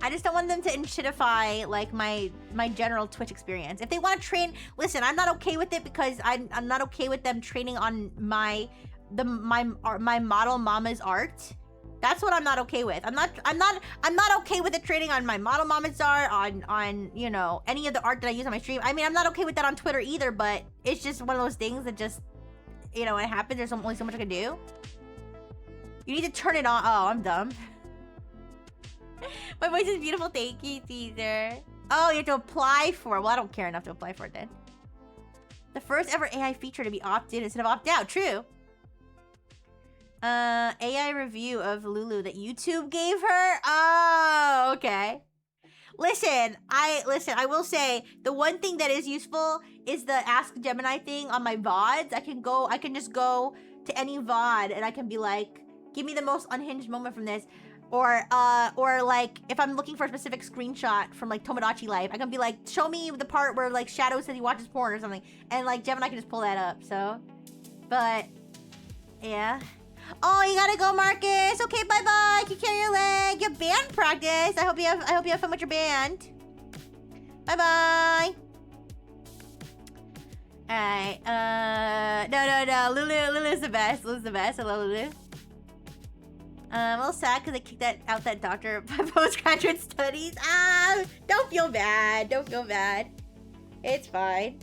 [SPEAKER 1] I just don't want them to shitify like my general Twitch experience. If they want to train... Listen, I'm not okay with it because I'm not okay with them training on my model mama's art. That's what I'm not okay with. I'm not okay with it training on my model mama's art, on you know, any of the art that I use on my stream. I mean, I'm not okay with that on Twitter either, but it's just one of those things that just, you know, when it happens, there's only so much I can do. You need to turn it on. Oh, I'm dumb. My voice is beautiful. Thank you, Caesar. Oh, you have to apply for it. Well, I don't care enough to apply for it then. The first ever AI feature to be opt-in instead of opt-out. True. AI review of Lulu that YouTube gave her. Oh, okay. Listen, I will say the one thing that is useful is the Ask Gemini thing on my VODs. I can just go to any VOD and I can be like, give me the most unhinged moment from this. Or like, if I'm looking for a specific screenshot from like Tomodachi Life, I can be like, show me the part where like Shadow says he watches porn or something. And like Gemini can just pull that up, so. But, yeah. Oh, you gotta go, Marcus. Okay, bye-bye. Take care of your leg. You have band practice. I hope you have fun with your band. Bye-bye. Alright, no. Lulu's the best. Lulu's the best. I love Lulu. I'm a little sad because I kicked out that doctor postgraduate studies. Ah, don't feel bad. Don't feel bad. It's fine.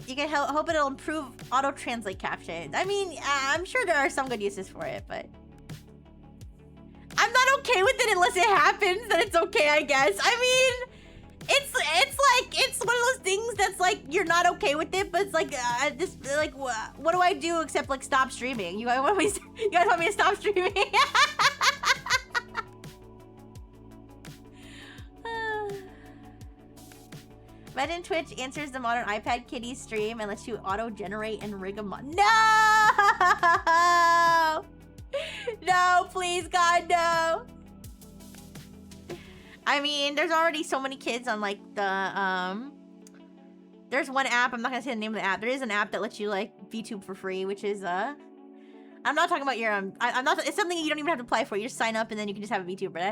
[SPEAKER 1] You can hope it'll improve auto-translate captions. I mean, I'm sure there are some good uses for it, but I'm not okay with it unless it happens. Then it's okay, I guess. I mean, it's one of those things that's like you're not okay with it, but it's like this like what do I do except like stop streaming? You guys want me to stop streaming? Imagine Twitch answers the modern iPad kitty stream and lets you auto-generate and rig a mod. No! No, please, God, no. I mean, there's already so many kids on like the there's one app, I'm not gonna say the name of the app. There is an app that lets you like VTube for free, which is I'm not talking about your I'm not, it's something you don't even have to apply for. You just sign up and then you can just have a VTuber.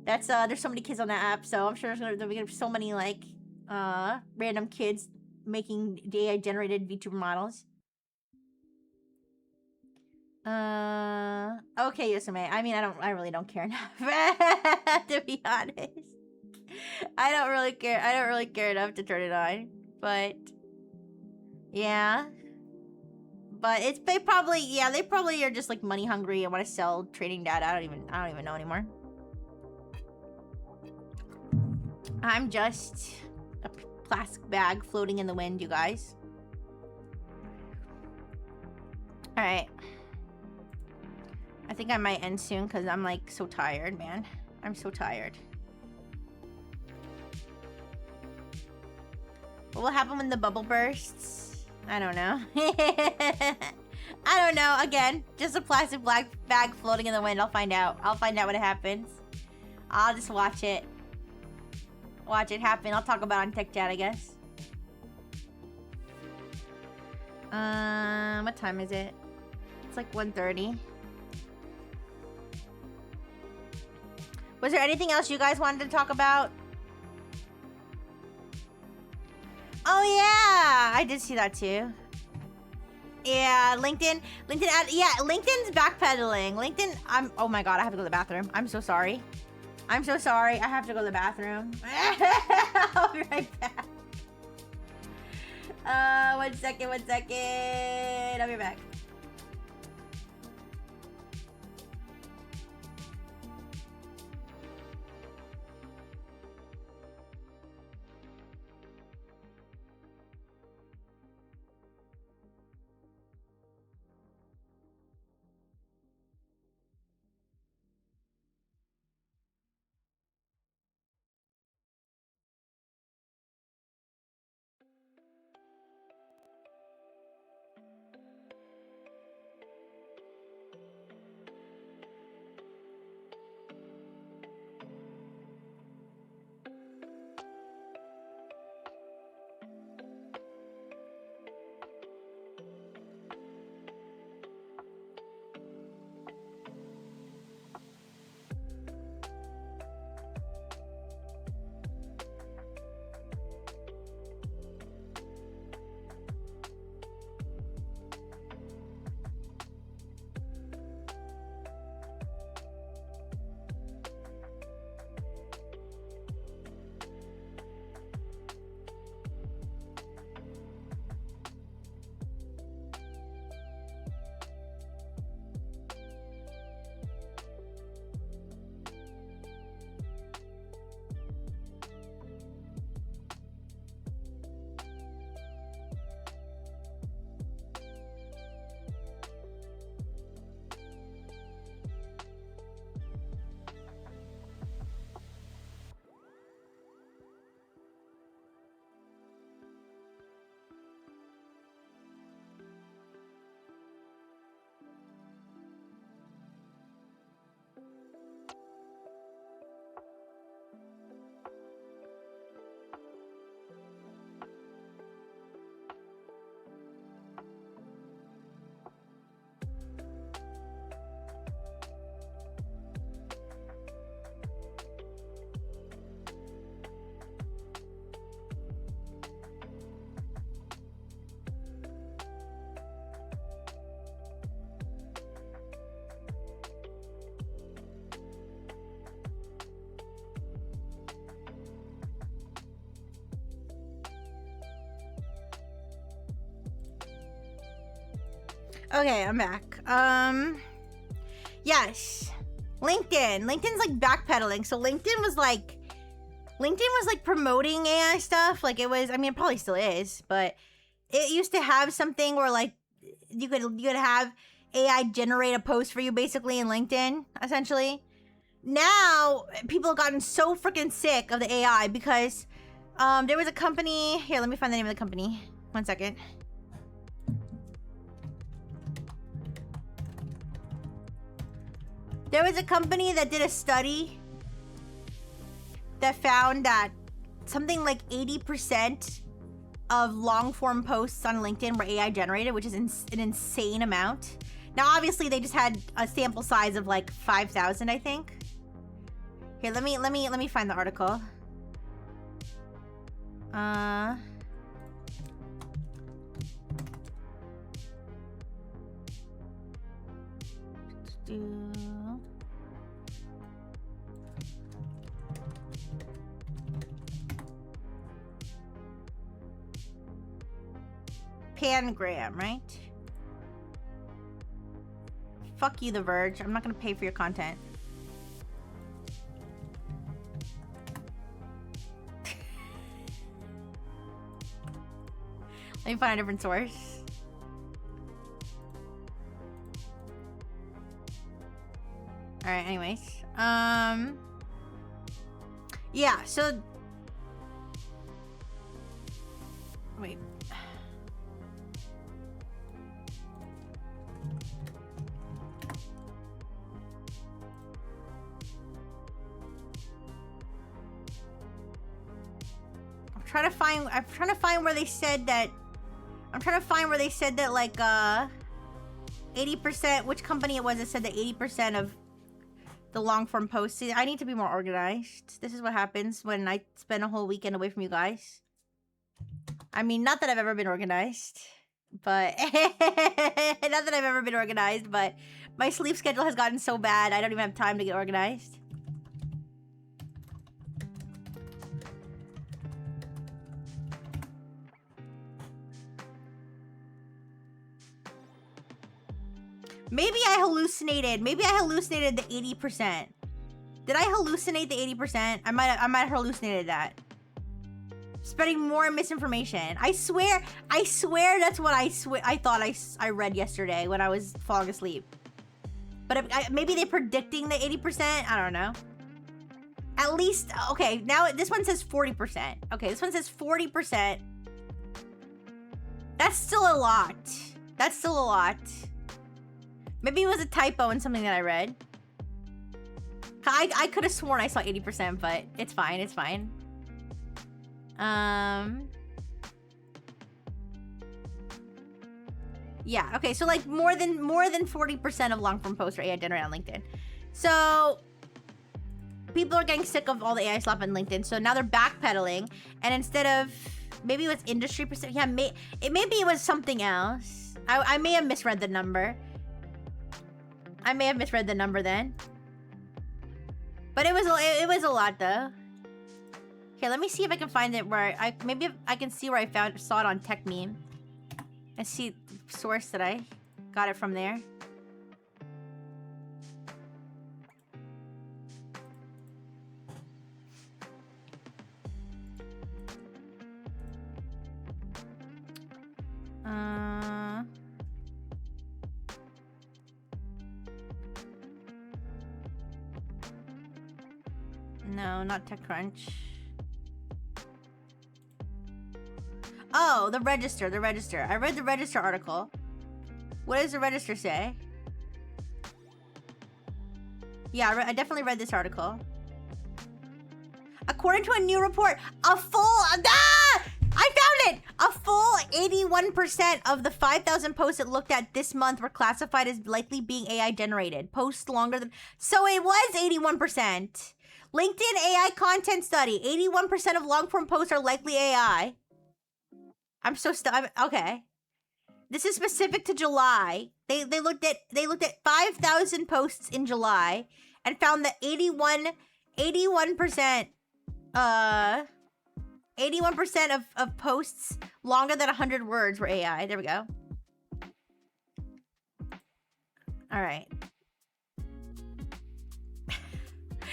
[SPEAKER 1] That's there's so many kids on that app, so I'm sure there'll be so many like random kids making AI generated VTuber models. Okay, Yosume. I mean, I really don't care enough. To be honest. I don't really care enough to turn it on. But Yeah. But they probably are just like money hungry and want to sell trading data. I don't even know anymore. I'm just a plastic bag floating in the wind, you guys. All right. I think I might end soon because I'm like so tired, man. I'm so tired. What will happen when the bubble bursts? I don't know. I don't know. Again, just a plastic black bag floating in the wind. I'll find out. I'll find out what happens. I'll just watch it. Watch it happen. I'll talk about it on Tech Chat, I guess. What time is it? It's like 1:30. Was there anything else you guys wanted to talk about? Oh yeah, I did see that too. Yeah, LinkedIn, LinkedIn's backpedaling. LinkedIn, oh my god, I have to go to the bathroom. I'm so sorry. I'm so sorry. I have to go to the bathroom. I'll be right back. 1 second. I'll be back. Okay, I'm back. Yes. LinkedIn's like backpedaling. So LinkedIn was like promoting AI stuff. Like it was, I mean, it probably still is, but it used to have something where like you could have AI generate a post for you basically in LinkedIn, essentially. Now people have gotten so freaking sick of the AI because there was a company here. Let me find the name of the company. 1 second. There was a company that did a study that found that something like 80% of long-form posts on LinkedIn were AI generated, which is an insane amount. Now, obviously, they just had a sample size of like 5,000, I think. Here, let me find the article. Pangram, right? Fuck you, The Verge. I'm not gonna pay for your content. Let me find a different source. Alright, anyways. Yeah, so... Wait. I'm trying to find where they said that... I'm trying to find where they said that, like, 80%... Which company it was that said that 80% of the long-form posts... See, I need to be more organized. This is what happens when I spend a whole weekend away from you guys. I mean, not that I've ever been organized, but... not that I've ever been organized, but my sleep schedule has gotten so bad, I don't even have time to get organized. Maybe I hallucinated. Maybe I hallucinated the 80%. Did I hallucinate the 80%? I might have hallucinated that. Spreading more misinformation. I swear that's what I thought I read yesterday when I was falling asleep. But maybe they're predicting the 80%. I don't know. At least, okay, now this one says 40%. Okay, this one says 40%. That's still a lot. That's still a lot. Maybe it was a typo in something that I read. I could have sworn I saw 80%, but it's fine, it's fine. Yeah, okay, so like more than 40% of long-form posts are AI generated on LinkedIn. So people are getting sick of all the AI slop on LinkedIn, so now they're backpedaling, and instead of, maybe it was industry percent, yeah, maybe it was something else. I may have misread the number. I may have misread the number then. But it was a lot though. Okay, let me see if I can find it where maybe I can see where I saw it on Tech Meme. And see the source that I got it from there. No, not TechCrunch. Oh, the Register, the Register. I read the Register article. What does the Register say? Yeah, I definitely read this article. According to a new report, a full... Ah! I found it! A full 81% of the 5,000 posts it looked at this month were classified as likely being AI generated. Posts longer than... So it was 81%. LinkedIn AI content study. 81% of long-form posts are likely AI. I'm so stuck. Okay. This is specific to July. They looked at 5,000 posts in July and found that 81% of posts longer than 100 words were AI. There we go. All right.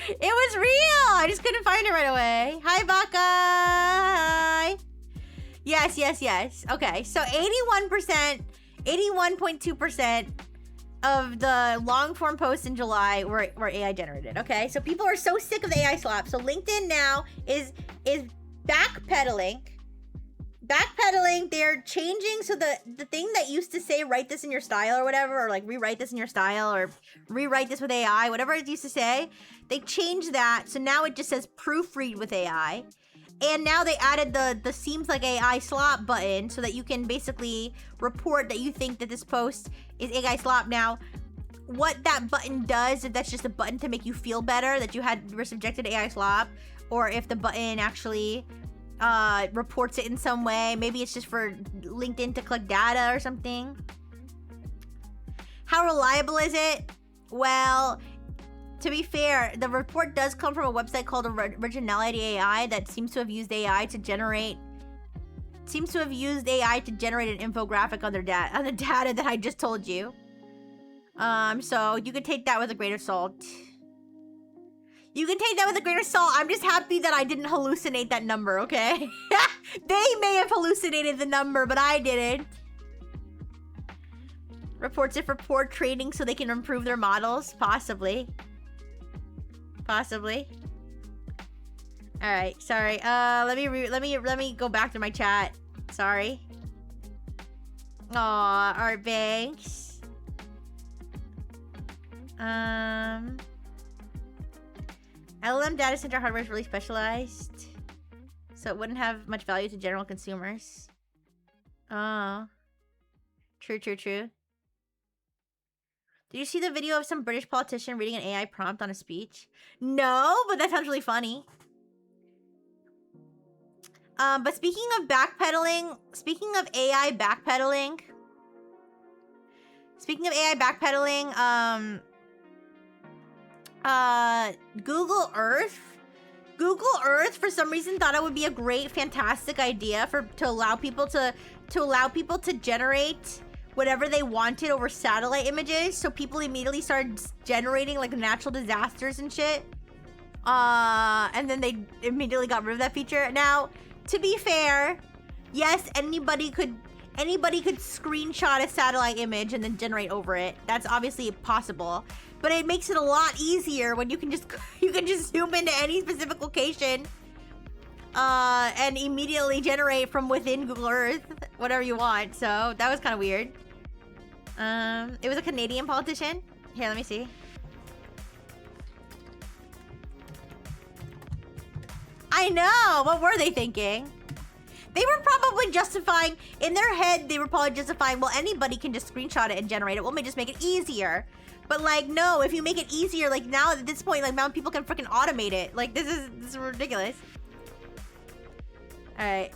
[SPEAKER 1] It was real. I just couldn't find it right away. Hi, Baka. Hi. Yes, yes, yes. Okay, so 81%, 81.2% of the long-form posts in July were AI generated. Okay, so people are so sick of the AI slop. So LinkedIn now is backpedaling. They're changing, so the thing that used to say write this in your style or whatever, or like rewrite this in your style, or rewrite this with AI, whatever it used to say, they changed that, so now it just says proofread with AI. And now they added the seems like AI slop button so that you can basically report that you think that this post is AI slop. Now, what that button does, if that's just a button to make you feel better that you were subjected to AI slop, or if the button actually reports it in some way, maybe it's just for LinkedIn to collect data or something. How reliable is it? Well, to be fair, the report does come from a website called Originality AI that seems to have used AI to generate seems to have used AI to generate an infographic on their on the data that I just told you. So you can take that with a grain of salt. You can take that with a grain of salt. I'm just happy that I didn't hallucinate that number, okay? They may have hallucinated the number, but I didn't. Reports it for poor training so they can improve their models? Possibly. Possibly. Alright, sorry. Let me go back to my chat. Sorry. Aw, Art Banks. LLM data center hardware is really specialized, so it wouldn't have much value to general consumers. Oh. True, true, true. Did you see the video of some British politician reading an AI prompt on a speech? No, but that sounds really funny. But speaking of backpedaling, speaking of AI backpedaling, Google Earth for some reason thought it would be a great, fantastic idea to allow people to generate whatever they wanted over satellite images. So people immediately started generating like natural disasters and shit. And then they immediately got rid of that feature. Now, to be fair, yes, anybody could screenshot a satellite image and then generate over it. That's obviously possible. But it makes it a lot easier when you can just zoom into any specific location and immediately generate from within Google Earth whatever you want. So that was kind of weird. It was a Canadian politician. Here, let me see. I know. What were they thinking? They were probably justifying, in their head, they were probably justifying, well, anybody can just screenshot it and generate it. Well, let me just make it easier. But like, no, if you make it easier, like now at this point, like now people can freaking automate it. Like this is ridiculous. All right.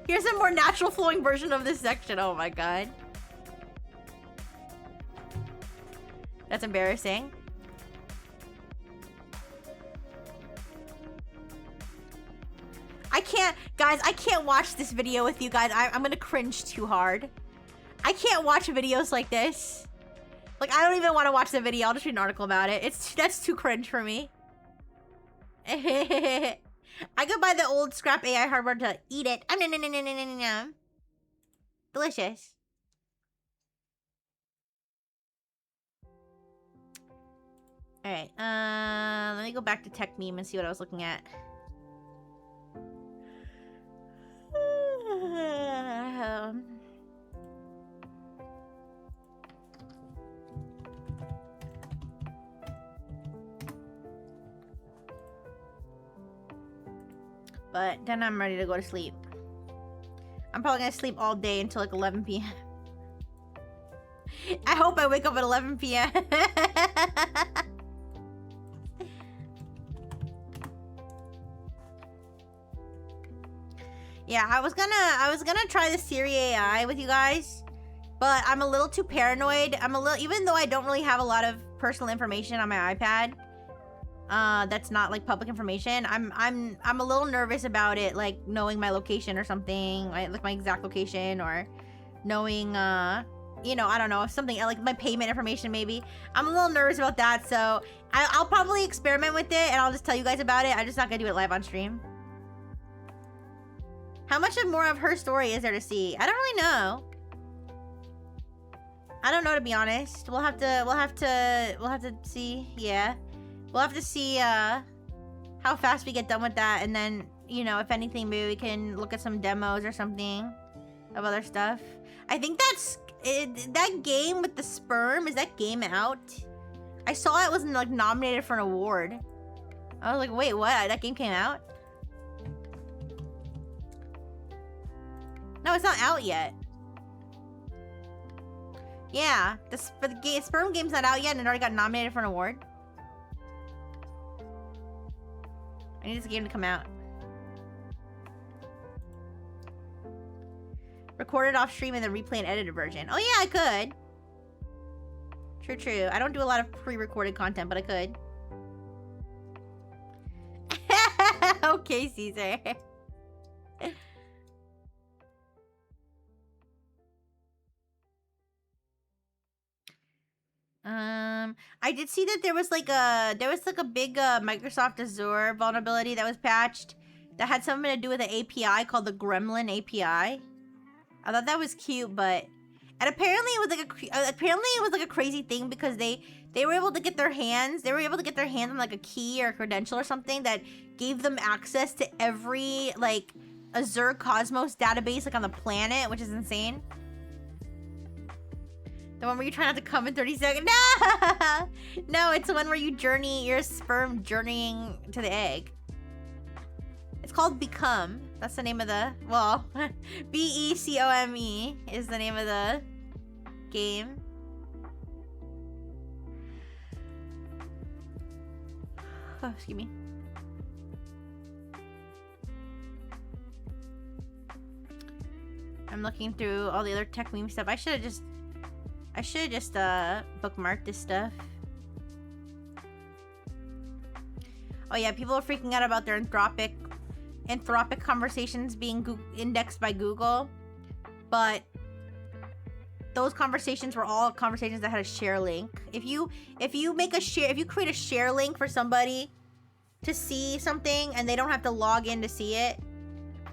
[SPEAKER 1] Here's a more natural flowing version of this section. Oh my God. That's embarrassing. I can't watch this video with you guys. I'm gonna cringe too hard. I can't watch videos like this. Like, I don't even want to watch the video. I'll just read an article about it. That's too cringe for me. I could buy the old scrap AI hardware to eat it. Delicious. Alright, let me go back to tech meme and see what I was looking at. But then I'm ready to go to sleep. I'm probably gonna sleep all day until like 11 p.m. I hope I wake up at 11 p.m. Yeah, I was gonna try the Siri AI with you guys, but I'm a little too paranoid. Even though I don't really have a lot of personal information on my iPad, that's not like public information. I'm a little nervous about it, like knowing my location or something, like my exact location, or knowing, you know, I don't know, something like my payment information maybe. I'm a little nervous about that, so I'll probably experiment with it and I'll just tell you guys about it. I'm just not gonna do it live on stream. How much more of her story is there to see? I don't really know. I don't know, to be honest. We'll have to see. Yeah, we'll have to see how fast we get done with that, and then, you know, if anything, maybe we can look at some demos or something of other stuff. I think that's that game with the sperm. Is that game out? I saw it was like nominated for an award. I was like, wait, what? That game came out? No, it's not out yet. Yeah, the sperm game's not out yet and it already got nominated for an award. I need this game to come out. Record it off stream and then replay an edited version. Oh yeah, I could. True, true. I don't do a lot of pre-recorded content, but I could. Okay, Caesar. I did see that there was like a big Microsoft Azure vulnerability that was patched that had something to do with an API called the Gremlin API. I thought that was cute, but and apparently it was like a crazy thing because they were able to get their hands on like a key or a credential or something that gave them access to every like Azure Cosmos database like on the planet, which is insane. The one where you try not to come in 30 seconds. No! No, it's the one where you journey, your sperm journeying to the egg. It's called Become. That's the name of the, well, BECOME is the name of the game. Oh, excuse me. I'm looking through all the other tech meme stuff. I should have just bookmarked this stuff. Oh yeah, people are freaking out about their Anthropic conversations being indexed by Google, but those conversations were all conversations that had a share link. If you create a share link for somebody to see something and they don't have to log in to see it,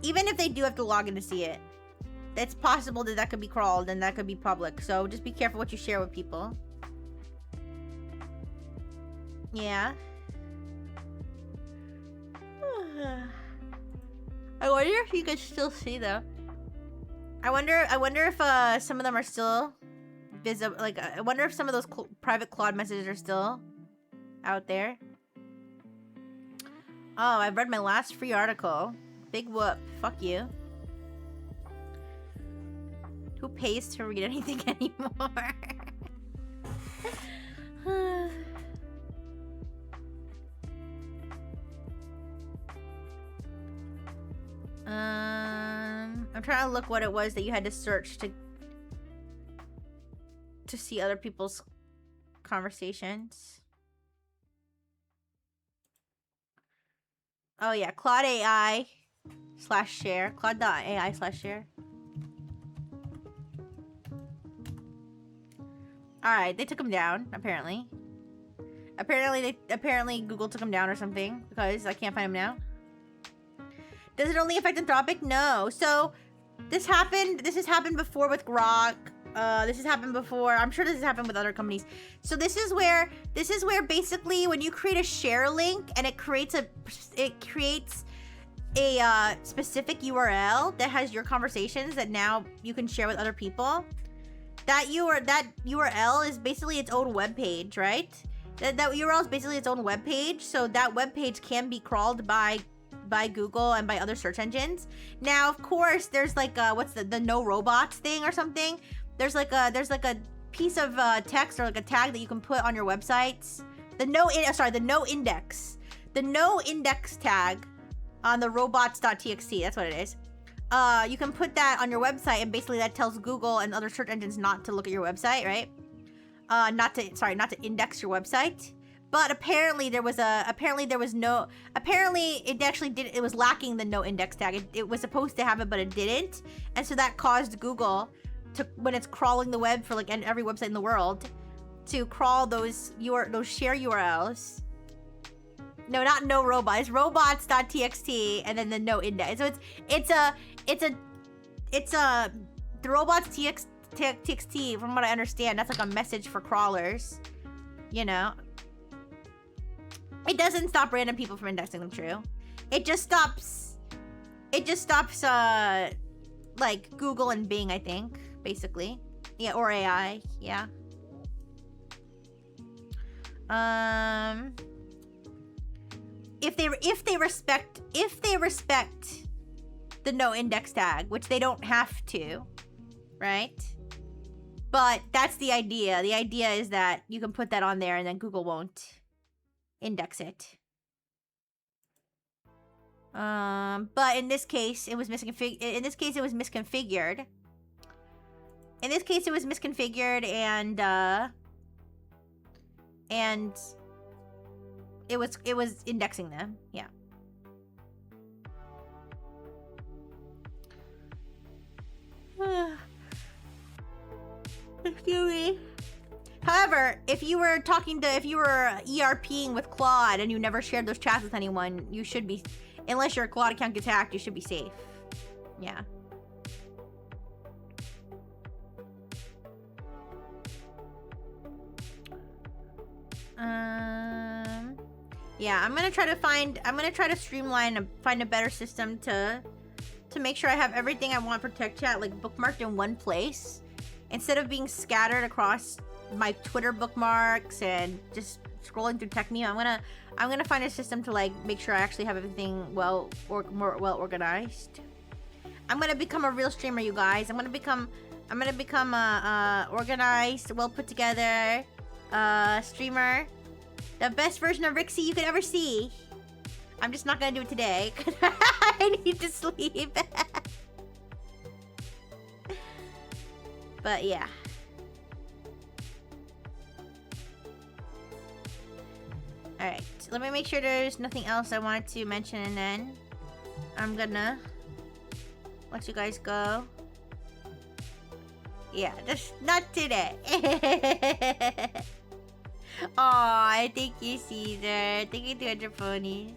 [SPEAKER 1] even if they do have to log in to see it, it's possible that could be crawled and that could be public. So just be careful what you share with people. Yeah. I wonder if you could still see them. I wonder if some of them are still visible. Like, I wonder if some of those private Claude messages are still out there. Oh, I've read my last free article. Big whoop. Fuck you. Who pays to read anything anymore? I'm trying to look what it was that you had to search to see other people's conversations. Oh yeah, Claude AI /share. Claude.ai /share. Alright, they took him down, apparently. Apparently Google took him down or something, because I can't find him now. Does it only affect Anthropic? No. So, this has happened before with Grok. This has happened before. I'm sure this has happened with other companies. So this is where basically when you create a share link and it creates a specific URL that has your conversations that now you can share with other people. That URL is basically its own web page, right? That URL is basically its own web page, so that web page can be crawled by Google and by other search engines. Now, of course, there's like what's the no robots thing or something. There's like a piece of text or like a tag that you can put on your websites. The no index tag on the robots.txt. That's what it is. You can put that on your website, and basically that tells Google and other search engines not to look at your website, right? Not to index your website. But apparently it was lacking the no index tag. It was supposed to have it, but it didn't. And so that caused Google to, when it's crawling the web for like every website in the world, to crawl those share URLs. No, not no robot. It's robots.txt and then the no index. So it's the robots.txt, from what I understand, that's like a message for crawlers. You know? It doesn't stop random people from indexing them, true. It just stops like Google and Bing, I think, basically. Yeah, or AI, yeah. If they respect the no index tag, which they don't have to, right? But that's the idea. The idea is that you can put that on there and then Google won't index it. But in this case, it was misconfigured. In this case, it was misconfigured, and it was indexing them. Yeah. Excuse me. However, if you were ERPing with Claude and you never shared those chats with anyone, you should be, unless your Claude account gets hacked, you should be safe. Yeah. Yeah, I'm gonna try to streamline and find a better system to make sure I have everything I want for tech chat like bookmarked in one place instead of being scattered across my Twitter bookmarks and just scrolling through TechMeme. I'm gonna find a system to like make sure I actually have everything more well organized. I'm gonna become a real streamer, you guys. I'm gonna become a organized, well put together streamer. The best version of Rixie you could ever see. I'm just not gonna do it today because I need to sleep. But yeah. Alright, let me make sure there's nothing else I wanted to mention, and then I'm gonna let you guys go. Yeah, just not today. Aw, thank you, Caesar. Thank you, 200 ponies.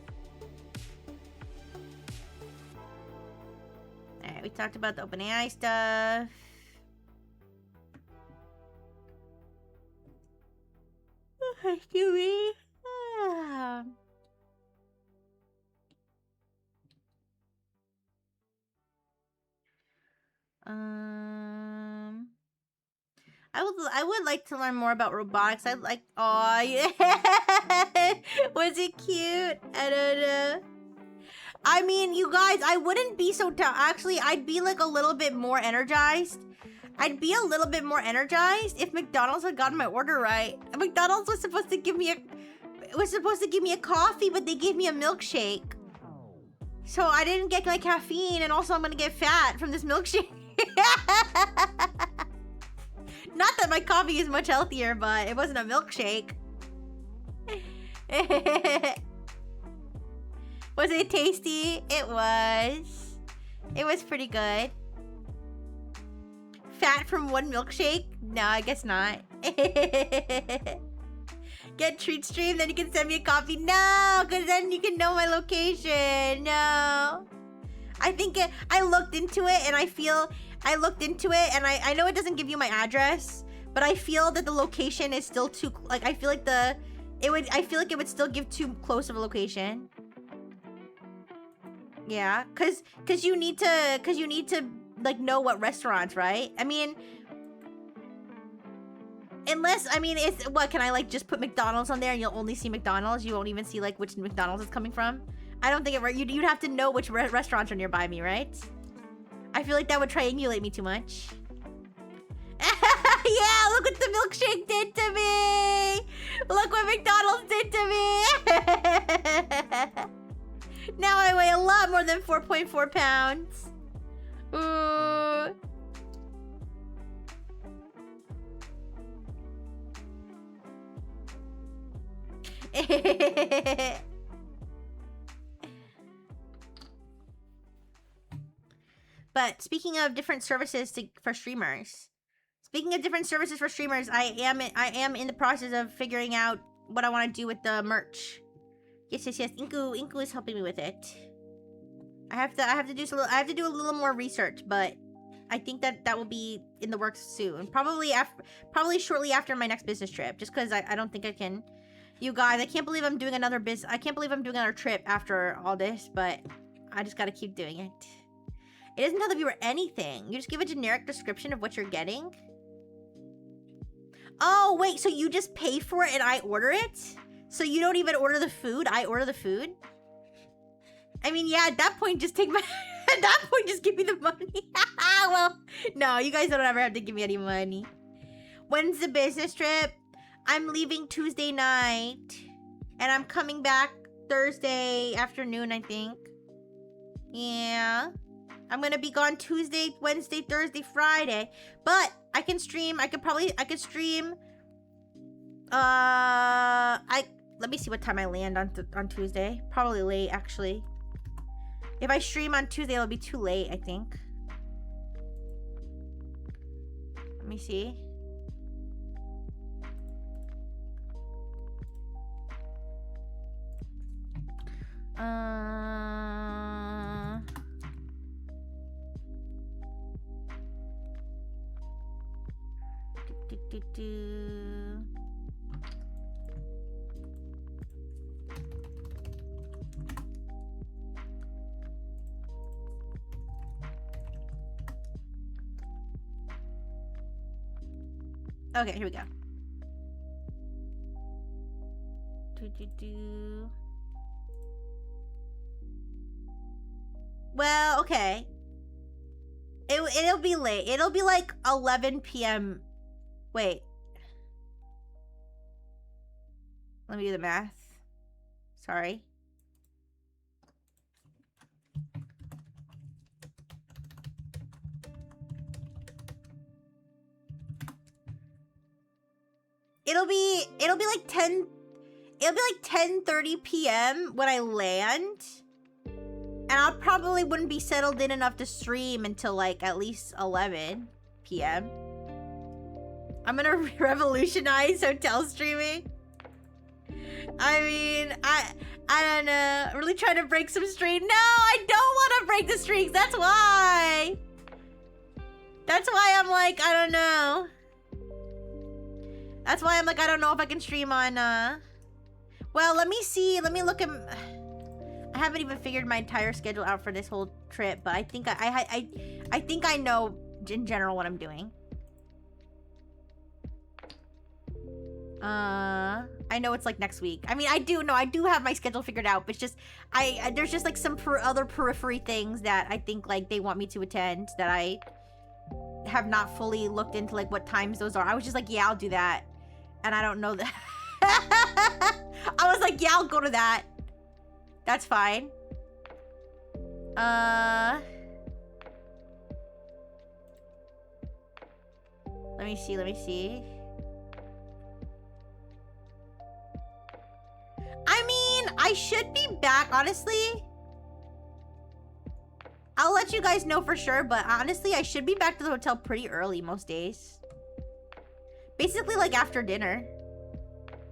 [SPEAKER 1] Alright, we talked about the OpenAI stuff. Excuse me. I would like to learn more about robotics. I'd like. Oh yeah. Was it cute? I don't know. I mean, you guys, I wouldn't be so actually, I'd be like a little bit more energized. I'd be a little bit more energized if McDonald's had gotten my order right. McDonald's was supposed to give me a coffee, but they gave me a milkshake. So I didn't get my caffeine, and also I'm gonna get fat from this milkshake. Not that my coffee is much healthier, but it wasn't a milkshake. Was it tasty? It was. It was pretty good. Fat from one milkshake? No, I guess not. Get treat stream, then you can send me a copy. No, because then you can know my location. No. I think I looked into it, and I know it doesn't give you my address, but I feel that the location is still too, like, I feel like it would still give too close of a location. Yeah, cause you need to like know what restaurants, right? I mean, it's what, can I like just put McDonald's on there and you'll only see McDonald's? You won't even see like which McDonald's it's coming from? I don't think you'd have to know which restaurants are nearby me, right? I feel like that would triangulate me too much. Yeah, look what the milkshake did to me! Look what McDonald's did to me! Now I weigh a lot more than 4.4 pounds. Ooh. But speaking of different services for streamers, I am in the process of figuring out what I want to do with the merch. Yes. Inku is helping me with it. I have to do a little more research, but I think that will be in the works soon. Probably shortly after my next business trip, just because I don't think I can. You guys, I can't believe I'm doing another trip after all this, but I just gotta keep doing it. It doesn't tell the viewer anything. You just give a generic description of what you're getting. Oh, wait, so you just pay for it and I order it? So you don't even order the food, I order the food? I mean, yeah, at that point, just give me the money. Well, no, you guys don't ever have to give me any money. When's the business trip? I'm leaving Tuesday night. And I'm coming back Thursday afternoon, I think. Yeah. I'm gonna be gone Tuesday, Wednesday, Thursday, Friday. But I can stream. I could stream. Let me see what time I land on Tuesday. Probably late, actually. If I stream on Tuesday, it'll be too late, I think. Let me see. Okay, here we go. Well, okay. It'll be late. It'll be like 11 p.m. Wait. Let me do the math. Sorry. It'll be like 10:30 p.m. when I land. And I probably wouldn't be settled in enough to stream until like at least 11 p.m. I'm gonna revolutionize hotel streaming. I mean, I don't know. I'm really trying to break some streaks. No, I don't want to break the streaks. That's why. That's why I'm like, I don't know. That's why I'm like, I don't know if I can stream on, well, let me see. Let me look at... I haven't even figured my entire schedule out for this whole trip, but I think I think I know in general what I'm doing. I know it's like next week. I mean, I do have my schedule figured out, but it's just there's just like some other periphery things that I think like they want me to attend that I have not fully looked into like what times those are. I was just like, yeah, I'll do that. And I don't know that. I was like, yeah, I'll go to that. That's fine. Let me see. I mean, I should be back, honestly. I'll let you guys know for sure, but honestly, I should be back to the hotel pretty early most days. Basically, like, after dinner.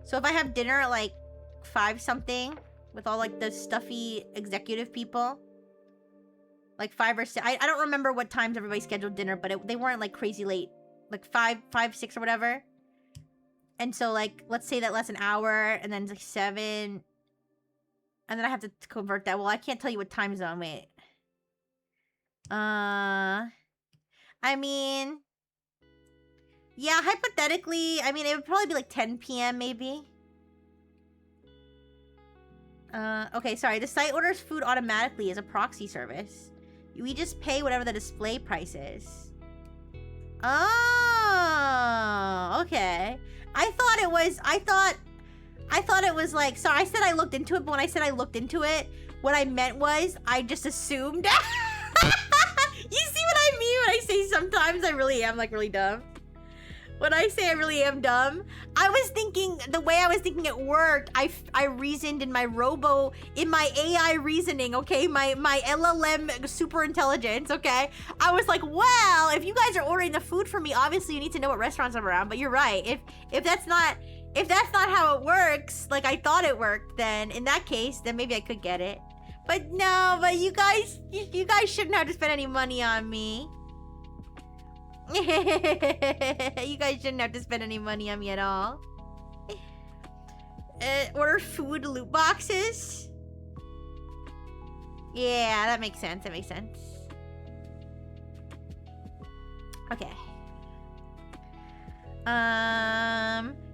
[SPEAKER 1] So if I have dinner at, like, 5 something with all, like, the stuffy executive people. Like, 5 or 6. I don't remember what times everybody scheduled dinner, but they weren't, like, crazy late. Like, 5, 6 or whatever. And so, like, let's say that lasts an hour, and then it's, like, 7. And then I have to convert that. Well, I can't tell you what time zone. Wait. I mean... Yeah, hypothetically, I mean, it would probably be like 10 p.m. maybe. Okay, sorry. The site orders food automatically as a proxy service. We just pay whatever the display price is. Oh, okay. I thought it was like, so I said I looked into it, but when I said I looked into it, what I meant was I just assumed. You see what I mean when I say sometimes I really am like really dumb? When I say I really am dumb, I was thinking, the way I was thinking it worked, I reasoned in my my AI reasoning, okay? My LLM super intelligence, okay? I was like, well, if you guys are ordering the food for me, obviously you need to know what restaurants I'm around, but you're right. If that's not how it works, like I thought it worked, then in that case, then maybe I could get it. But no, but you guys shouldn't have to spend any money on me. You guys shouldn't have to spend any money on me at all. Order food loot boxes. Yeah, that makes sense. Okay.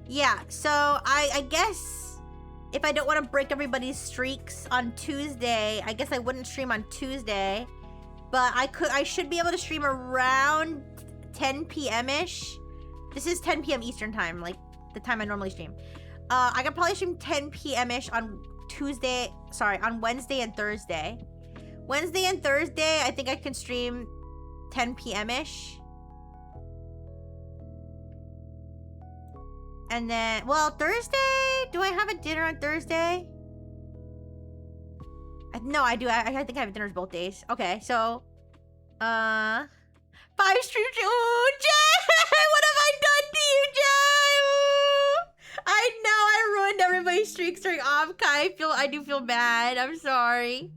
[SPEAKER 1] Yeah, so I guess if I don't want to break everybody's streaks on Tuesday, I guess I wouldn't stream on Tuesday. But I should be able to stream around 10 p.m.-ish. This is 10 p.m. Eastern time, like the time I normally stream. I could probably stream 10 p.m.-ish on Wednesday and Thursday. Wednesday and Thursday, I think I can stream 10 p.m.-ish. And then, well, Thursday? Do I have a dinner on Thursday? No, I do. I think I have dinners both days. Okay, so, 5 streams. Ooh, Jay! What have I done to you, Jay? Ooh. I know I ruined everybody's my streaks during off, Kai. I do feel bad. I'm sorry.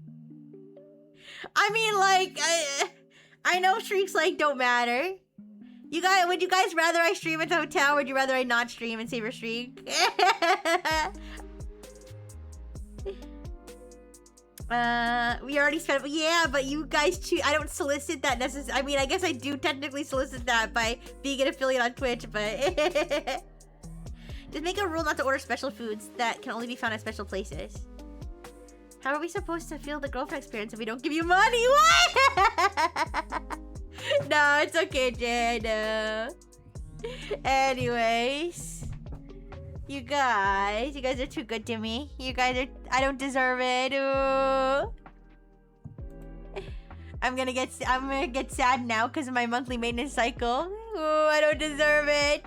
[SPEAKER 1] I mean, like, I know streaks, like, don't matter. Would you guys rather I stream at the hotel, or would you rather I not stream and save your streak? We already spent, yeah, but you guys choose. I don't solicit that necessarily. I mean, I guess I do technically solicit that by being an affiliate on Twitch, but just make a rule not to order special foods that can only be found at special places. How are we supposed to feel the girlfriend experience if we don't give you money? What? No, it's okay, Jay. No. Anyways, you guys are too good to me. I don't deserve it. Ooh. I'm gonna get sad now because of my monthly maintenance cycle. Ooh, I don't deserve it.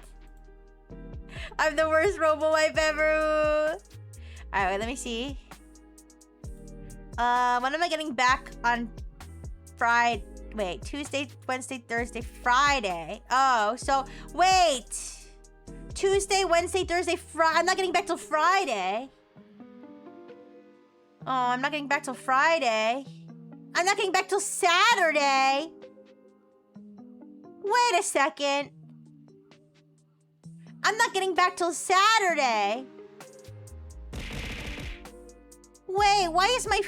[SPEAKER 1] I'm the worst robo wife ever. Ooh. Alright, wait, let me see. When am I getting back on Friday? Wait, Tuesday, Wednesday, Thursday, Friday. Oh, so wait. Tuesday, Wednesday, Thursday, Friday. I'm not getting back till Friday. Oh, I'm not getting back till Friday. I'm not getting back till Saturday. Wait a second. I'm not getting back till Saturday. Wait, why is my...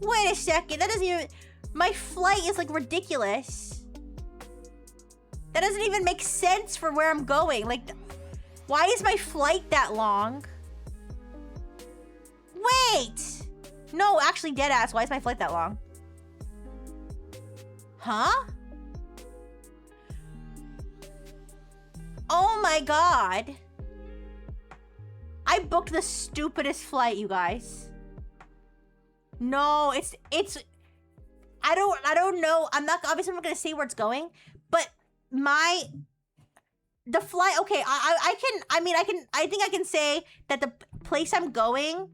[SPEAKER 1] Wait a second. That doesn't even... My flight is, like, ridiculous. That doesn't even make sense for where I'm going. Like, why is my flight that long? Wait! No, actually, deadass. Why is my flight that long? Huh? Oh my god. I booked the stupidest flight, you guys. No, it's I don't know. Obviously I'm not gonna say where it's going, but the flight, okay, I think I can say that the place I'm going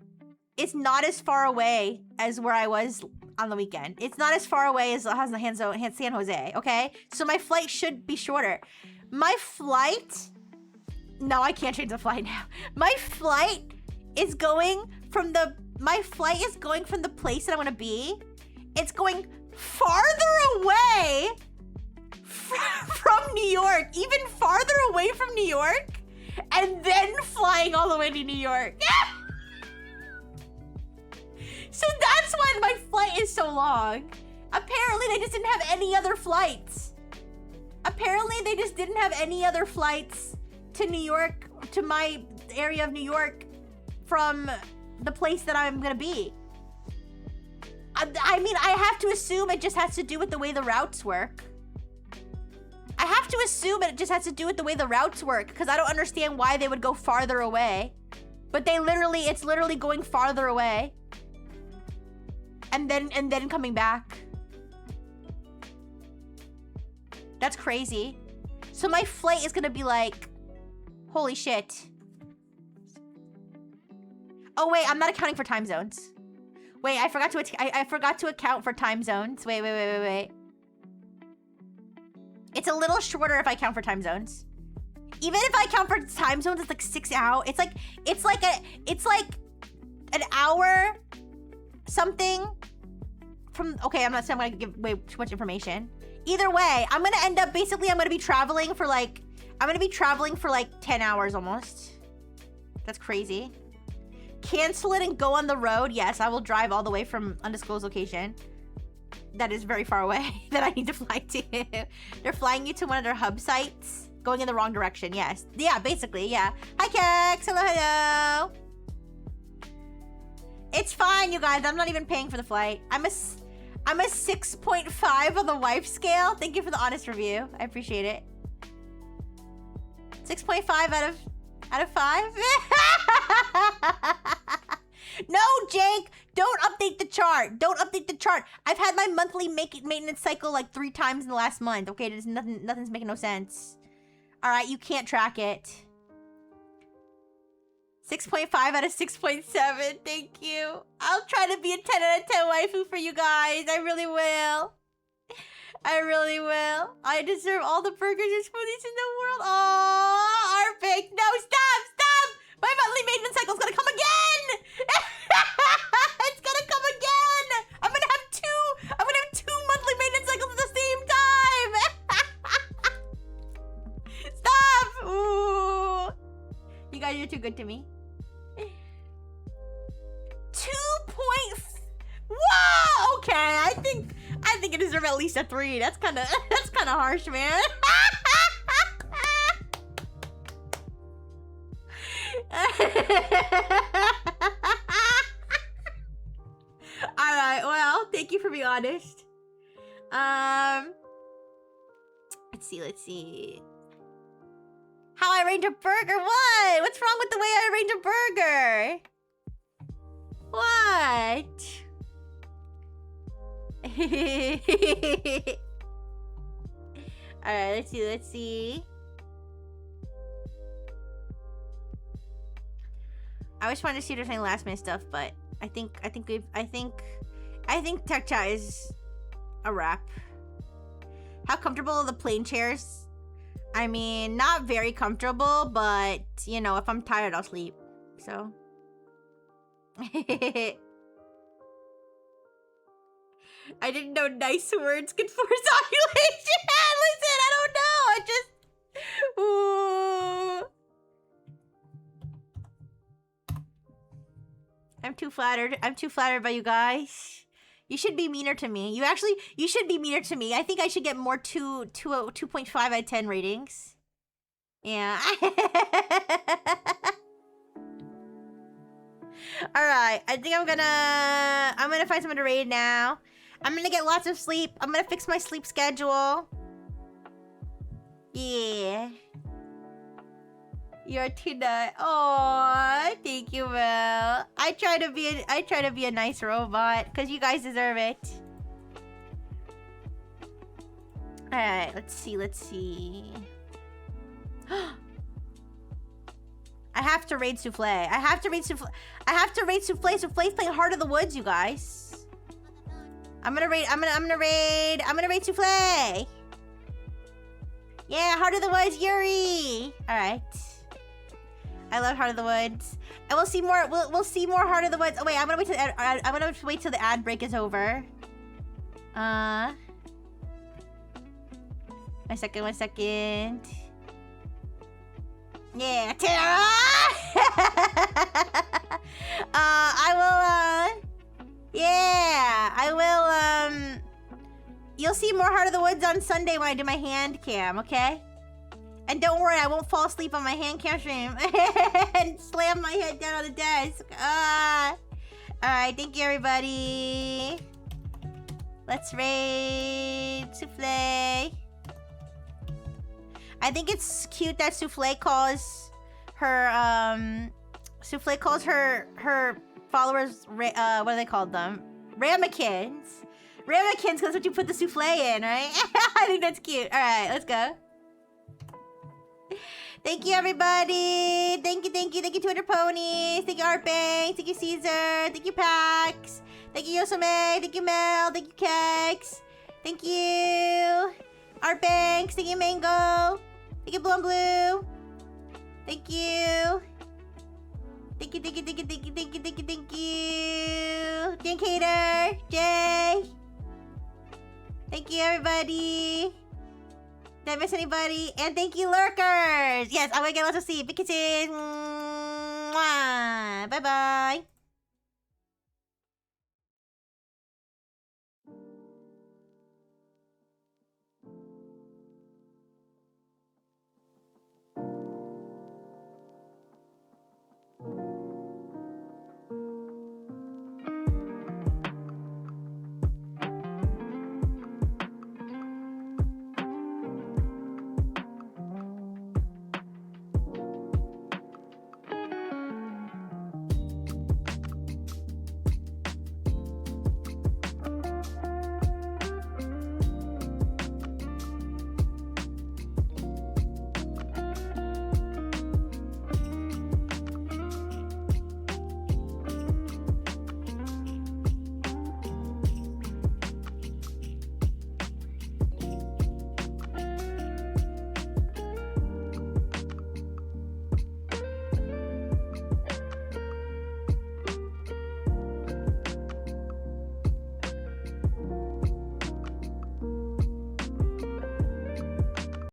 [SPEAKER 1] is not as far away as where I was on the weekend. It's not as far away as San Jose, okay? So my flight should be shorter. My flight... No, I can't change the flight now. My flight is going from the place that I want to be. It's going farther away from New York. Even farther away from New York. And then flying all the way to New York. So that's why my flight is so long. Apparently, they just didn't have any other flights. To New York, to my area of New York from the place that I'm gonna be. I mean, I have to assume it just has to do with the way the routes work. Because I don't understand why they would go farther away. But it's literally going farther away. And then coming back. That's crazy. So my flight is gonna be like, holy shit. Oh wait, I'm not accounting for time zones. Wait, I forgot to account for time zones. Wait. It's a little shorter if I count for time zones. Even if I count for time zones, it's like 6 hours. It's like an hour something from, okay, I'm not saying I'm gonna give way too much information. Either way, I'm gonna be traveling for like 10 hours almost. That's crazy. Cancel it and go on the road. Yes, I will drive all the way from undisclosed location. That is very far away that I need to fly to. They're flying you to one of their hub sites. Going in the wrong direction, yes. Yeah, basically, yeah. Hi, Kex. Hello. It's fine, you guys. I'm not even paying for the flight. I'm a 6.5 on the wife scale. Thank you for the honest review. I appreciate it. 6.5 out of 5? No, Jake! Don't update the chart. I've had my monthly maintenance cycle like 3 times in the last month. Okay, there's nothing's making no sense. Alright, you can't track it. 6.5 out of 6.7. Thank you. I'll try to be a 10 out of 10 waifu for you guys. I really will. I deserve all the burgers and smoothies in the world. Oh, Arpic. No, stop. My monthly maintenance cycle is gonna come again! It's gonna come again! I'm gonna have two monthly maintenance cycles at the same time! Stop! Ooh. You guys are too good to me. 2 point... Whoa! Okay, I think it deserves at least a 3. That's kind of harsh, man. All right. Well, thank you for being honest. Let's see. How I arrange a burger? What? What's wrong with the way I arrange a burger? What? Alright, let's see. I was trying to see if there's any last minute stuff, but I think tech chat is a wrap. How comfortable are the plane chairs? I mean, not very comfortable, but you know, if I'm tired, I'll sleep. So. I didn't know nice words could force ovulation. Listen, I don't know. I just... Ooh. I'm too flattered. I'm too flattered by you guys. You should be meaner to me. You should be meaner to me. I think I should get more 2.5 out of 10 ratings. Yeah. Alright, I think I'm gonna find someone to raid now. I'm gonna get lots of sleep. I'm gonna fix my sleep schedule. Yeah. You're too nice. Aww, thank you, Mel. I try to be a nice robot, because you guys deserve it. Alright, let's see. I have to raid Souffle. Souffle's playing Heart of the Woods, you guys. I'm gonna raid Souffle. Yeah, Heart of the Woods, Yuri. Alright. I love Heart of the Woods. And we'll see more we'll see more Heart of the Woods. Oh wait, I'm gonna wait till the ad break is over. One second. Yeah, Tara! You'll see more Heart of the Woods on Sunday when I do my hand cam, okay? And don't worry, I won't fall asleep on my hand cam stream and slam my head down on the desk. Alright, thank you, everybody. Let's raid Souffle. I think it's cute that Souffle calls her followers, what do they call them? Ramekins. Ramekins, because that's what you put the souffle in, right? I think that's cute. All right, let's go. Thank you, everybody. Thank you, 200 ponies. Thank you, Artbank. Thank you, Caesar. Thank you, Pax. Thank you, Yosome. Thank you, Mel. Thank you, Kex. Thank you, Artbanks. Thank you, Mango. Thank you, Blue and Blue. Thank you. Thank you. Dan Cater. Jay. Thank you, everybody. Did I miss anybody? And thank you, lurkers. Yes, I'm gonna get lots of sleep. Big kisses. Bye-bye.